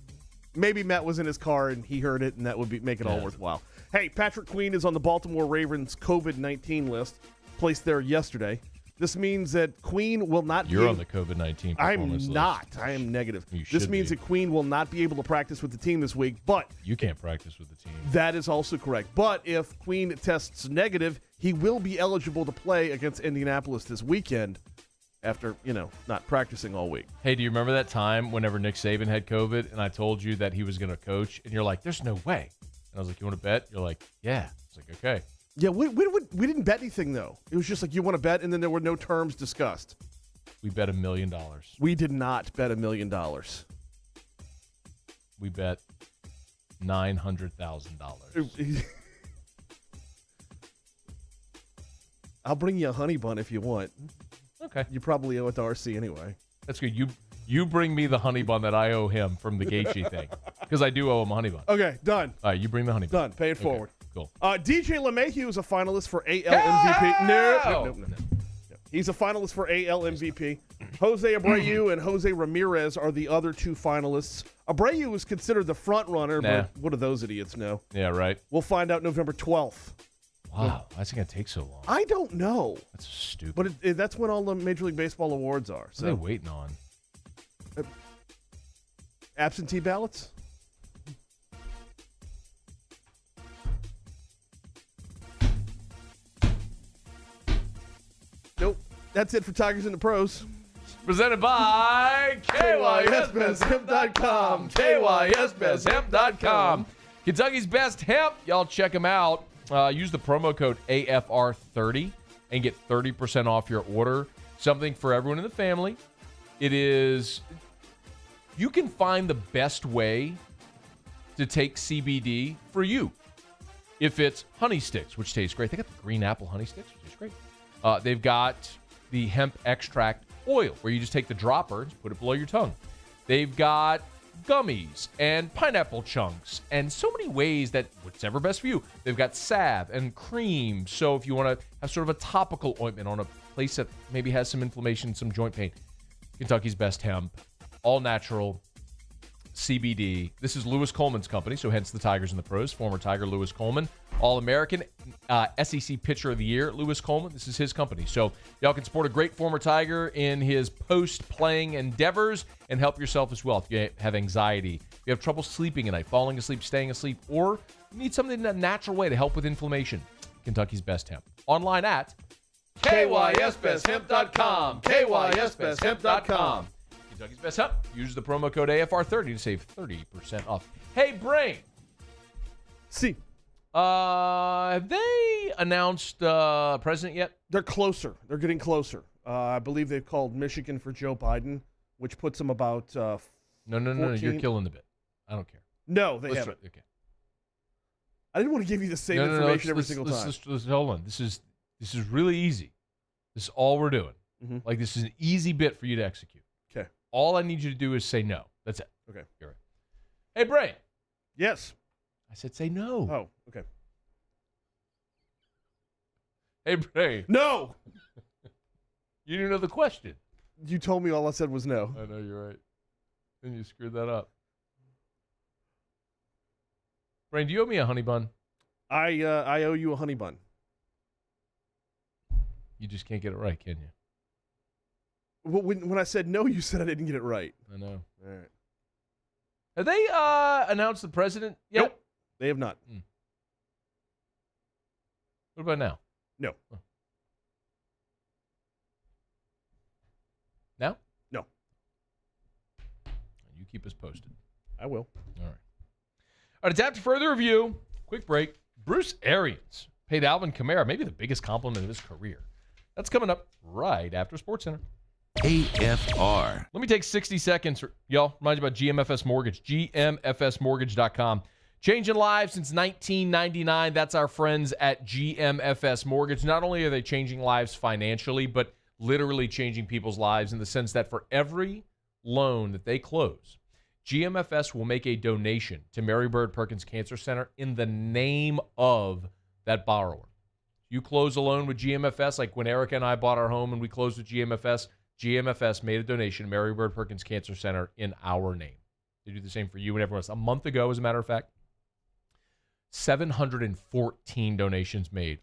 Maybe Matt was in his car and he heard it, and that would make it all worthwhile. Hey, Patrick Queen is on the Baltimore Ravens COVID-19 list, placed there yesterday. This means that Queen will not You're on the COVID-19 performance list. I'm not. I am negative. This means that Queen will not be able to practice with the team this week, but you can't practice with the team. That is also correct. But if Queen tests negative, he will be eligible to play against Indianapolis this weekend after, not practicing all week. Hey, do you remember that time whenever Nick Saban had COVID and I told you that he was going to coach and you're like, there's no way. And I was like, you want to bet? You're like, yeah. I was like, okay. Yeah, we didn't bet anything, though. It was just like, you want to bet, and then there were no terms discussed. We bet $1 million. We did not bet $1 million. We bet $900,000. I'll bring you a honey bun if you want. Okay. You probably owe it to RC anyway. That's good. You bring me the honey bun that I owe him from the Gaethje thing, because I do owe him a honey bun. Okay, done. All right, you bring the honey bun. Done. Pay it forward. Cool. DJ LeMahieu is a finalist for AL MVP. No. He's a finalist for AL MVP. Jose Abreu and Jose Ramirez are the other 2 finalists. Abreu is considered the front runner, but what do those idiots know? Yeah, right. We'll find out November 12th. Wow, why is it going to take so long? I don't know. That's stupid. But that's when all the Major League Baseball awards are. What are they waiting on? Absentee ballots? Nope. That's it for Tigers and the Pros. Presented by KYSBestHemp.com. KYSBestHemp.com. Kentucky's Best Hemp. Y'all check them out. Use the promo code AFR30 and get 30% off your order. Something for everyone in the family. It is... You can find the best way to take CBD for you. If it's honey sticks, which tastes great. They got the green apple honey sticks, which tastes great. They've got the hemp extract oil, where you just take the dropper and put it below your tongue. They've got gummies and pineapple chunks and so many ways that whatever best for you. They've got salve and cream. So if you want to have sort of a topical ointment on a place that maybe has some inflammation, some joint pain, Kentucky's Best Hemp. All natural CBD. This is Lewis Coleman's company, so hence the Tigers and the Pros. Former Tiger Lewis Coleman, All-American, SEC Pitcher of the Year, Lewis Coleman. This is his company. So y'all can support a great former Tiger in his post-playing endeavors and help yourself as well. If you have anxiety, if you have trouble sleeping at night, falling asleep, staying asleep, or you need something in a natural way to help with inflammation, Kentucky's Best Hemp. Online at KYSBestHemp.com. KYSBestHemp.com. Kentucky's Best Hemp. Use the promo code AFR30 to save 30% off. Hey, Brain. See. Have they announced president yet? They're closer. They're getting closer. I believe they've called Michigan for Joe Biden. which puts them about No. 14. You're killing the bit. I don't care. No, they haven't. Okay. I didn't want to give you the same information every single time. Hold on. This is really easy. This is all we're doing. Mhm. Like, this is an easy bit for you to execute. Okay. All I need you to do is say no. That's it. Okay. You're right. Hey, Bray. Yes. I said say no. Oh, okay. Hey, Bray. No! You didn't know the question. You told me all I said was no. I know, you're right. Then you screwed that up. Brain, do you owe me a honey bun? I owe you a honey bun. You just can't get it right, can you? Well, when I said no, you said I didn't get it right. I know. All right. Have they announced the president yet? Nope. They have not. What about now? No. Oh. Now? No. You keep us posted. I will. All right. All right, it's after further review. Quick break. Bruce Arians paid Alvin Kamara maybe the biggest compliment of his career. That's coming up right after SportsCenter. AFR. Let me take 60 seconds, y'all. Remind you about GMFS Mortgage, gmfsmortgage.com. Changing lives since 1999. That's our friends at GMFS Mortgage. Not only are they changing lives financially, but literally changing people's lives in the sense that for every loan that they close, GMFS will make a donation to Mary Bird Perkins Cancer Center in the name of that borrower. You close a loan with GMFS, like when Erica and I bought our home and we closed with GMFS, GMFS made a donation to Mary Bird Perkins Cancer Center in our name. They do the same for you and everyone else. A month ago, as a matter of fact, 714 donations made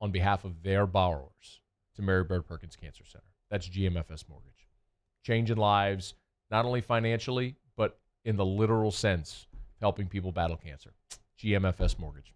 on behalf of their borrowers to Mary Bird Perkins Cancer Center. That's GMFS Mortgage. Changing lives, not only financially, but in the literal sense, helping people battle cancer. GMFS Mortgage.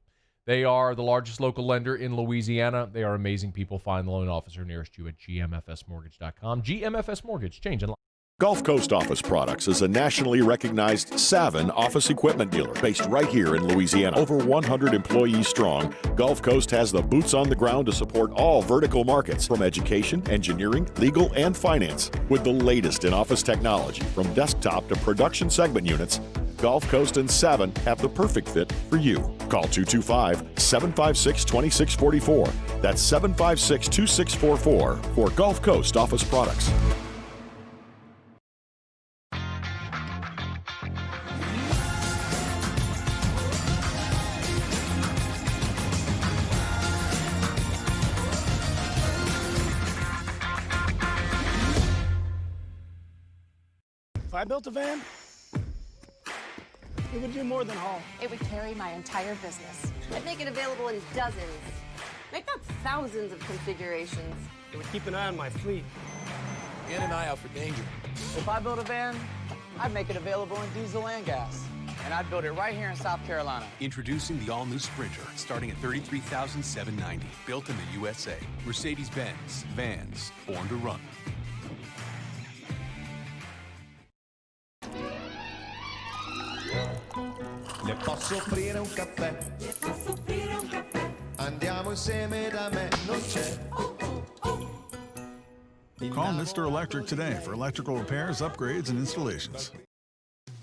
They are the largest local lender in Louisiana. They are amazing people. Find the loan officer nearest you at gmfsmortgage.com. GMFS Mortgage, changing lives. Gulf Coast Office Products is a nationally recognized Savin office equipment dealer based right here in Louisiana. Over 100 employees strong, Gulf Coast has the boots on the ground to support all vertical markets, from education, engineering, legal, and finance. With the latest in office technology, from desktop to production segment units, Gulf Coast and Savin have the perfect fit for you. Call 225-756-2644. That's 756-2644 for Gulf Coast Office Products. If I built a van, it would do more than haul. It would carry my entire business. I'd make it available in dozens. Make that thousands of configurations. It would keep an eye on my fleet. And an eye out for danger. If I built a van, I'd make it available in diesel and gas. And I'd build it right here in South Carolina. Introducing the all-new Sprinter, starting at $33,790. Built in the USA. Mercedes-Benz. Vans. Born to run. Le posso offrire un caffè? Le posso offrire un caffè? Andiamo insieme da me, non c'è. Call Mr. Electric today for electrical repairs, upgrades, and installations.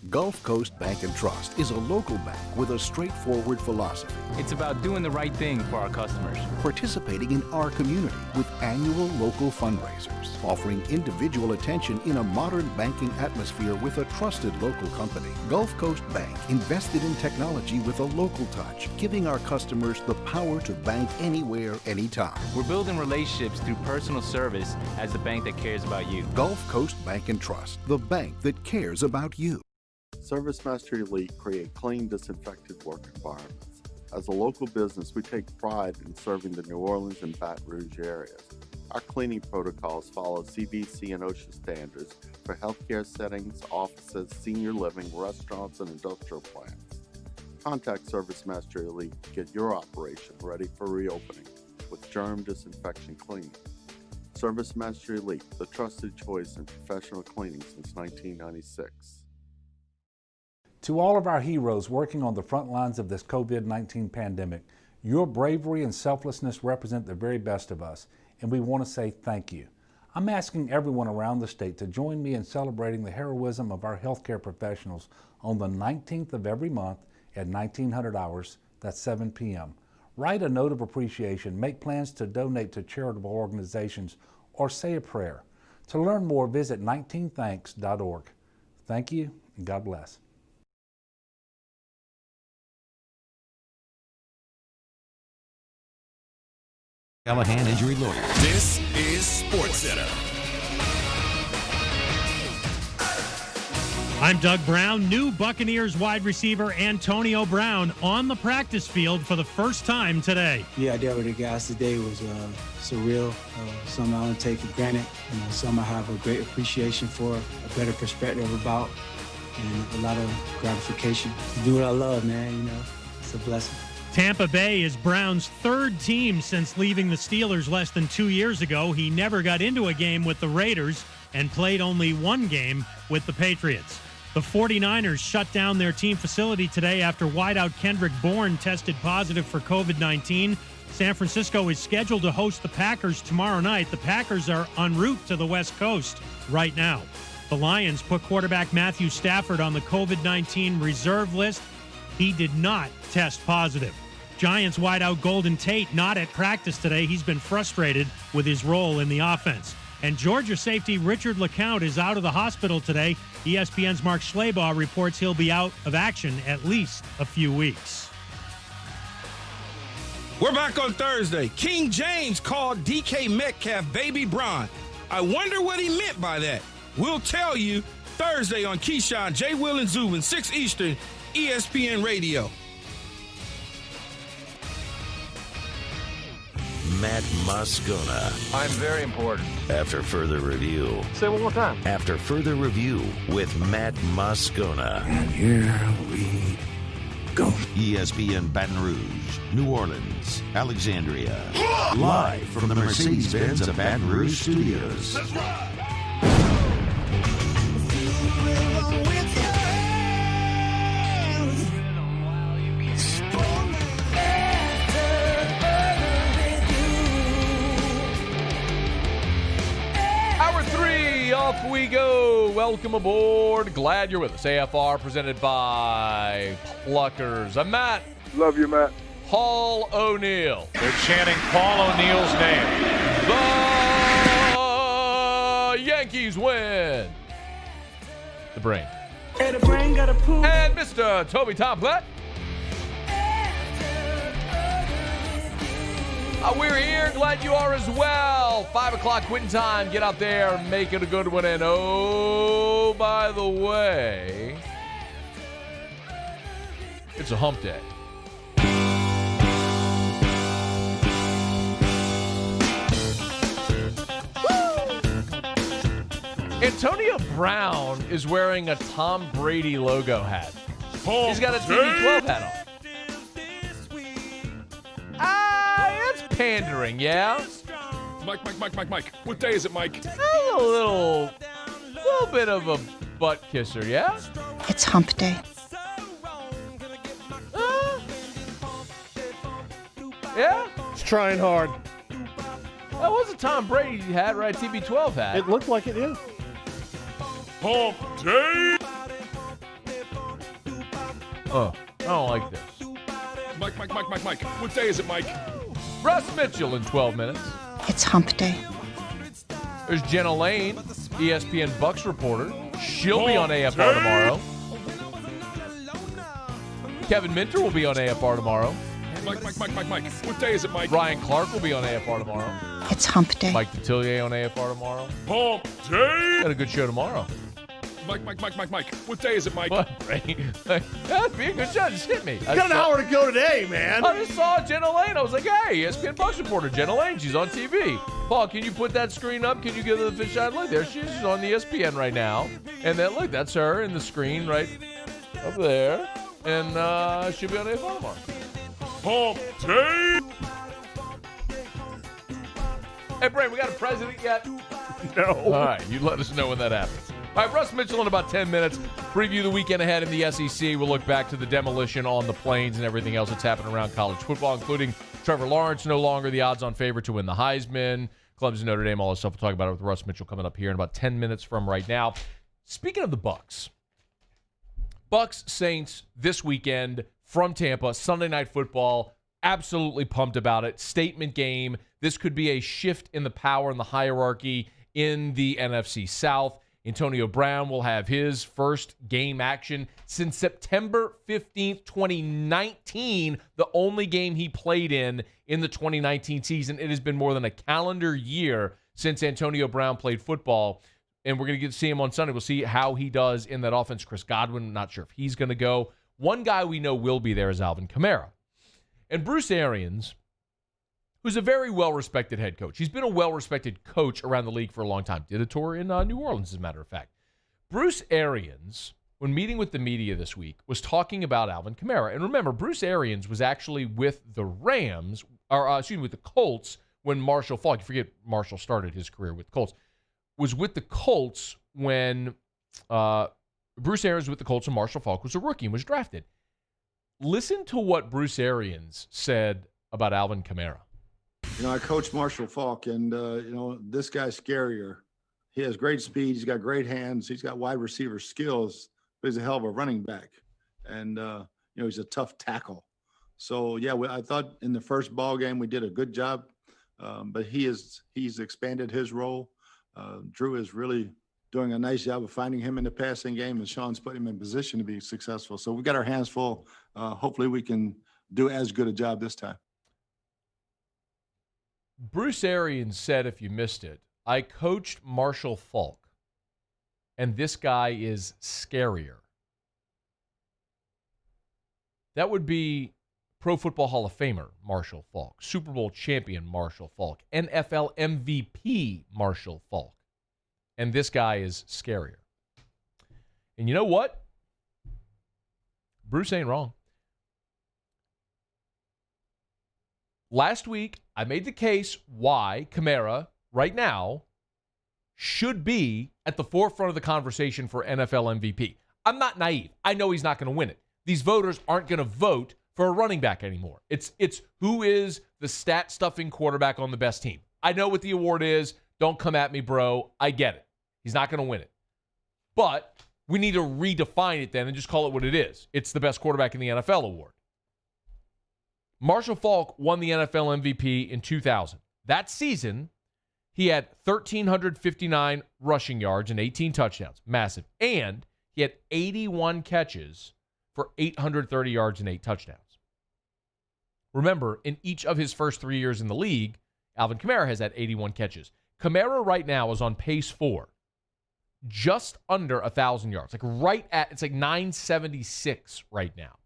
Gulf Coast Bank and Trust is a local bank with a straightforward philosophy. It's about doing the right thing for our customers. Participating in our community with annual local fundraisers, offering individual attention in a modern banking atmosphere with a trusted local company. Gulf Coast Bank invested in technology with a local touch, giving our customers the power to bank anywhere, anytime. We're building relationships through personal service as the bank that cares about you. Gulf Coast Bank and Trust, the bank that cares about you. ServiceMaster Elite create clean, disinfected work environments. As a local business, we take pride in serving the New Orleans and Baton Rouge areas. Our cleaning protocols follow CDC and OSHA standards for healthcare settings, offices, senior living, restaurants, and industrial plants. Contact ServiceMaster Elite to get your operation ready for reopening with germ disinfection cleaning. ServiceMaster Elite, the trusted choice in professional cleaning since 1996. To all of our heroes working on the front lines of this COVID-19 pandemic, your bravery and selflessness represent the very best of us, and we want to say thank you. I'm asking everyone around the state to join me in celebrating the heroism of our healthcare professionals on the 19th of every month at 1900 hours, that's 7 p.m. Write a note of appreciation, make plans to donate to charitable organizations, or say a prayer. To learn more, visit 19thanks.org. Thank you, and God bless. Callahan Injury Lawyer. This is SportsCenter. I'm Doug Brown. New Buccaneers wide receiver Antonio Brown on the practice field for the first time today. Yeah, I dealt with the guys today was surreal. Something I don't take for granted. Something I have a great appreciation for, a better perspective about, and a lot of gratification. Do what I love, man. It's a blessing. Tampa Bay is Brown's third team since leaving the Steelers less than 2 years ago. He never got into a game with the Raiders and played only one game with the Patriots. The 49ers shut down their team facility today after wideout Kendrick Bourne tested positive for COVID-19. San Francisco is scheduled to host the Packers tomorrow night. The Packers are en route to the West Coast right now. The Lions put quarterback Matthew Stafford on the COVID-19 reserve list. He did not test positive. Giants wideout Golden Tate not at practice today. He's been frustrated with his role in the offense. And Georgia safety Richard LeCounte is out of the hospital today. ESPN's Mark Schlabach reports he'll be out of action at least a few weeks. We're back on Thursday. King James called DK Metcalf Baby Bron. I wonder what he meant by that. We'll tell you Thursday on Keyshawn, J. Will, and Zubin, 6 Eastern, ESPN Radio. Matt Moscona. I'm very important. After further review. Say it one more time. After further review with Matt Moscona. And here we go. ESPN Baton Rouge, New Orleans, Alexandria. Live from the Mercedes-Benz of Baton Rouge studios. Let's ride. Off we go. Welcome aboard. Glad you're with us. AFR presented by Pluckers. I'm Matt. Love you, Matt. Paul O'Neill. They're chanting Paul O'Neill's name. The Yankees win. The brain. Hey, the brain got a poop. And Mr. Toby Tomplett. We're here. Glad you are as well. 5 o'clock quitting time. Get out there. Make it a good one. And oh, by the way, it's a hump day. Antonio Brown is wearing a Tom Brady logo hat. He's got a TB12 hat on. That's pandering, yeah? Mike. What day is it, Mike? A little bit of a butt kisser, yeah? It's hump day. Yeah? He's trying hard. That was a Tom Brady hat, right? TB12 hat. It looked like it, yeah. Hump day! Oh, I don't like this. Mike. What day is it, Mike? Russ Mitchell in 12 minutes. It's hump day. There's Jenna Lane, ESPN Bucks reporter. She'll be on AFR tomorrow. Kevin Minter will be on AFR tomorrow. Mike. What day is it, Mike? Ryan Clark will be on AFR tomorrow. It's hump day. Mike Detillier on AFR tomorrow. Hump day! Got a good show tomorrow. Mike. What day is it, Mike? What, Brady? That'd be a good shot. Just hit me. You got an hour to go today, man. I just saw Jenna Lane. I was like, hey, ESPN Bucks reporter Jenna Lane. She's on TV. Paul, can you put that screen up? Can you give her the fisheye look? There she is. She's on the ESPN right now. And then, look, that's her in the screen right up there. And she'll be on AFR tomorrow. Hump day! Hey, Brady, we got a president yet? No. All right, you let us know when that happens. All right, Russ Mitchell in about 10 minutes. Preview the weekend ahead in the SEC. We'll look back to the demolition on the Plains and everything else that's happened around college football, including Trevor Lawrence, no longer the odds-on favorite to win the Heisman. Clemson, Notre Dame, all this stuff. We'll talk about it with Russ Mitchell coming up here in about 10 minutes from right now. Speaking of the Bucs Saints this weekend from Tampa, Sunday Night Football. Absolutely pumped about it. Statement game. This could be a shift in the power and the hierarchy in the NFC South. Antonio Brown will have his first game action since September 15th, 2019, the only game he played in the 2019 season. It has been more than a calendar year since Antonio Brown played football, and we're going to get to see him on Sunday. We'll see how he does in that offense. Chris Godwin, not sure if he's going to go. One guy we know will be there is Alvin Kamara. And Bruce Arians, who's a very well-respected head coach. He's been a well-respected coach around the league for a long time. Did a tour in New Orleans, as a matter of fact. Bruce Arians, when meeting with the media this week, was talking about Alvin Kamara. And remember, Bruce Arians was actually with the with the Colts when Marshall Faulk, you forget Marshall started his career with the Colts, was with the Colts when Bruce Arians was with the Colts when Marshall Faulk was a rookie and was drafted. Listen to what Bruce Arians said about Alvin Kamara. I coached Marshall Faulk, and, this guy's scarier. He has great speed. He's got great hands. He's got wide receiver skills, but he's a hell of a running back. And, he's a tough tackle. So, yeah, I thought in the first ball game we did a good job, but he's expanded his role. Drew is really doing a nice job of finding him in the passing game, and Sean's put him in position to be successful. So we got our hands full. Hopefully we can do as good a job this time. Bruce Arians said, if you missed it, I coached Marshall Faulk, and this guy is scarier. That would be Pro Football Hall of Famer Marshall Faulk, Super Bowl champion Marshall Faulk, NFL MVP Marshall Faulk. And this guy is scarier. And you know what? Bruce ain't wrong. Last week, I made the case why Kamara, right now, should be at the forefront of the conversation for NFL MVP. I'm not naive. I know he's not going to win it. These voters aren't going to vote for a running back anymore. It's who is the stat-stuffing quarterback on the best team. I know what the award is. Don't come at me, bro. I get it. He's not going to win it. But we need to redefine it then and just call it what it is. It's the best quarterback in the NFL award. Marshall Faulk won the NFL MVP in 2000. That season, he had 1,359 rushing yards and 18 touchdowns. Massive. And he had 81 catches for 830 yards and 8 touchdowns. Remember, in each of his first 3 years in the league, Alvin Kamara has had 81 catches. Kamara right now is on pace for just under 1,000 yards. It's like 976 right now.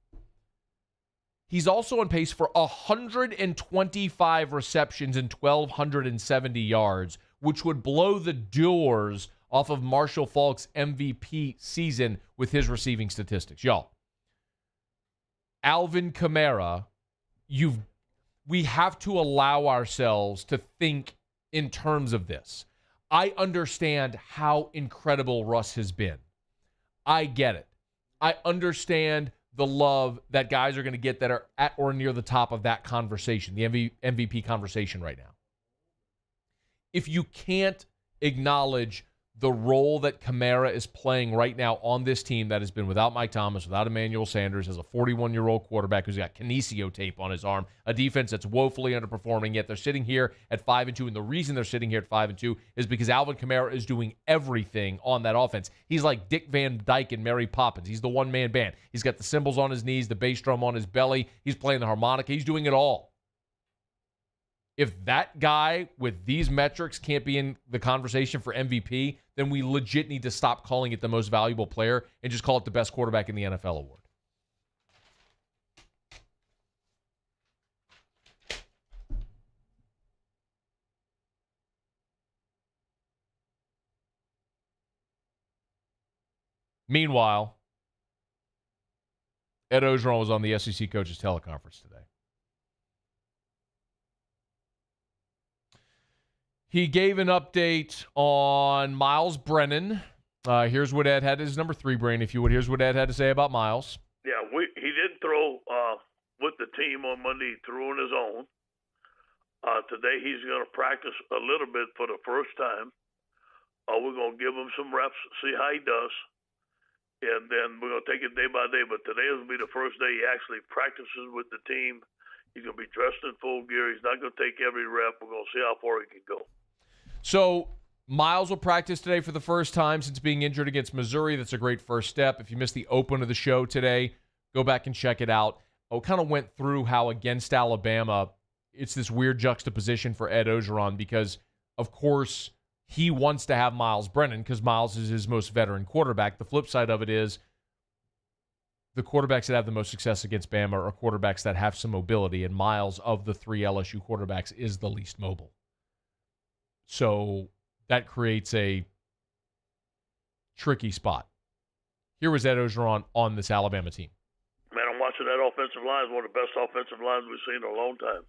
He's also on pace for 125 receptions and 1,270 yards, which would blow the doors off of Marshall Faulk's MVP season with his receiving statistics. Y'all, Alvin Kamara, we have to allow ourselves to think in terms of this. I understand how incredible Russ has been. I get it. I understand the love that guys are going to get that are at or near the top of that conversation, the MVP conversation right now. If you can't acknowledge the role that Kamara is playing right now on this team that has been without Mike Thomas, without Emmanuel Sanders, as a 41-year-old quarterback who's got kinesio tape on his arm, a defense that's woefully underperforming, yet they're sitting here at 5-2, and the reason they're sitting here at 5-2 is because Alvin Kamara is doing everything on that offense. He's like Dick Van Dyke and Mary Poppins. He's the one-man band. He's got the cymbals on his knees, the bass drum on his belly. He's playing the harmonica. He's doing it all. If that guy with these metrics can't be in the conversation for MVP, then we legit need to stop calling it the most valuable player and just call it the best quarterback in the NFL award. Meanwhile, Ed Ogeron was on the SEC coaches teleconference today. He gave an update on Myles Brennan. Here's what Ed had, his number 3 brain, if you would. Here's what Ed had to say about Myles. Yeah, he did throw with the team on Monday. He threw on his own. Today he's going to practice a little bit for the first time. We're going to give him some reps, see how he does, and then we're going to take it day by day. But today will be the first day he actually practices with the team. He's going to be dressed in full gear. He's not going to take every rep. We're going to see how far he can go. So Myles will practice today for the first time since being injured against Missouri. That's a great first step. If you missed the open of the show today, go back and check it out. I kind of went through how against Alabama, it's this weird juxtaposition for Ed Orgeron because, of course, he wants to have Myles Brennan because Myles is his most veteran quarterback. The flip side of it is the quarterbacks that have the most success against Bama are quarterbacks that have some mobility, and Myles, of the three LSU quarterbacks, is the least mobile. So that creates a tricky spot. Here was Ed Orgeron on this Alabama team. Man, I'm watching that offensive line. It's one of the best offensive lines we've seen in a long time.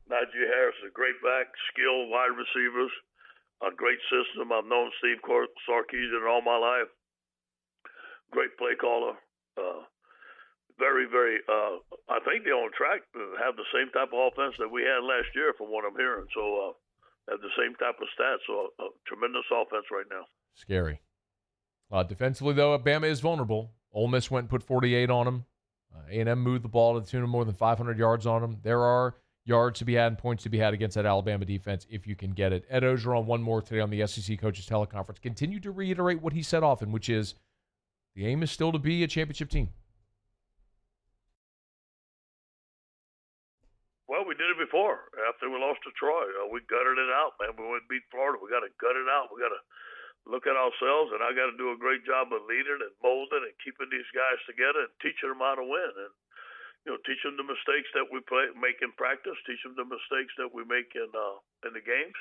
Najee Harris is a great back, skilled wide receivers, a great system. I've known Steve Sarkisian all my life. Great play caller. Very, very, I think they're on track to have the same type of offense that we had last year from what I'm hearing. So have the same type of stats. So a tremendous offense right now. Scary. Defensively, though, Bama is vulnerable. Ole Miss went and put 48 on them. A&M moved the ball to the tune of more than 500 yards on them. There are yards to be had and points to be had against that Alabama defense if you can get it. Ed Orgeron, one more today on the SEC Coaches Teleconference, continued to reiterate what he said often, which is the aim is still to be a championship team. Well, we did it before. After we lost to Troy, we gutted it out, man. We went and beat Florida. We got to gut it out. We got to look at ourselves, and I got to do a great job of leading and molding and keeping these guys together and teaching them how to win. And teach them the mistakes that we make in practice, teach them the mistakes that we make in the games,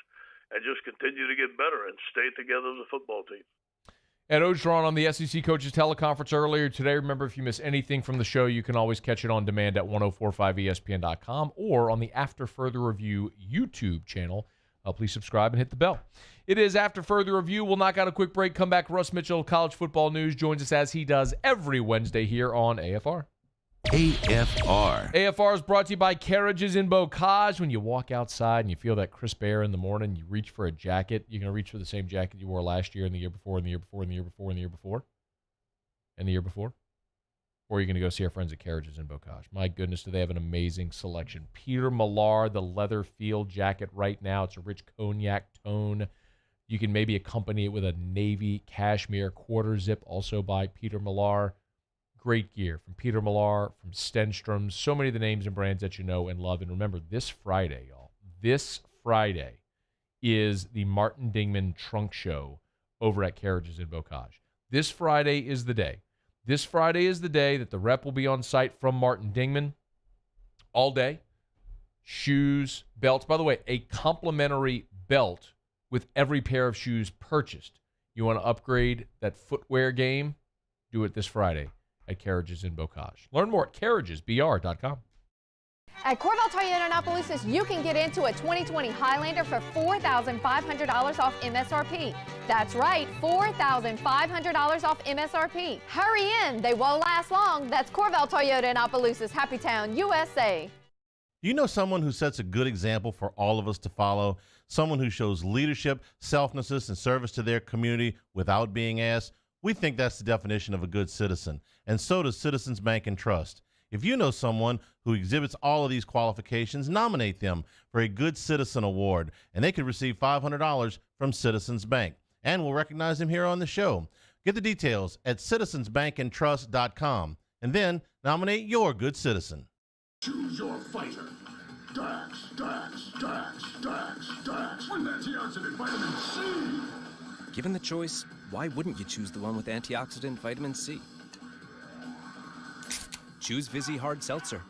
and just continue to get better and stay together as a football team. Ed Orgeron on the SEC Coaches Teleconference earlier today. Remember, if you miss anything from the show, you can always catch it on demand at 1045ESPN.com or on the After Further Review YouTube channel. Please subscribe and hit the bell. It is After Further Review. We'll knock out a quick break, come back. Russ Mitchell, College Football News, joins us as he does every Wednesday here on AFR. AFR is brought to you by Carriages in Bocage. When you walk outside and you feel that crisp air in the morning, you reach for a jacket. You're going to reach for the same jacket you wore last year and the year before and the year before and the year before and the year before and the year before. Or you're going to go see our friends at Carriages in Bocage. My goodness, do they have an amazing selection. Peter Millar, the leather field jacket right now. It's a rich cognac tone. You can maybe accompany it with a navy cashmere quarter zip, also by Peter Millar. Great gear from Peter Millar, from Stenstrom, so many of the names and brands that you know and love. And remember, this Friday, y'all, this Friday is the Martin Dingman Trunk Show over at Carriages in Bocage. This Friday is the day. This Friday is the day that the rep will be on site from Martin Dingman all day. Shoes, belts. By the way, a complimentary belt with every pair of shoes purchased. You want to upgrade that footwear game? Do it this Friday at Carriages in Bocage. Learn more at carriagesbr.com. At Corvell Toyota in Opelousas, you can get into a 2020 Highlander for $4,500 off MSRP. That's right, $4,500 off MSRP. Hurry in, they won't last long. That's Corvell Toyota in Opelousas, Happy Town, USA. You know someone who sets a good example for all of us to follow? Someone who shows leadership, selflessness, and service to their community without being asked? We think that's the definition of a good citizen, and so does Citizens Bank and Trust. If you know someone who exhibits all of these qualifications, nominate them for a Good Citizen Award, and they could receive $500 from Citizens Bank. And we'll recognize them here on the show. Get the details at citizensbankandtrust.com, and then nominate your good citizen. Choose your fighter. Dax, Dax, Dax, Dax, Dax. With antioxidant vitamin C. Given the choice, why wouldn't you choose the one with antioxidant vitamin C? Choose Vizzy Hard Seltzer.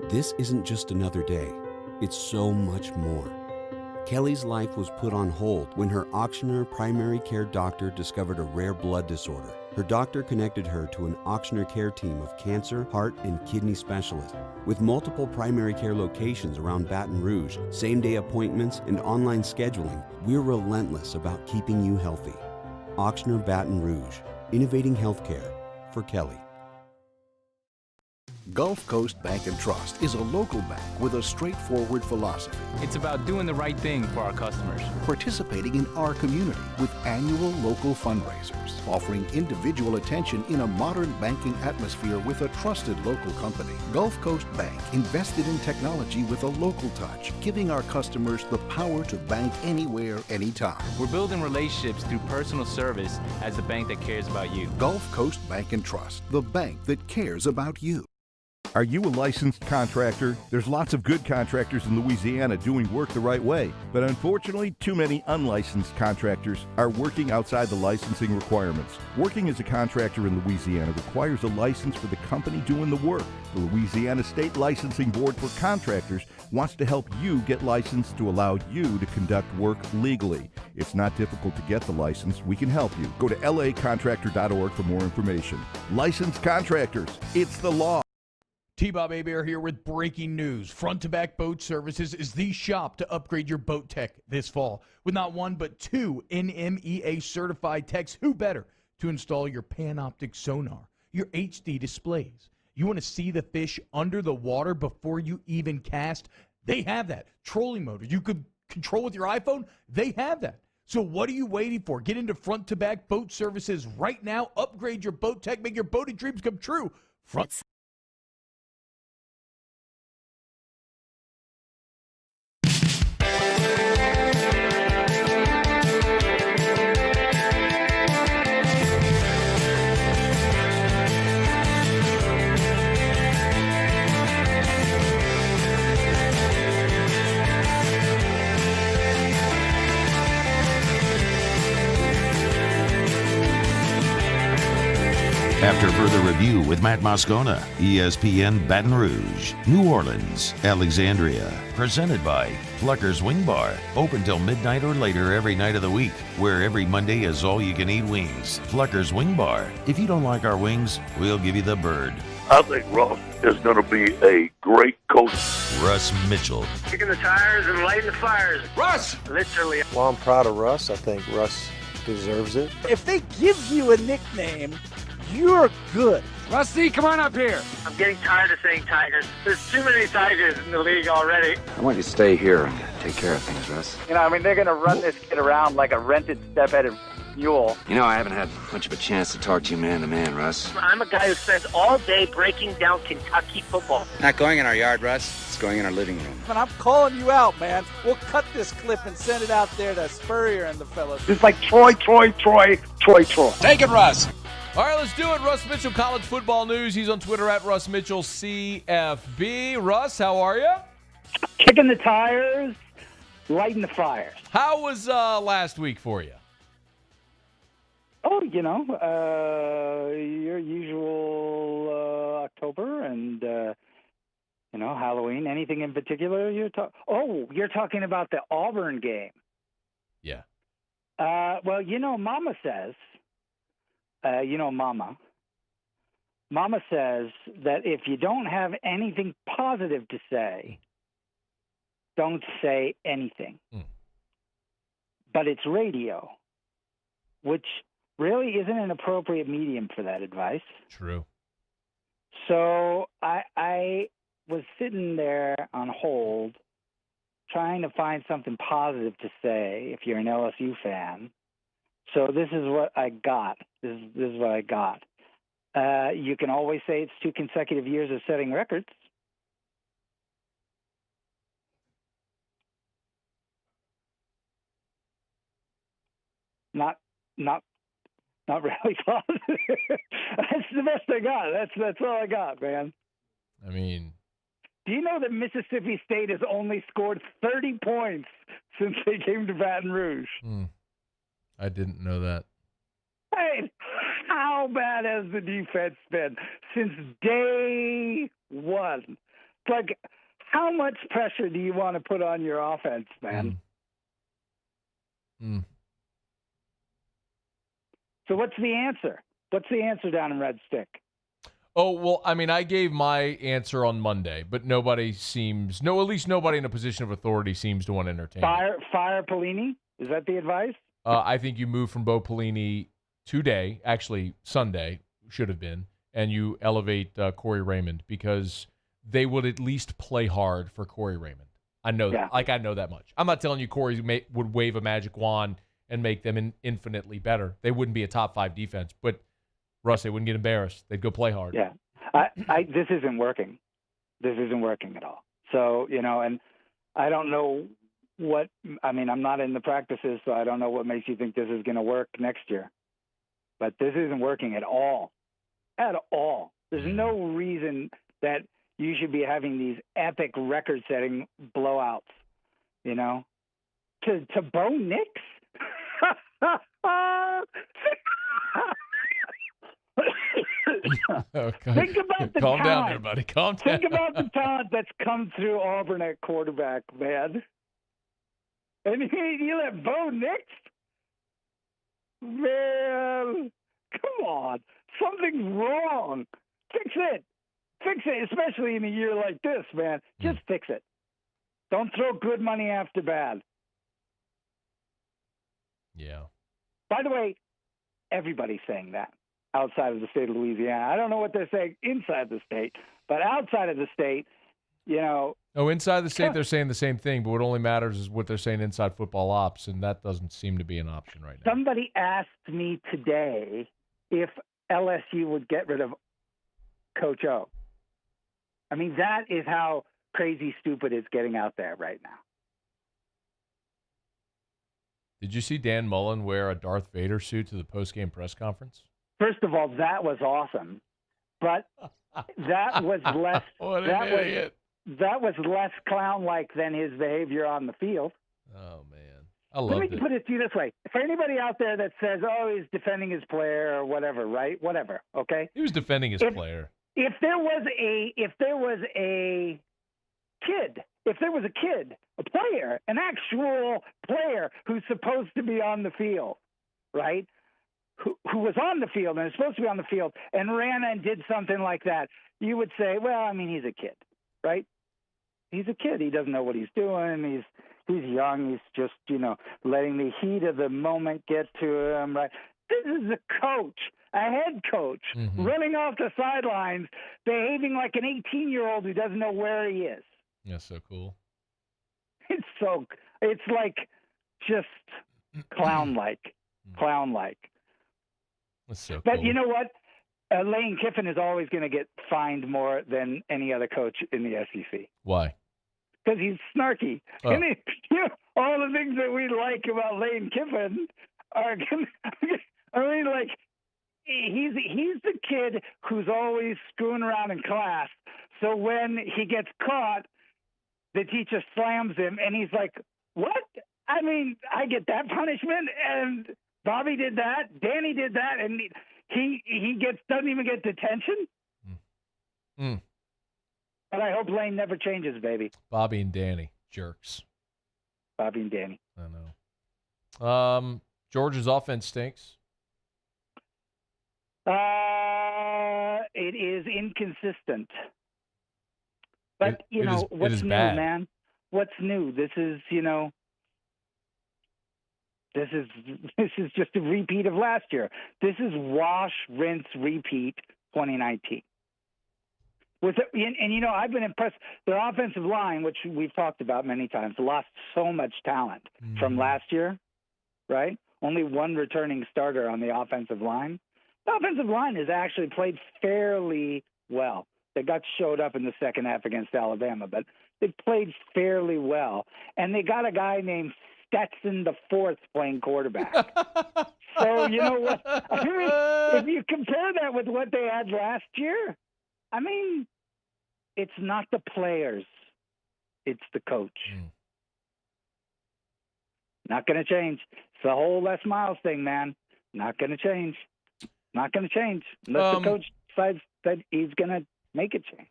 This isn't just another day. It's so much more. Kelly's life was put on hold when her Auctioner primary care doctor discovered a rare blood disorder. Her doctor connected her to an Auctioner care team of cancer, heart, and kidney specialists. With multiple primary care locations around Baton Rouge, same-day appointments, and online scheduling, we're relentless about keeping you healthy. Auctioner Baton Rouge, innovating healthcare for Kelly. Gulf Coast Bank and Trust is a local bank with a straightforward philosophy. It's about doing the right thing for our customers. Participating in our community with annual local fundraisers, offering individual attention in a modern banking atmosphere with a trusted local company. Gulf Coast Bank invested in technology with a local touch, giving our customers the power to bank anywhere, anytime. We're building relationships through personal service as a bank that cares about you. Gulf Coast Bank and Trust, the bank that cares about you. Are you a licensed contractor? There's lots of good contractors in Louisiana doing work the right way, but unfortunately, too many unlicensed contractors are working outside the licensing requirements. Working as a contractor in Louisiana requires a license for the company doing the work. The Louisiana State Licensing Board for Contractors wants to help you get licensed to allow you to conduct work legally. It's not difficult to get the license. We can help you. Go to lacontractor.org for more information. Licensed contractors, it's the law. T-Bob Hebert here with breaking news. Front to Back Boat Services is the shop to upgrade your boat tech this fall. With not one but two NMEA certified techs, who better to install your Panoptic sonar, your HD displays. You want to see the fish under the water before you even cast? They have that. Trolling motor you could control with your iPhone? They have that. So what are you waiting for? Get into Front to Back Boat Services right now. Upgrade your boat tech. Make your boating dreams come true. Front. After further review with Matt Moscona, ESPN Baton Rouge, New Orleans, Alexandria. Presented by Plucker's Wing Bar. Open till midnight or later every night of the week, where every Monday is all-you-can-eat wings. Plucker's Wing Bar. If you don't like our wings, we'll give you the bird. I think Russ is going to be a great coach. Russ Mitchell. Kicking the tires and lighting the fires. Russ! Literally. Well, I'm proud of Russ. I think Russ deserves it. If they give you a nickname, you're good. Rusty, come on up here. I'm getting tired of saying Tigers. There's too many Tigers in the league already. I want you to stay here and take care of things, Russ. You know, I mean, they're going to run this kid around like a rented step-headed mule. You know, I haven't had much of a chance to talk to you man to man, Russ. I'm a guy who spends all day breaking down Kentucky football. Not going in our yard, Russ. It's going in our living room. And I'm calling you out, man. We'll cut this clip and send it out there to Spurrier and the fellas. It's like Troy. Take it, Russ. All right, let's do it. Russ Mitchell, college football news. He's on Twitter at Russ Mitchell CFB. Russ, how are you? Kicking the tires, lighting the fires. How was last week for you? Oh, you know, your usual October and, you know, Halloween. Anything in particular you're talking about the Auburn game. Yeah. Well, you know, Mama says, Mama says that if you don't have anything positive to say, don't say anything. But it's radio, which really isn't an appropriate medium for that advice. True. So I was sitting there on hold trying to find something positive to say if you're an LSU fan. So this is what I got. This is what I got. You can always say it's 2 consecutive years of setting records. Not really positive. That's the best I got. That's all I got, man. I mean, do you know that Mississippi State has only scored 30 points since they came to Baton Rouge? I didn't know that. Hey, how bad has the defense been since day one? It's like, how much pressure do you want to put on your offense, man? So what's the answer? What's the answer down in Red Stick? Oh, well, I mean, I gave my answer on Monday, but at least nobody in a position of authority seems to want to entertain it. Fire Pelini? Is that the advice? I think you move from Bo Pelini today, actually Sunday should have been, and you elevate Corey Raymond, because they would at least play hard for Corey Raymond. I know that. I know that much. I'm not telling you Corey would wave a magic wand and make them infinitely better. They wouldn't be a top 5 defense, but Russ, they wouldn't get embarrassed. They'd go play hard. Yeah. This isn't working. This isn't working at all. So, and I don't know I'm not in the practices, so I don't know what makes you think this is going to work next year. But this isn't working at all. At all. There's no reason that you should be having these epic record-setting blowouts, To Bo Nix? Okay. Think about the Calm talent. down there, buddy. Calm down. Think about the talent that's come through Auburn at quarterback, man. And you let Bo Nix? Man, come on. Something's wrong. Fix it. Fix it, especially in a year like this, man. Just fix it. Don't throw good money after bad. Yeah. By the way, everybody's saying that outside of the state of Louisiana. I don't know what they're saying inside the state, but outside of the state, inside the state, they're saying the same thing, but what only matters is what they're saying inside football ops, and that doesn't seem to be an option right now. Somebody asked me today if LSU would get rid of Coach O. I mean, that is how crazy stupid it's getting out there right now. Did you see Dan Mullen wear a Darth Vader suit to the post-game press conference? First of all, that was awesome, but that was less. What an idiot. That was less clown-like than his behavior on the field. Oh, man. I loved Let me it. put it to you this way. For anybody out there that says, he's defending his player or whatever, right? Whatever, okay? He was defending his player. If there was a kid, a player, an actual player who's supposed to be on the field, right? Who was on the field and is supposed to be on the field and ran and did something like that, you would say, he's a kid, right? He's a kid. He doesn't know what he's doing. He's young. He's just, letting the heat of the moment get to him, right? This is a coach, a head coach, running off the sidelines, behaving like an 18-year-old who doesn't know where he is. That's so cool. It's like just clown-like. That's so cool. But you know what? Lane Kiffin is always going to get fined more than any other coach in the SEC. Why? Because he's snarky. Oh. And all the things that we like about Lane Kiffin are going to, he's the kid who's always screwing around in class. So when he gets caught, the teacher slams him, and he's like, what? I mean, I get that punishment, and Bobby did that, Danny did that, and he doesn't even get detention? But I hope Lane never changes, baby. Bobby and Danny, jerks. Bobby and Danny. I know. Georgia's offense stinks. It is inconsistent. But, what's new, bad. man? What's new? This is, this is just a repeat of last year. This is wash, rinse, repeat 2019. I've been impressed. Their offensive line, which we've talked about many times, lost so much talent from last year, right? Only one returning starter on the offensive line. The offensive line has actually played fairly well. They got showed up in the second half against Alabama, but they played fairly well. And they got a guy named Stetson the Fourth playing quarterback. So you know what? I mean, if you compare that with what they had last year, I mean, it's not the players, it's the coach. Not going to change. It's the whole Les Miles thing, man. Not going to change. Not going to change unless the coach decides that he's going to make it change.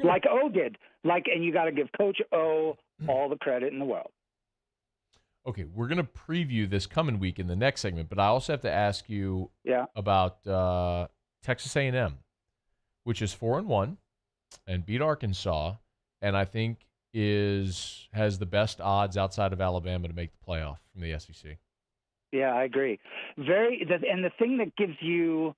Like O did. And you got to give Coach O all the credit in the world. Okay, we're going to preview this coming week in the next segment, but I also have to ask you about Texas A&M, which is 4-1 and beat Arkansas, and I think has the best odds outside of Alabama to make the playoff from the SEC. Yeah, I agree. And the thing that gives you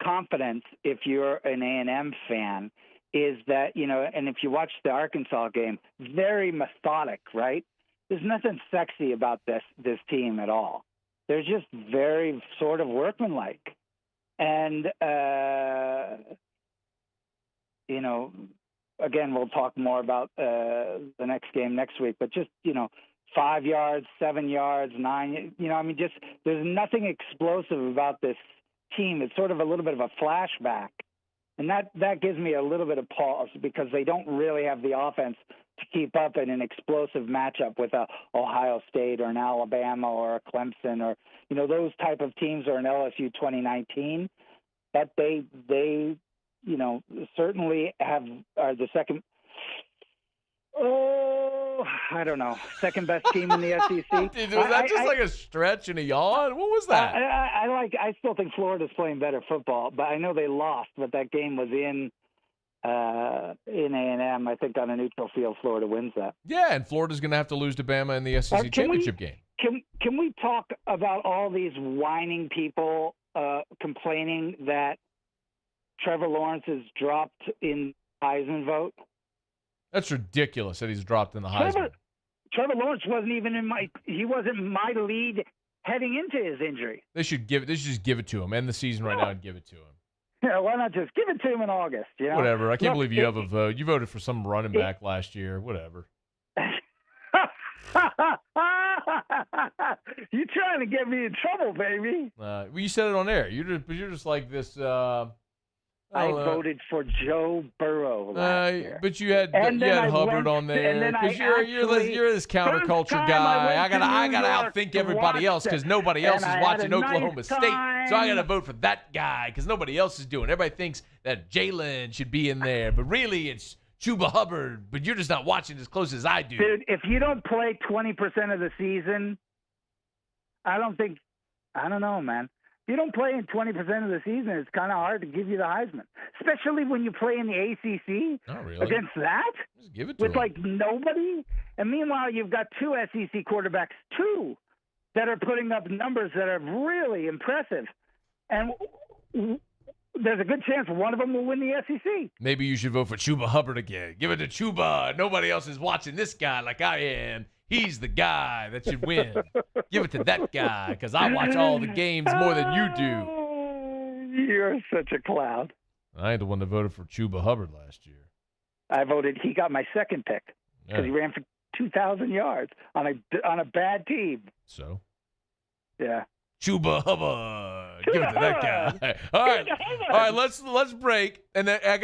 confidence if you're an A&M fan is that, and if you watch the Arkansas game, very methodic, right? There's nothing sexy about this team at all. They're just very sort of workmanlike. And, again, we'll talk more about the next game next week, but just, 5 yards, 7 yards, 9, there's nothing explosive about this team. It's sort of a little bit of a flashback. And that gives me a little bit of pause because they don't really have the offense to keep up in an explosive matchup with a Ohio State or an Alabama or a Clemson or, those type of teams or an LSU 2019. But they certainly are the second – I don't know, second best team in the SEC. Dude, was that just like a stretch and a yawn? What was that? I still think Florida's playing better football, but I know they lost, but that game was in A&M. I think on a neutral field, Florida wins that. Yeah, and Florida's going to have to lose to Bama in the SEC championship game. Can we talk about all these whining people complaining that Trevor Lawrence is dropped in Heisman vote? That's ridiculous that he's dropped in the Heisman. Trevor Lawrence wasn't even he wasn't my lead heading into his injury. They should just give it to him. End the season right now and give it to him. Yeah, why not just give it to him in August? Whatever. I can't believe you have a vote. You voted for some running back last year. Whatever. You're trying to get me in trouble, baby. Well, you said it on air. You're just like this. I voted for Joe Burrow last year. But you had Hubbard on there because you're this counterculture guy. I gotta outthink everybody else because nobody else is watching Oklahoma State. So I gotta vote for that guy because nobody else is doing. Everybody thinks that Jalen should be in there, but really it's Chuba Hubbard. But you're just not watching as close as I do. Dude, if you don't play 20% of the season, I don't know, man. If you don't play in 20% of the season, it's kind of hard to give you the Heisman, especially when you play in the ACC against that. Just give it to with him. like nobody. And meanwhile, you've got two SEC quarterbacks, that are putting up numbers that are really impressive. And there's a good chance one of them will win the SEC. Maybe you should vote for Chuba Hubbard again. Give it to Chuba. Nobody else is watching this guy like I am. He's the guy that should win. Give it to that guy because I watch all the games more than you do. You're such a clown. I ain't the one that voted for Chuba Hubbard last year. He got my second pick because he ran for 2,000 yards on a bad team. So? Yeah. Chuba Hubbard. Give it to that guy. All right, let's break. And then I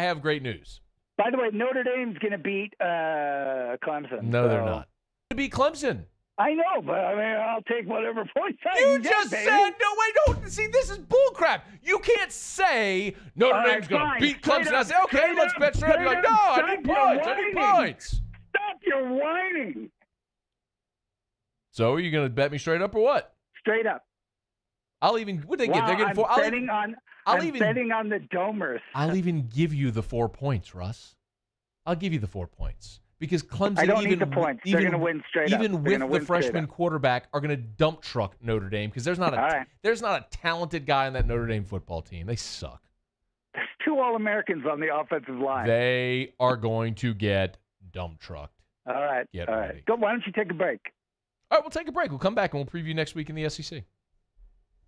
have great news. By the way, Notre Dame's going to beat Clemson. No, they're not. To beat Clemson. I know, but I'll take whatever points I You can get, just baby. said, no, wait, don't. See, this is bullcrap. You can't say Notre Dame's going to beat Clemson. I say, okay, let's bet straight up. You're like, no, I need points. I need points. Stop your whining. So are you going to bet me straight up or what? Straight up. What do they get? They're getting 4. I'm betting on the Domers. I'll even give you the 4 points, Russ. I'll give you the 4 points. Because Clemson, I don't need the points. They're going to win straight up. Even with the freshman quarterback, are going to dump truck Notre Dame because there's not a talented guy on that Notre Dame football team. They suck. There's 2 All-Americans on the offensive line. They are going to get dump trucked. All right. Get All ready. right. Go. Why don't you take a break? All right, we'll take a break. We'll come back and we'll preview next week in the SEC.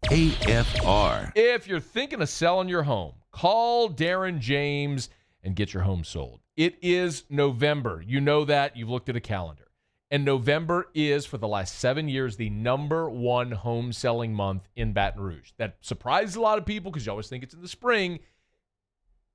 AFR. If you're thinking of selling your home, call Darren James and get your home sold. It is November. You know that. You've looked at a calendar. And November is, for the last 7 years, the #1 home selling month in Baton Rouge. That surprises a lot of people because you always think it's in the spring.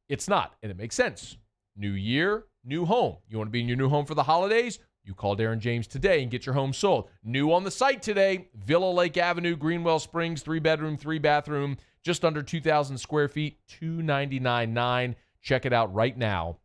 It's not, and it makes sense. New year, new home. You want to be in your new home for the holidays? You call Darren James today and get your home sold. New on the site today, Villa Lake Avenue, Greenwell Springs, 3-bedroom, 3-bathroom, just under 2,000 square feet, $299,900. Check it out right now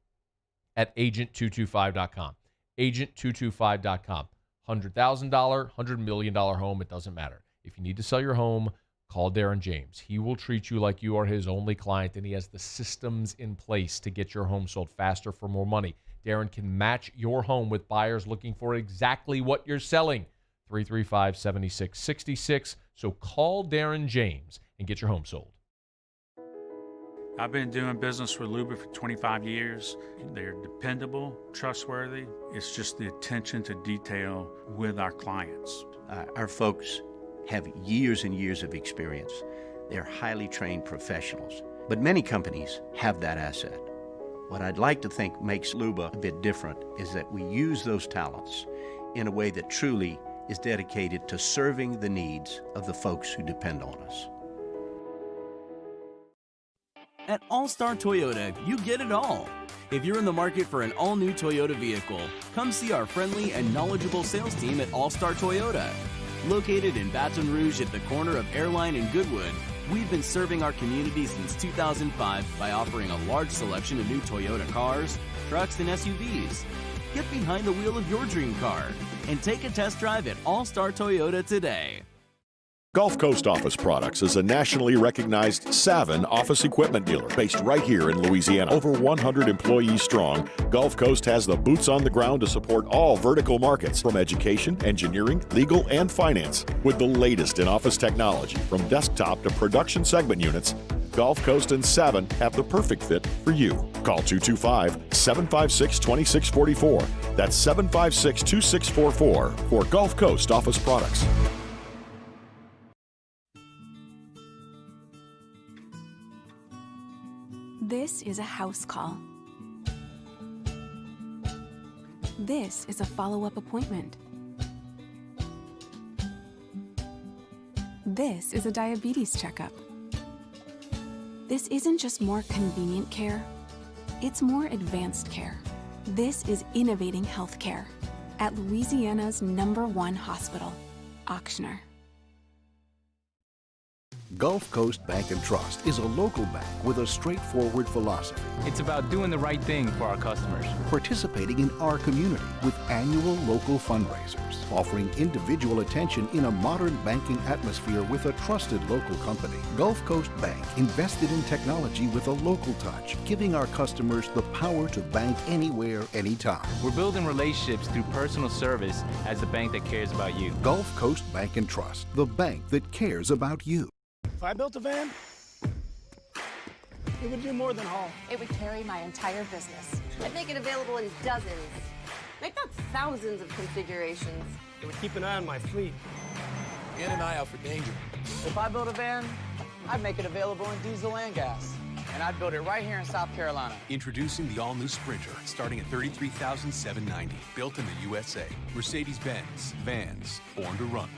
at agent225.com. Agent225.com. $100,000, $100 million home, it doesn't matter. If you need to sell your home, call Darren James. He will treat you like you are his only client, and he has the systems in place to get your home sold faster for more money. Darren can match your home with buyers looking for exactly what you're selling. 335-7666. So call Darren James and get your home sold. I've been doing business with Luba for 25 years. They're dependable, trustworthy. It's just the attention to detail with our clients. Our folks have years and years of experience. They're highly trained professionals. But many companies have that asset. What I'd like to think makes Luba a bit different is that we use those talents in a way that truly is dedicated to serving the needs of the folks who depend on us. At All-Star Toyota, you get it all. If you're in the market for an all-new Toyota vehicle, come see our friendly and knowledgeable sales team at All-Star Toyota. Located in Baton Rouge at the corner of Airline and Goodwood, we've been serving our community since 2005 by offering a large selection of new Toyota cars, trucks, and SUVs. Get behind the wheel of your dream car and take a test drive at All-Star Toyota today. Gulf Coast Office Products is a nationally recognized Savin office equipment dealer based right here in Louisiana. Over 100 employees strong, Gulf Coast has the boots on the ground to support all vertical markets, from education, engineering, legal, and finance. With the latest in office technology, from desktop to production segment units, Gulf Coast and Savin have the perfect fit for you. Call 225-756-2644. That's 756-2644 for Gulf Coast Office Products. This is a house call. This is a follow-up appointment. This is a diabetes checkup. This isn't just more convenient care, it's more advanced care. This is innovating healthcare at Louisiana's #1 hospital, Ochsner. Gulf Coast Bank and Trust is a local bank with a straightforward philosophy. It's about doing the right thing for our customers. Participating in our community with annual local fundraisers, offering individual attention in a modern banking atmosphere with a trusted local company. Gulf Coast Bank invested in technology with a local touch, giving our customers the power to bank anywhere, anytime. We're building relationships through personal service as the bank that cares about you. Gulf Coast Bank and Trust, the bank that cares about you. If I built a van, it would do more than haul. It would carry my entire business. I'd make it available in dozens, if not thousands of configurations. It would keep an eye on my fleet. And an eye out for danger. If I built a van, I'd make it available in diesel and gas. And I'd build it right here in South Carolina. Introducing the all-new Sprinter, starting at $33,790. Built in the USA. Mercedes-Benz. Vans. Born to run.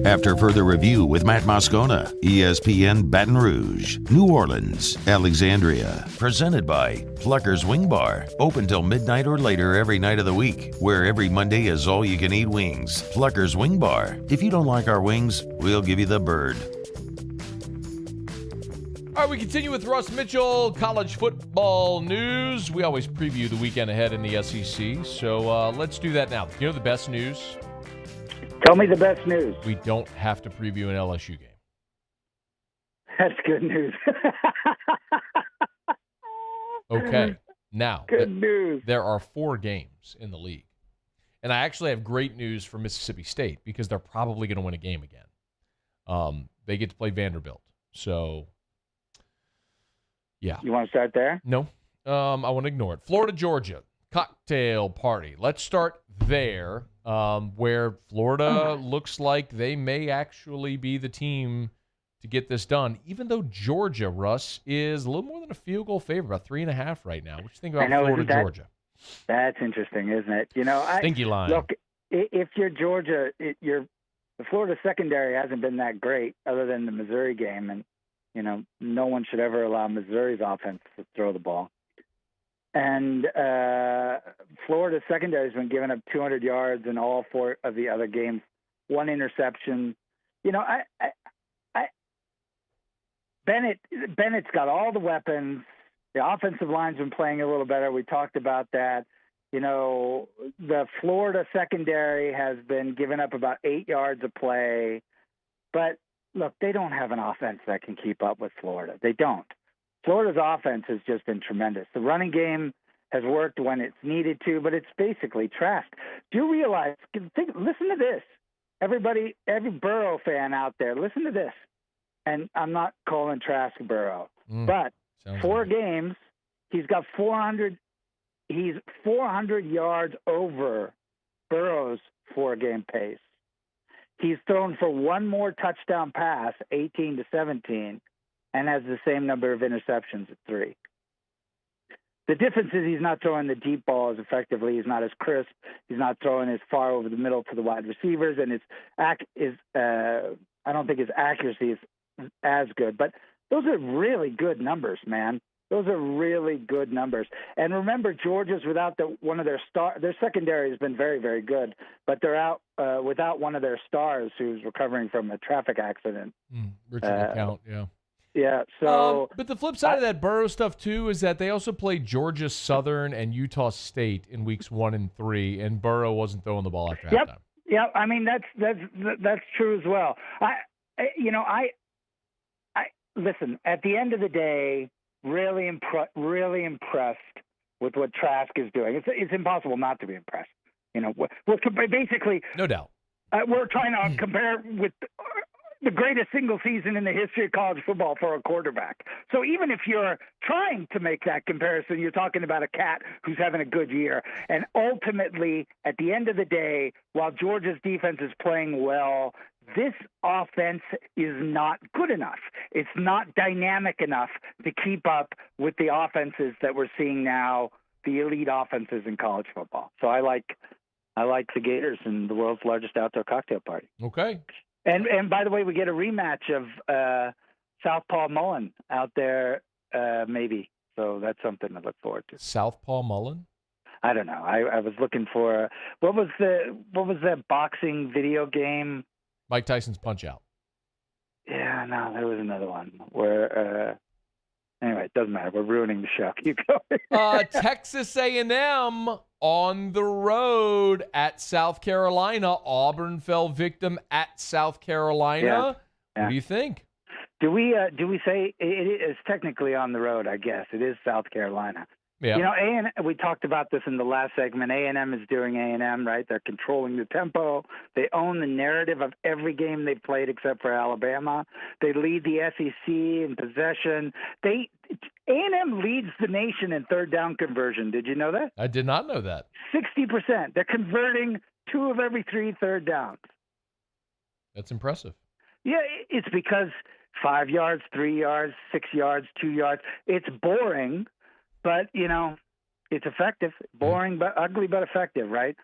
After further review with Matt Moscona, ESPN Baton Rouge, New Orleans, Alexandria. Presented by Plucker's Wing Bar. Open till midnight or later every night of the week, where every Monday is all-you-can-eat wings. Plucker's Wing Bar. If you don't like our wings, we'll give you the bird. All right, we continue with Russ Mitchell, college football news. We always preview the weekend ahead in the SEC, so let's do that now. You know the best news? Tell me the best news. We don't have to preview an LSU game. That's good news. Okay, now good news. There are 4 games in the league, and I actually have great news for Mississippi State because they're probably going to win a game again. They get to play Vanderbilt, so yeah. You want to start there? No, I want to ignore it. Florida, Georgia, cocktail party. Let's start there. Where Florida looks like they may actually be the team to get this done, even though Georgia, Russ, is a little more than a field goal favorite, about 3.5 right now. What do you think about Florida, Georgia? That's interesting, isn't it? You know, Stinky line. Look, if you're Georgia, the Florida secondary hasn't been that great, other than the Missouri game, and you know, no one should ever allow Missouri's offense to throw the ball. And Florida's secondary has been giving up 200 yards in all 4 of the other games, 1 interception. You know, Bennett's got all the weapons. The offensive line's been playing a little better. We talked about that. You know, the Florida secondary has been giving up about 8 yards a play. But look, they don't have an offense that can keep up with Florida. They don't. Florida's offense has just been tremendous. The running game has worked when it's needed to, but it's basically trashed. Do you realize, listen to this. Everybody, every Burrow fan out there, listen to this. And I'm not calling trash Burrow, but 4 games, he's got 400. He's 400 yards over Burrow's 4-game pace. He's thrown for one more touchdown pass, 18-17, and has the same number of interceptions at 3. The difference is he's not throwing the deep ball as effectively. He's not as crisp. He's not throwing as far over the middle to the wide receivers, and I don't think his accuracy is as good. But those are really good numbers, man. Those are really good numbers. And remember, Georgia's without one of their stars. Their secondary has been very, very good, but they're out without one of their stars who's recovering from a traffic accident. Richard LeCount, yeah. Yeah, so... but the flip side of that Burrow stuff, too, is that they also played Georgia Southern and Utah State in weeks 1 and 3, and Burrow wasn't throwing the ball after halftime. Yep, I mean, that's true as well. Listen, at the end of the day, really impressed with what Trask is doing. It's impossible not to be impressed. You know, we're basically... No doubt. We're trying to compare with the greatest single season in the history of college football for a quarterback. So even if you're trying to make that comparison, you're talking about a cat who's having a good year. And ultimately, at the end of the day, while Georgia's defense is playing well, this offense is not good enough. It's not dynamic enough to keep up with the offenses that we're seeing now, the elite offenses in college football. So I like the Gators and the world's largest outdoor cocktail party. Okay. And by the way, we get a rematch of Southpaw Mullen out there, maybe. So that's something to look forward to. Southpaw Mullen? I don't know. I was looking for what was that boxing video game? Mike Tyson's Punch-Out. Yeah, no, there was another one where. Anyway, it doesn't matter. We're ruining the show. Keep going. Texas A&M on the road at South Carolina. Auburn fell victim at South Carolina. Yeah. What do you think? Do we say it is technically on the road? I guess it is South Carolina. Yeah. You know, we talked about this in the last segment. A&M is doing A&M, right? They're controlling the tempo. They own the narrative of every game they've played except for Alabama. They lead the SEC in possession. A&M leads the nation in third down conversion. Did you know that? I did not know that. 60%. They're converting 2 of every 3 third downs. That's impressive. Yeah, it's because 5 yards, 3 yards, 6 yards, 2 yards. It's boring. But, you know, it's effective. Boring, but ugly, but effective, right?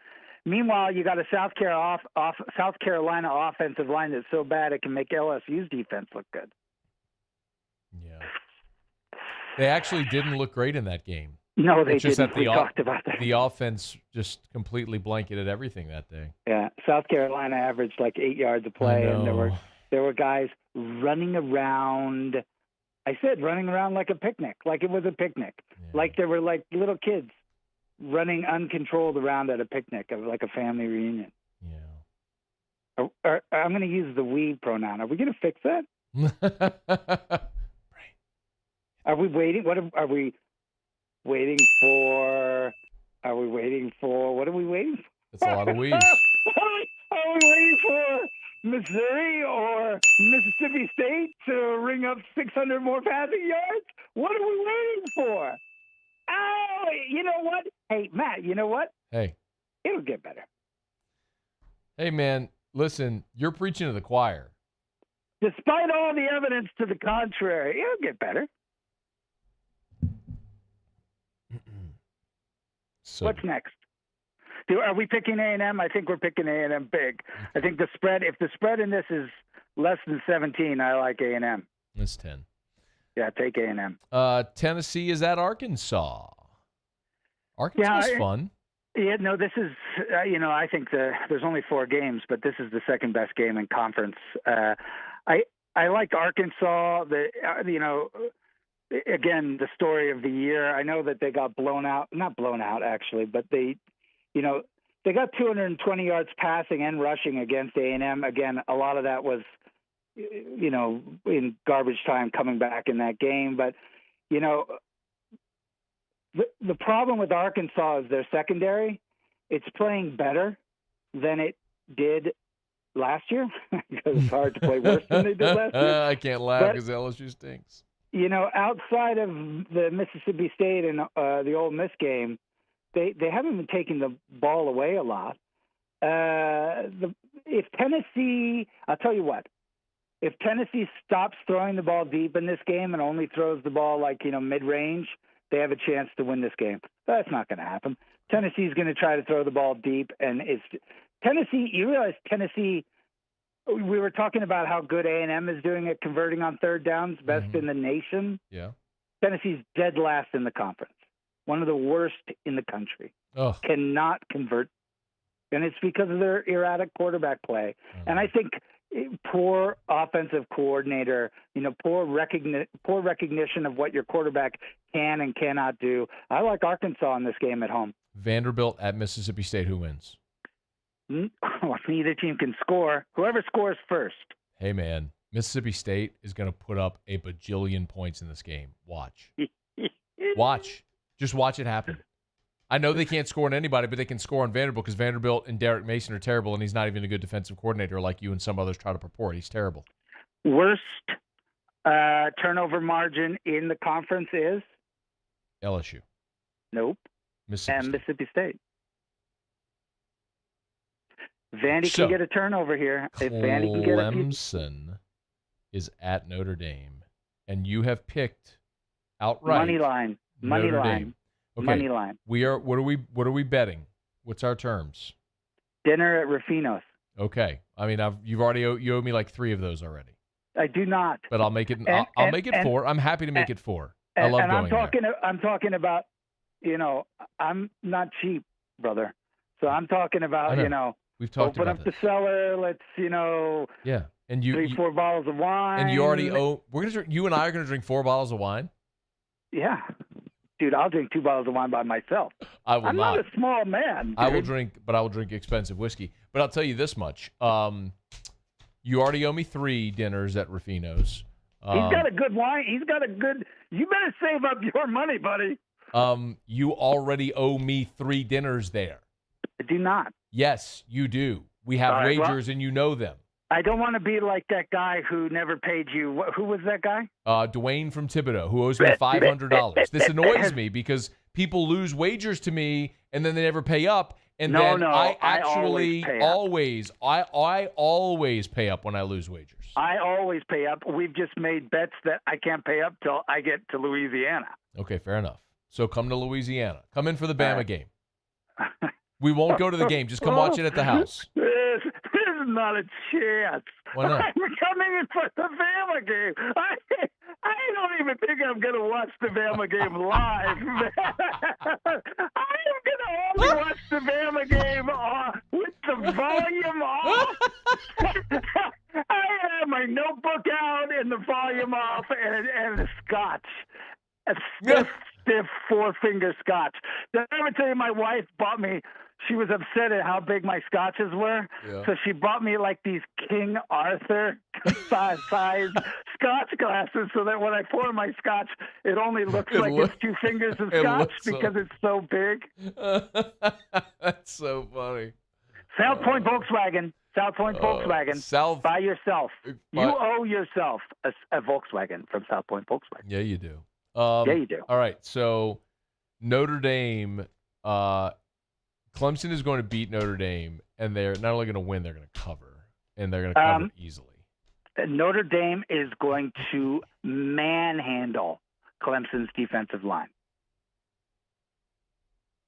Meanwhile, you got a South Carolina offensive line that's so bad it can make LSU's defense look good. Yeah. They actually didn't look great in that game. No, they just didn't. We talked about that. The offense just completely blanketed everything that day. Yeah, South Carolina averaged like 8 yards a play, and there were guys running around. I said running around like a picnic, like it was a picnic, like there were like little kids running uncontrolled around at a picnic, like a family reunion. Yeah. I'm going to use the we pronoun. Are we going to fix that? Are we waiting? Are we waiting for? Are we waiting for? What are we waiting for? That's a lot of we's. Are we waiting for Missouri or Mississippi State to ring up 600 more passing yards? What are we waiting for? Oh, you know what? Hey, Matt, you know what? Hey. It'll get better. Hey, man, listen, you're preaching to the choir. Despite all the evidence to the contrary, it'll get better. So, what's next? Are we picking A&M? I think we're picking A&M big. I think the spread, if the spread in this is less than 17, I like A&M. It's 10. Yeah, take A&M. Tennessee is at Arkansas. Arkansas is fun. Yeah, no, this is, I think there's only 4 games, but this is the second best game in conference. I like Arkansas. Again, the story of the year. I know that they got blown out, not blown out actually, but they got 220 yards passing and rushing against A&M. Again, a lot of that was in garbage time coming back in that game. But, the problem with Arkansas is their secondary. It's playing better than it did last year because it's hard to play worse than they did last year. I can't laugh because LSU stinks. Outside of the Mississippi State and the Ole Miss game, they haven't been taking the ball away a lot. If Tennessee, I'll tell you what, if Tennessee stops throwing the ball deep in this game and only throws the ball mid-range, they have a chance to win this game. That's not going to happen. Tennessee's going to try to throw the ball deep, and Tennessee. You realize Tennessee. We were talking about how good A&M is doing at converting on third downs, best in the nation. Yeah. Tennessee's dead last in the conference, one of the worst in the country. Oh. Cannot convert, and it's because of their erratic quarterback play. And I think poor offensive coordinator, poor recognition of what your quarterback can and cannot do. I like Arkansas in this game at home. Vanderbilt at Mississippi State. Who wins? Neither team can score. Whoever scores first. Hey, man, Mississippi State is going to put up a bajillion points in this game. Watch. Watch. Just watch it happen. I know they can't score on anybody, but they can score on Vanderbilt because Vanderbilt and Derek Mason are terrible, and he's not even a good defensive coordinator like you and some others try to purport. He's terrible. Worst turnover margin in the conference is? LSU. Nope. Mississippi State. Vandy can get a turnover here. If Vandy can get Clemson is at Notre Dame, and you have picked outright money line. Notre Dame. Okay. Money line. We are. What are we betting? What's our terms? Dinner at Rufino's. Okay. I mean, you owe me like 3 of those already. I do not. But I'll make it. I'll make it 4. I'm happy to make it 4. I love going there. I'm talking about. I'm not cheap, brother. So I'm talking about. We've talked open about up this. the cellar. Let's Yeah, and 3-4 bottles of wine. And you already owe. We're gonna drink. You and I are gonna drink 4 bottles of wine. Yeah, dude, I'll drink 2 bottles of wine by myself. I will I'm not a small man. Dude. I will drink expensive whiskey. But I'll tell you this much: you already owe me 3 dinners at Rufino's. He's got a good wine. He's got a good. You better save up your money, buddy. You already owe me 3 dinners there. I do not. Yes, you do. We have wagers, and you know them. I don't want to be like that guy who never paid you. Who was that guy? Dwayne from Thibodeau, who owes me $500. This annoys me because people lose wagers to me, and then they never pay up. And I actually always pay up when I lose wagers. I always pay up. We've just made bets that I can't pay up till I get to Louisiana. Okay, fair enough. So come to Louisiana. Come in for the Bama game. We won't go to the game. Just come watch it at the house. There's not a chance. Why not? I'm coming in for the Bama game. I don't even think I'm going to watch the Bama game live. I am going to only watch the Bama game with the volume off. I have my notebook out and the volume off and the scotch. A stiff 4-finger scotch. Did I ever tell you my wife bought me? She was upset at how big my scotches were, so she bought me like these King Arthur size scotch glasses, so that when I pour my scotch, it only looks it's 2 fingers of scotch because it's so big. That's so funny. South Point Volkswagen. Buy yourself. You owe yourself a Volkswagen from South Point Volkswagen. Yeah, you do. Yeah, you do. All right, so Notre Dame, Clemson is going to beat Notre Dame, and they're not only going to win, they're going to cover, and they're going to cover easily. Notre Dame is going to manhandle Clemson's defensive line.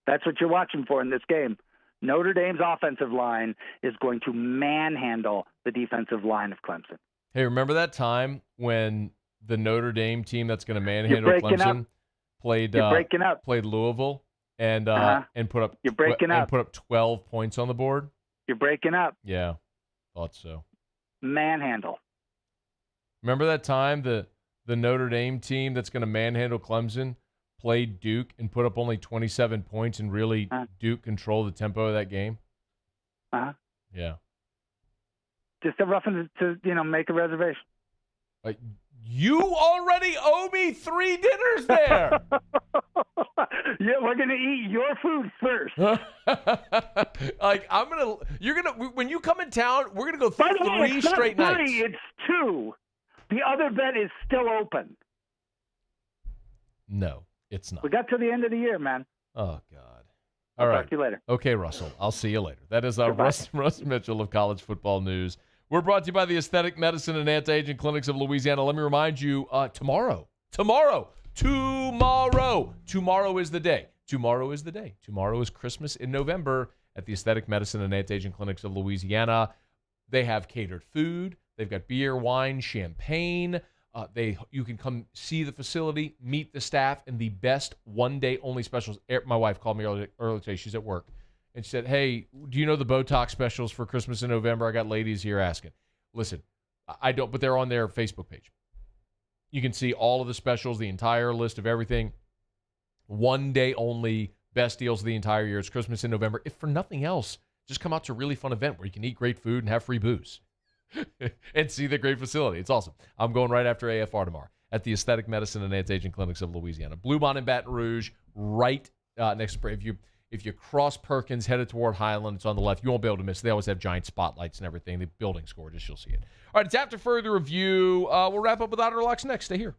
That's what you're watching for in this game. Notre Dame's offensive line is going to manhandle the defensive line of Clemson. Hey, remember that time when the Notre Dame team that's going to manhandle Clemson played Louisville and put up 12 points on the board? You're breaking up. Yeah, thought so. Manhandle. Remember that time the Notre Dame team that's going to manhandle Clemson played Duke and put up only 27 points and really Duke controlled the tempo of that game? Uh-huh. Yeah. Just a reference to, make a reservation. You already owe me 3 dinners there. Yeah, we're going to eat your food first. When you come in town, we're going to go By the way, 3 it's straight not nights. 3, it's 2. The other bet is still open. No, it's not. We got to the end of the year, man. Oh, God. I'll All right. talk to you later. Okay, Russell. I'll see you later. That is Russ Mitchell of College Football News. We're brought to you by the Aesthetic Medicine and Anti-Aging Clinics of Louisiana. Let me remind you, tomorrow is the day. Tomorrow is the day. Tomorrow is Christmas in November at the Aesthetic Medicine and Anti-Aging Clinics of Louisiana. They have catered food. They've got beer, wine, champagne. You can come see the facility, meet the staff, and the best one-day only specials. My wife called me earlier today. She's at work. And she said, hey, do you know the Botox specials for Christmas in November? I got ladies here asking. Listen, I don't, but they're on their Facebook page. You can see all of the specials, the entire list of everything. One day only, best deals of the entire year. It's Christmas in November. If for nothing else, just come out to a really fun event where you can eat great food and have free booze. And see the great facility. It's awesome. I'm going right after AFR tomorrow at the Aesthetic Medicine and Anti-Aging Clinics of Louisiana. Blue Bond in Baton Rouge, right next to if you cross Perkins, headed toward Highland, it's on the left. You won't be able to miss it. They always have giant spotlights and everything. The building's gorgeous. You'll see it. All right, it's after further review. We'll wrap up with Outer Locks next. Stay here.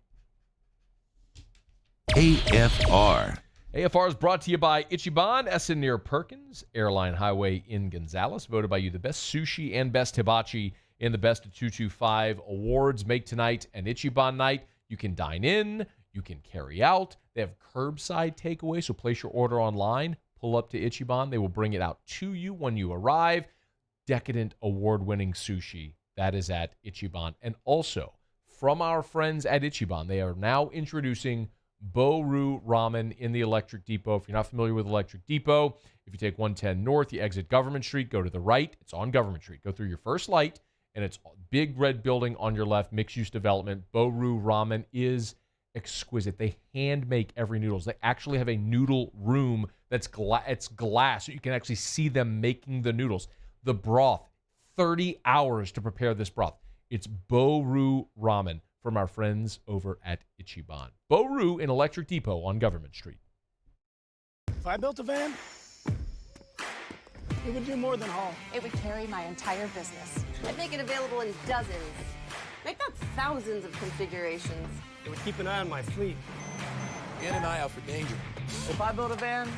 AFR. AFR is brought to you by Ichiban, Essen near Perkins, Airline Highway in Gonzales. Voted by you the best sushi and best hibachi in the Best of 225 awards. Make tonight an Ichiban night. You can dine in. You can carry out. They have curbside takeaway, so place your order online. Pull up to Ichiban. They will bring it out to you when you arrive. Decadent award-winning sushi. That is at Ichiban. And also, from our friends at Ichiban, they are now introducing Bo-Ru Ramen in the Electric Depot. If you're not familiar with Electric Depot, if you take 110 North, you exit Government Street, go to the right. It's on Government Street. Go through your first light, and it's a big red building on your left, mixed-use development. Bo-Ru Ramen is exquisite. They hand make every noodles. They actually have a noodle room that's it's glass, so you can actually see them making the noodles. The broth, 30 hours to prepare this broth. It's Bo-Ru Ramen from our friends over at Ichiban. Bo-Ru in Electric Depot on Government Street. If I built a van, it would do more than haul. It would carry my entire business. I'd make it available in dozens. Make that thousands of configurations. It would keep an eye on my fleet. And an eye out for danger. If I built a van,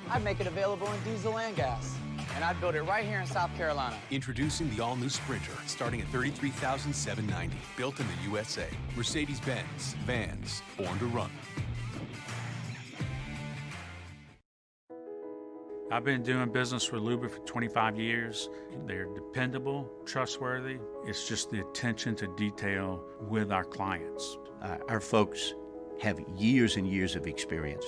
I'd make it available in diesel and gas. And I'd build it right here in South Carolina. Introducing the all-new Sprinter, starting at $33,790. Built in the USA. Mercedes-Benz. Vans. Born to run. I've been doing business with Luba for 25 years. They're dependable, trustworthy. It's just the attention to detail with our clients. Our folks have years and years of experience.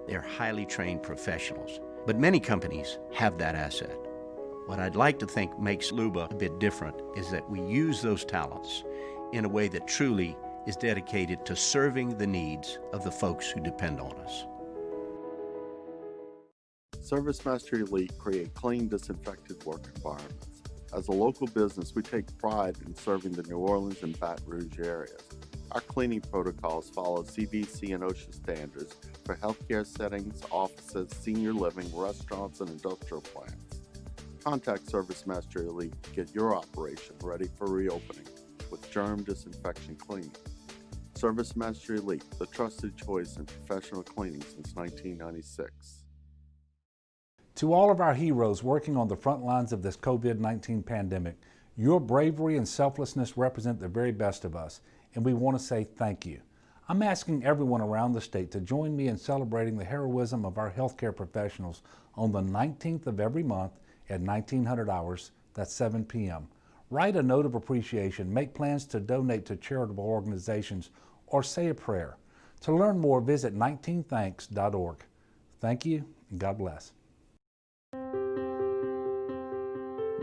They're highly trained professionals. But many companies have that asset. What I'd like to think makes Luba a bit different is that we use those talents in a way that truly is dedicated to serving the needs of the folks who depend on us. ServiceMaster Elite create clean, disinfected work environments. As a local business, we take pride in serving the New Orleans and Baton Rouge areas. Our cleaning protocols follow CDC and OSHA standards for healthcare settings, offices, senior living, restaurants, and industrial plants. Contact ServiceMaster Elite to get your operation ready for reopening with germ disinfection cleaning. ServiceMaster Elite, the trusted choice in professional cleaning since 1996. To all of our heroes working on the front lines of this COVID-19 pandemic, your bravery and selflessness represent the very best of us, and we want to say thank you. I'm asking everyone around the state to join me in celebrating the heroism of our healthcare professionals on the 19th of every month at 1900 hours, that's 7 p.m. Write a note of appreciation, make plans to donate to charitable organizations, or say a prayer. To learn more, visit 19thanks.org. Thank you, and God bless.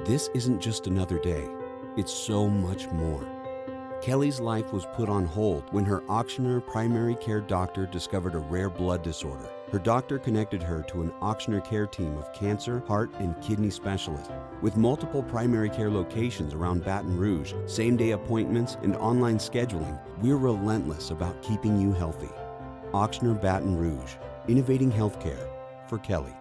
This isn't just another day, it's so much more. Kelly's life was put on hold when her auctioneer primary care doctor discovered a rare blood disorder. Her doctor connected her to an auctioneer care team of cancer, heart, and kidney specialists. With multiple primary care locations around Baton Rouge, same-day appointments, and online scheduling, we're relentless about keeping you healthy. Auctioneer Baton Rouge, innovating healthcare for Kelly.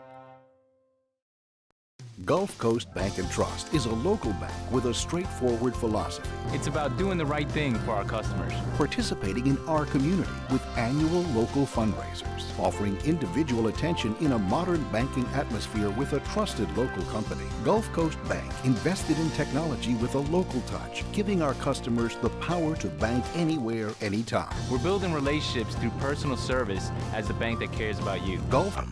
Gulf Coast Bank and Trust is a local bank with a straightforward philosophy. It's about doing the right thing for our customers. Participating in our community with annual local fundraisers, offering individual attention in a modern banking atmosphere with a trusted local company. Gulf Coast Bank invested in technology with a local touch, giving our customers the power to bank anywhere, anytime. We're building relationships through personal service as the bank that cares about you. Gulf.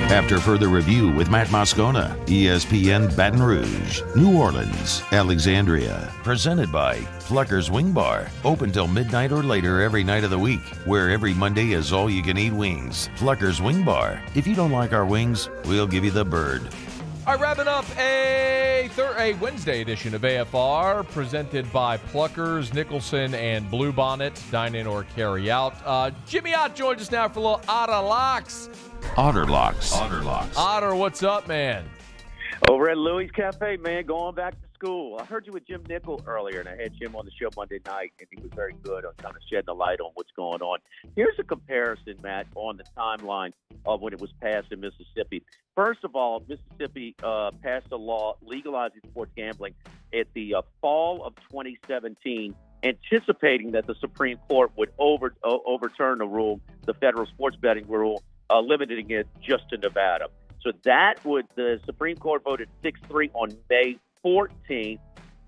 After further review with Matt Moscona, ESPN Baton Rouge, New Orleans, Alexandria. Presented by Plucker's Wing Bar. Open till midnight or later every night of the week, where every Monday is all-you-can-eat wings. Plucker's Wing Bar. If you don't like our wings, we'll give you the bird. All right, wrapping up a Wednesday edition of AFR, presented by Pluckers, Nicholson, and Bluebonnet. Dine in or carry out. Jimmy Ott joins us now for a little Otter Locks. Otter Locks. Otter, what's up, man? Over at Louis Cafe, man, going back to school. I heard you with Jim Nickel earlier, and I had Jim on the show Monday night, and he was very good on kind of shedding the light on what's going on. Here's a comparison, Matt, on the timeline of when it was passed in Mississippi. First of all, Mississippi passed a law legalizing sports gambling at the fall of 2017, anticipating that the Supreme Court would overturn the federal sports betting rule, limiting it just to Nevada. So the Supreme Court voted 6-3 on May 14th,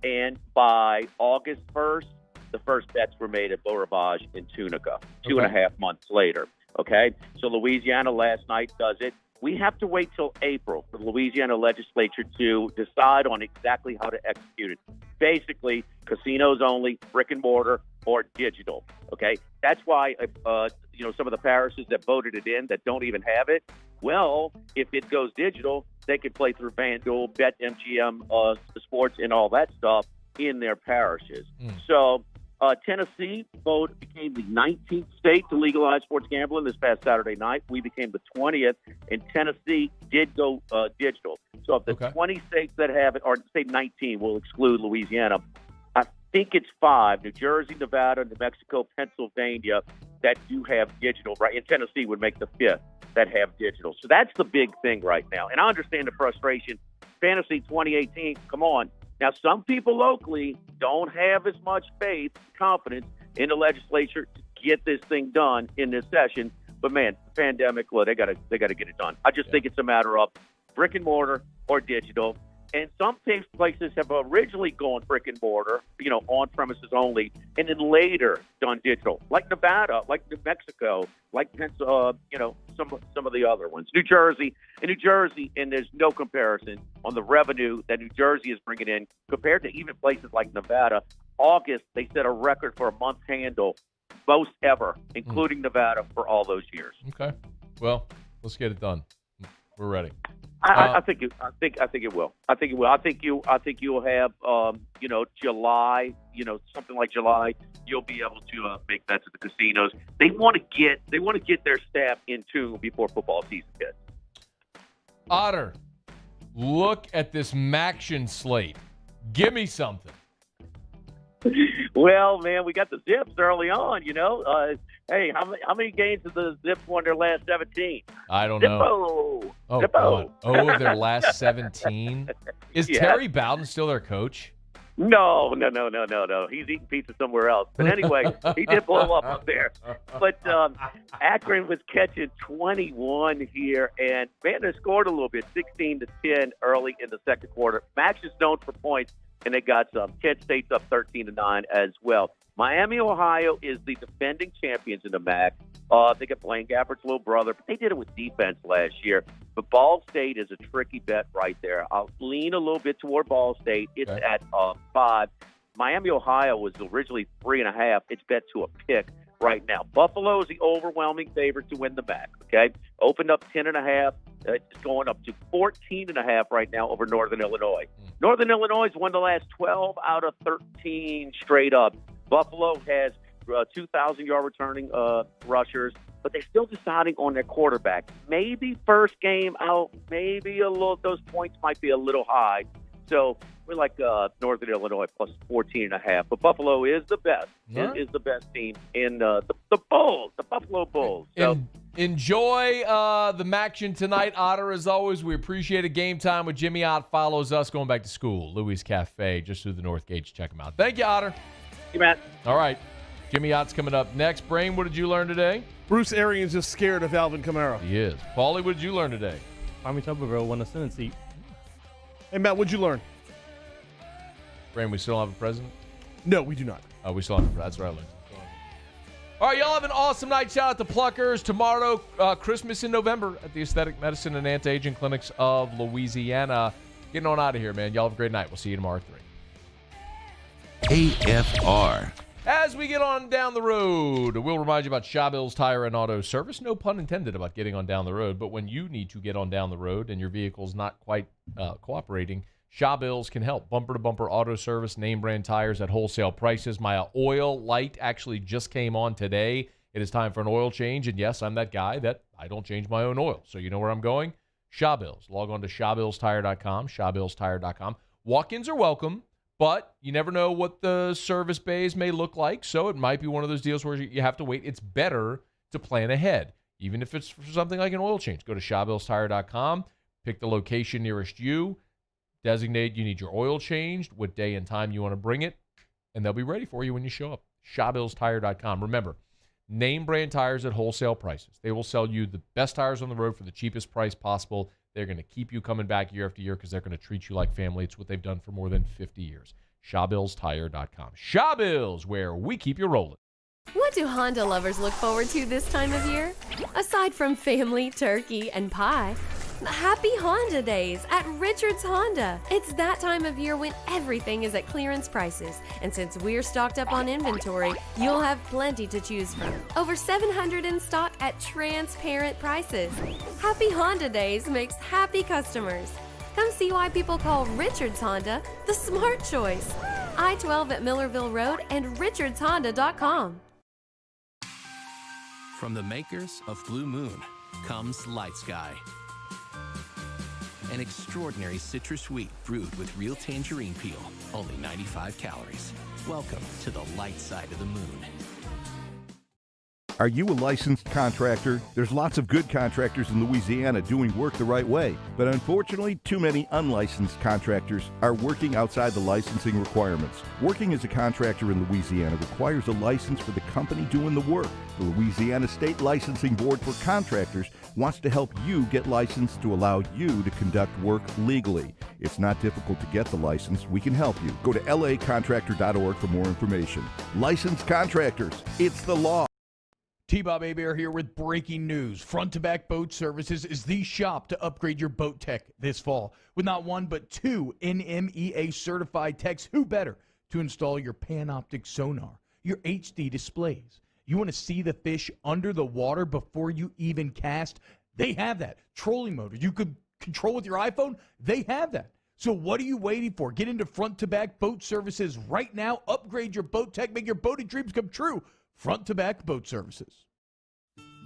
and by August 1st, the first bets were made at Beau Rivage in Tunica, 2.5 months later. Okay? So Louisiana last night does it. We have to wait till April for the Louisiana legislature to decide on exactly how to execute it. Basically, casinos only, brick and mortar, or digital. Okay? That's why, some of the parishes that voted it in that don't even have it, well, if it goes digital, they could play through FanDuel, BetMGM, sports, and all that stuff in their parishes. So Tennessee became the 19th state to legalize sports gambling this past Saturday night. We became the 20th, and Tennessee did go digital. So of the 20 states that have it, or say 19, we'll exclude Louisiana, I think it's 5, New Jersey, Nevada, New Mexico, Pennsylvania, that do have digital, right? And Tennessee would make the 5th that have digital. So that's the big thing right now. And I understand the frustration. Fantasy 2018, come on. Now, some people locally don't have as much faith, confidence in the legislature to get this thing done in this session. But man, the pandemic, well, they got to get it done. I just think it's a matter of brick and mortar or digital. And some places have originally gone brick and mortar, on premises only, and then later done digital, like Nevada, like New Mexico, like some of the other ones. New Jersey, and there's no comparison on the revenue that New Jersey is bringing in compared to even places like Nevada. August, they set a record for a month's handle, most ever, including Nevada, for all those years. Okay, well, let's get it done. We're ready. I think it will. I think you'll have July, something like July. You'll be able to make bets at the casinos. They want to get their staff in tune before football season hits. Otter, look at this Maction slate. Give me something. Well, man, we got the Zips early on, hey, how many games have the Zips won their last 17? I don't know. Oh, Zippo. God. Their last 17? Is Terry Bowden still their coach? No. He's eating pizza somewhere else. But anyway, he did blow up there. But Akron was catching 21 here, and man, they scored a little bit, 16-10 early in the second quarter. Max is known for points, and they got some. Kent State's up 13-9 as well. Miami, Ohio is the defending champions in the MAC. They got Blaine Gaffert's little brother, but they did it with defense last year. But Ball State is a tricky bet right there. I'll lean a little bit toward Ball State. It's at 5. Miami, Ohio was originally 3.5. It's bet to a pick right now. Buffalo is the overwhelming favorite to win the MAC. Okay, opened up 10.5. It's going up to 14.5 right now over Northern Illinois. Northern Illinois has won the last 12 out of 13 straight up. Buffalo has 2,000-yard returning rushers, but they're still deciding on their quarterback. Maybe first game out, maybe a little. Those points might be a little high. So we're like Northern Illinois plus 14.5. But Buffalo is the best. Yeah. Is the best team in the Bulls, the Buffalo Bulls. So, enjoy the action tonight, Otter. As always, we appreciate it. Game Time with Jimmy Ott follows us going back to school. Louis Cafe, just through the North Gate. Check them out. Thank you, Otter. Thank you, Matt. All right. Jimmy Ott's coming up next. Brain, what did you learn today? Bruce Arians is scared of Alvin Kamara. He is. Paulie, what did you learn today? Tommy Tuberville won a Senate seat. Hey, Matt, what'd you learn? Brain, we still don't have a president? No, we do not. Oh, we still have a president. That's right, I learned. All right, y'all have an awesome night. Shout out to Pluckers. Tomorrow, Christmas in November at the Aesthetic Medicine and Anti-Aging Clinics of Louisiana. Getting on out of here, man. Y'all have a great night. We'll see you tomorrow at 3. AFR. As we get on down the road, we'll remind you about Shawbill's Tire and Auto Service. No pun intended about getting on down the road, but when you need to get on down the road and your vehicle's not quite cooperating, Shawbill's can help. Bumper-to-bumper auto service, name brand tires at wholesale prices. My oil light actually just came on today. It is time for an oil change, and yes, I'm that guy that I don't change my own oil. So you know where I'm going? Shawbill's. Log on to shawbillstire.com, shawbillstire.com. Walk-ins are welcome, but you never know what the service bays may look like, so it might be one of those deals where you have to wait. It's better to plan ahead, even if it's for something like an oil change. Go to shawbillstire.com, pick the location nearest you, designate you need your oil changed, what day and time you want to bring it, and they'll be ready for you when you show up. shawbillstire.com. Remember, name brand tires at wholesale prices. They will sell you the best tires on the road for the cheapest price possible. They're going to keep you coming back year after year because they're going to treat you like family. It's what they've done for more than 50 years. shawbillstire.com. Shawbills, where we keep you rolling. What do Honda lovers look forward to this time of year? Aside from family, turkey, and pie, happy Honda Days at Richard's Honda. It's that time of year when everything is at clearance prices. And since we're stocked up on inventory, you'll have plenty to choose from. Over 700 in stock at transparent prices. Happy Honda Days makes happy customers. Come see why people call Richard's Honda the smart choice. I-12 at Millerville Road and richardshonda.com. From the makers of Blue Moon comes Light Sky. An extraordinary citrus sweet brewed with real tangerine peel, only 95 calories. Welcome to the light side of the moon. Are you a licensed contractor? There's lots of good contractors in Louisiana doing work the right way, but unfortunately, too many unlicensed contractors are working outside the licensing requirements. Working as a contractor in Louisiana requires a license for the company doing the work. The Louisiana State Licensing Board for Contractors wants to help you get licensed to allow you to conduct work legally. It's not difficult to get the license. We can help you. Go to lacontractor.org for more information. Licensed contractors, it's the law. T-Bob Hebert here with breaking news. Front to Back Boat Services is the shop to upgrade your boat tech this fall. With not one but 2 NMEA certified techs, who better to install your Panoptic sonar, your HD displays. You want to see the fish under the water before you even cast? They have that. Trolling motor you could control with your iPhone? They have that. So what are you waiting for? Get into Front to Back Boat Services right now. Upgrade your boat tech. Make your boating dreams come true. Front to Back Boat Services.